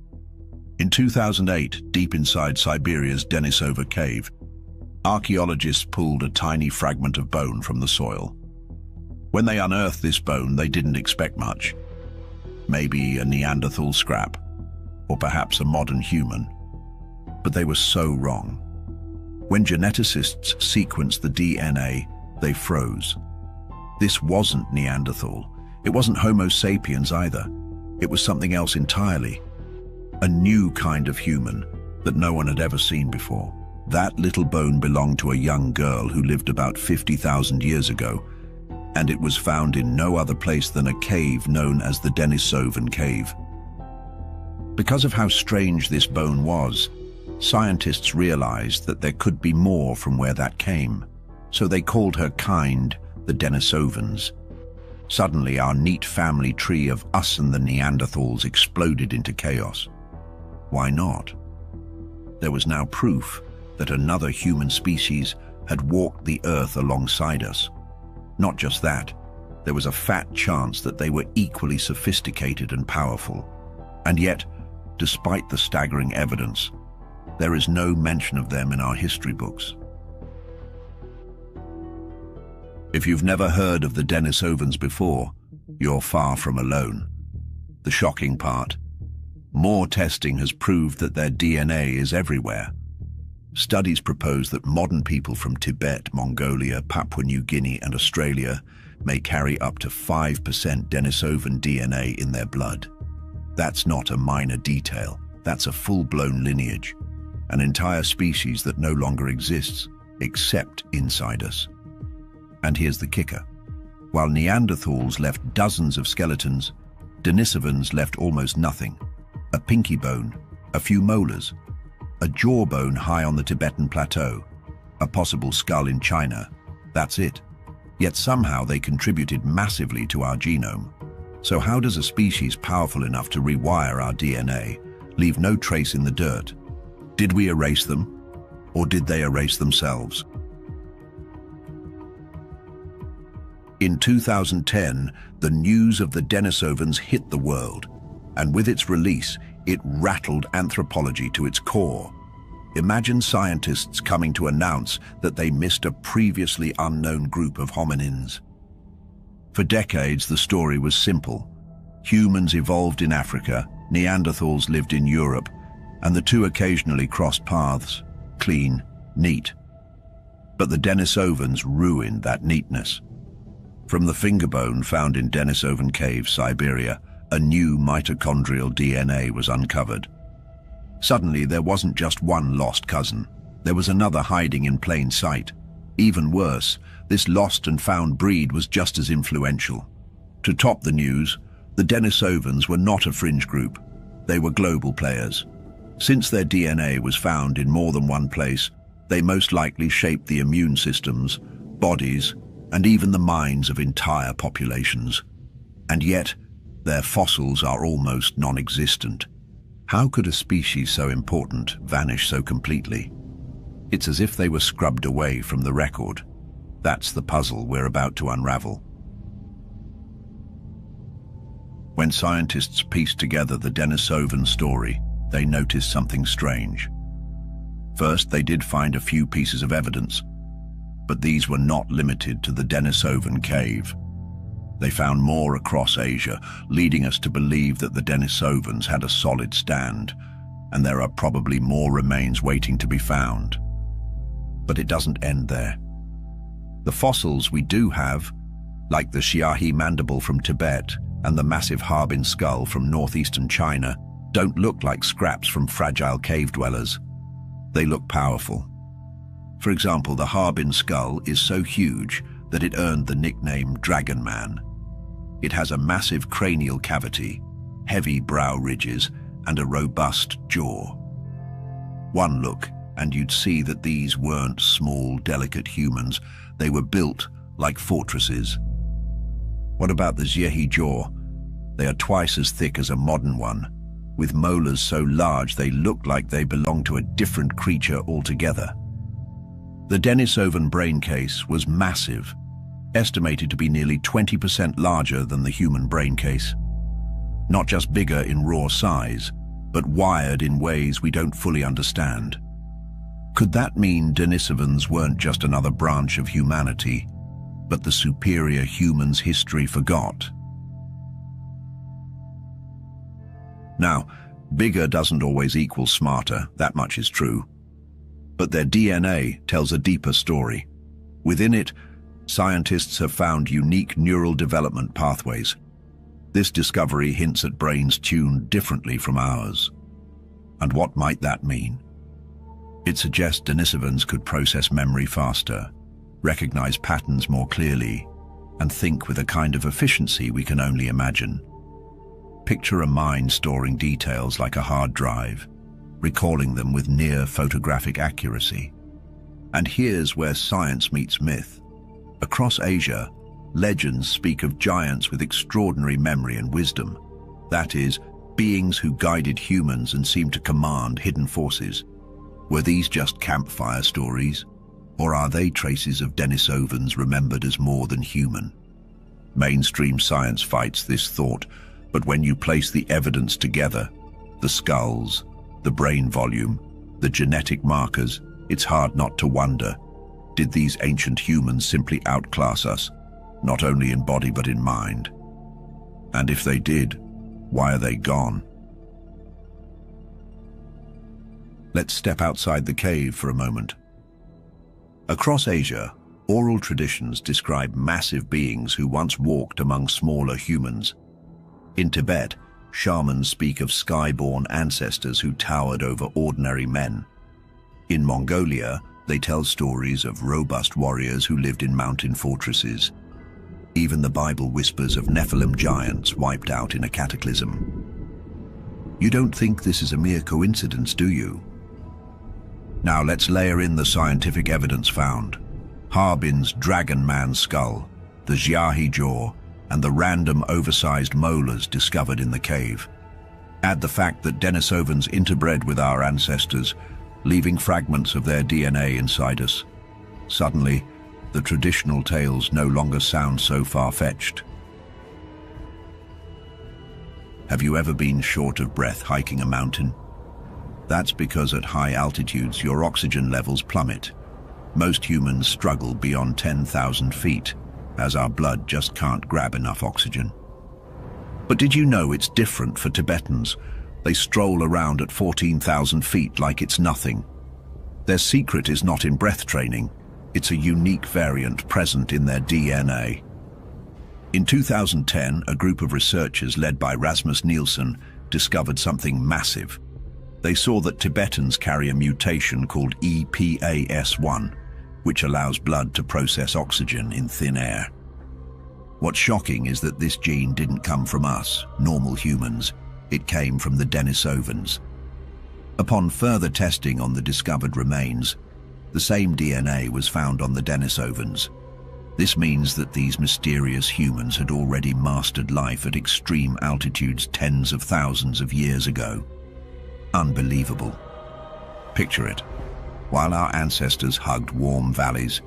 [SPEAKER 1] In 2008, deep inside Siberia's Denisova cave, archaeologists pulled a tiny fragment of bone from the soil. When they unearthed this bone, they didn't expect much. Maybe a Neanderthal scrap, or perhaps a modern human. But they were so wrong. When geneticists sequenced the DNA, they froze. This wasn't Neanderthal. It wasn't Homo sapiens either. It was something else entirely. A new kind of human that no one had ever seen before. That little bone belonged to a young girl who lived about 50,000 years ago, and it was found in no other place than a cave known as the Denisovan Cave. Because of how strange this bone was, scientists realized that there could be more from where that came, so they called her kind the Denisovans. Suddenly, our neat family tree of us and the Neanderthals exploded into chaos. Why not? There was now proof that another human species had walked the earth alongside us. Not just that, there was a fat chance that they were equally sophisticated and powerful. And yet, despite the staggering evidence, there is no mention of them in our history books. If you've never heard of the Denisovans before, you're far from alone. The shocking part: more testing has proved that their DNA is everywhere. Studies propose that modern people from Tibet, Mongolia, Papua New Guinea, and Australia may carry up to 5% Denisovan DNA in their blood. That's not a minor detail. That's a full-blown lineage, an entire species that no longer exists, except inside us. And here's the kicker. While Neanderthals left dozens of skeletons, Denisovans left almost nothing. A pinky bone, a few molars, a jawbone high on the Tibetan plateau, a possible skull in China. That's it. Yet somehow they contributed massively to our genome. So how does a species powerful enough to rewire our DNA leave no trace in the dirt? Did we erase them, or did they erase themselves? In 2010, the news of the Denisovans hit the world, and with its release, it rattled anthropology to its core. Imagine scientists coming to announce that they missed a previously unknown group of hominins. For decades, the story was simple. Humans evolved in Africa, Neanderthals lived in Europe, and the two occasionally crossed paths. Clean, neat. But the Denisovans ruined that neatness. From the finger bone found in Denisovan Cave, Siberia, a new mitochondrial DNA was uncovered. Suddenly, there wasn't just one lost cousin. There was another hiding in plain sight. Even worse, this lost and found breed was just as influential. To top the news, the Denisovans were not a fringe group. They were global players. Since their DNA was found in more than one place, they most likely shaped the immune systems, bodies, and even the minds of entire populations. And yet, their fossils are almost non-existent. How could a species so important vanish so completely? It's as if they were scrubbed away from the record. That's the puzzle we're about to unravel. When scientists pieced together the Denisovan story, they noticed something strange. First, they did find a few pieces of evidence, but these were not limited to the Denisovan cave. They found more across Asia, leading us to believe that the Denisovans had a solid stand, and there are probably more remains waiting to be found. But it doesn't end there. The fossils we do have, like the Xiahi mandible from Tibet and the massive Harbin skull from northeastern China, don't look like scraps from fragile cave dwellers. They look powerful. For example, the Harbin skull is so huge that it earned the nickname Dragon Man. It has a massive cranial cavity, heavy brow ridges, and a robust jaw. One look, and you'd see that these weren't small, delicate humans. They were built like fortresses. What about the Xiahi jaw? They are twice as thick as a modern one, with molars so large they look like they belong to a different creature altogether. The Denisovan brain case was massive, estimated to be nearly 20% larger than the human brain case. Not just bigger in raw size, but wired in ways we don't fully understand. Could that mean Denisovans weren't just another branch of humanity, but the superior humans history forgot? Now, bigger doesn't always equal smarter, that much is true. But their DNA tells a deeper story. Within it, scientists have found unique neural development pathways. This discovery hints at brains tuned differently from ours. And what might that mean? It suggests Denisovans could process memory faster, recognize patterns more clearly, and think with a kind of efficiency we can only imagine. Picture a mind storing details like a hard drive, recalling them with near photographic accuracy. And here's where science meets myth. Across Asia, legends speak of giants with extraordinary memory and wisdom. That is, beings who guided humans and seemed to command hidden forces. Were these just campfire stories? Or are they traces of Denisovans remembered as more than human? Mainstream science fights this thought, but when you place the evidence together, the skulls, the brain volume, the genetic markers, it's hard not to wonder, did these ancient humans simply outclass us, not only in body but in mind? And if they did, why are they gone? Let's step outside the cave for a moment. Across Asia, oral traditions describe massive beings who once walked among smaller humans. In Tibet, shamans speak of sky-born ancestors who towered over ordinary men. In Mongolia, they tell stories of robust warriors who lived in mountain fortresses. Even the Bible whispers of Nephilim giants wiped out in a cataclysm. You don't think this is a mere coincidence, do you? Now let's layer in the scientific evidence found. Harbin's Dragon Man skull, the Xiahi jaw, and the random oversized molars discovered in the cave. Add the fact that Denisovans interbred with our ancestors, leaving fragments of their DNA inside us. Suddenly, the traditional tales no longer sound so far-fetched. Have you ever been short of breath hiking a mountain? That's because at high altitudes your oxygen levels plummet. Most humans struggle beyond 10,000 feet, as our blood just can't grab enough oxygen. But did you know it's different for Tibetans? They stroll around at 14,000 feet like it's nothing. Their secret is not in breath training, it's a unique variant present in their DNA. In 2010, a group of researchers led by Rasmus Nielsen discovered something massive. They saw that Tibetans carry a mutation called EPAS1, which allows blood to process oxygen in thin air. What's shocking is that this gene didn't come from us, normal humans. It came from the Denisovans. Upon further testing on the discovered remains, the same DNA was found on the Denisovans. This means that these mysterious humans had already mastered life at extreme altitudes tens of thousands of years ago. Unbelievable. Picture it. While our ancestors hugged warm valleys,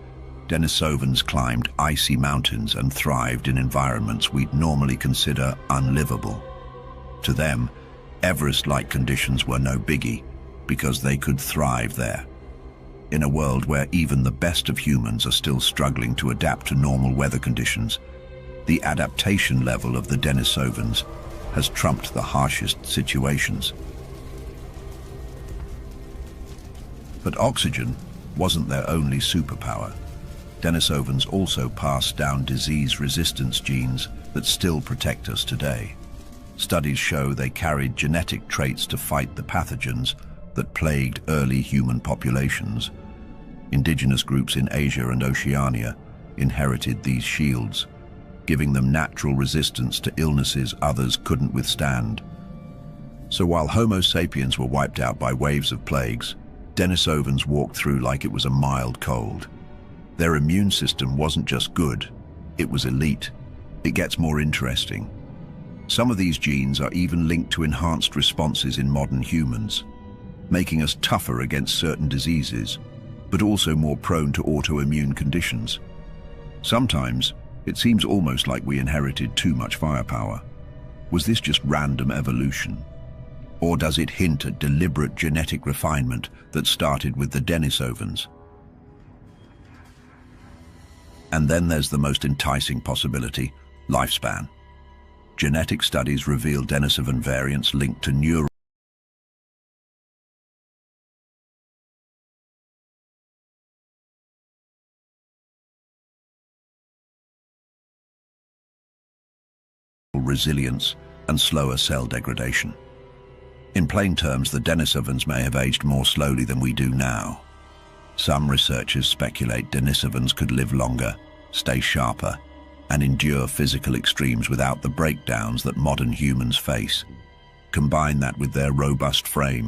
[SPEAKER 1] Denisovans climbed icy mountains and thrived in environments we'd normally consider unlivable. To them, Everest-like conditions were no biggie because they could thrive there. In a world where even the best of humans are still struggling to adapt to normal weather conditions, the adaptation level of the Denisovans has trumped the harshest situations. But oxygen wasn't their only superpower. Denisovans also passed down disease resistance genes that still protect us today. Studies show they carried genetic traits to fight the pathogens that plagued early human populations. Indigenous groups in Asia and Oceania inherited these shields, giving them natural resistance to illnesses others couldn't withstand. So while Homo sapiens were wiped out by waves of plagues, Denisovans walked through like it was a mild cold. Their immune system wasn't just good, it was elite. It gets more interesting. Some of these genes are even linked to enhanced responses in modern humans, making us tougher against certain diseases, but also more prone to autoimmune conditions. Sometimes, it seems almost like we inherited too much firepower. Was this just random evolution? Or does it hint at deliberate genetic refinement that started with the Denisovans? And then there's the most enticing possibility, lifespan. Genetic studies reveal Denisovan variants linked to neural resilience and slower cell degradation. In plain terms, the Denisovans may have aged more slowly than we do now. Some researchers speculate Denisovans could live longer, stay sharper, and endure physical extremes without the breakdowns that modern humans face. Combine that with their robust frames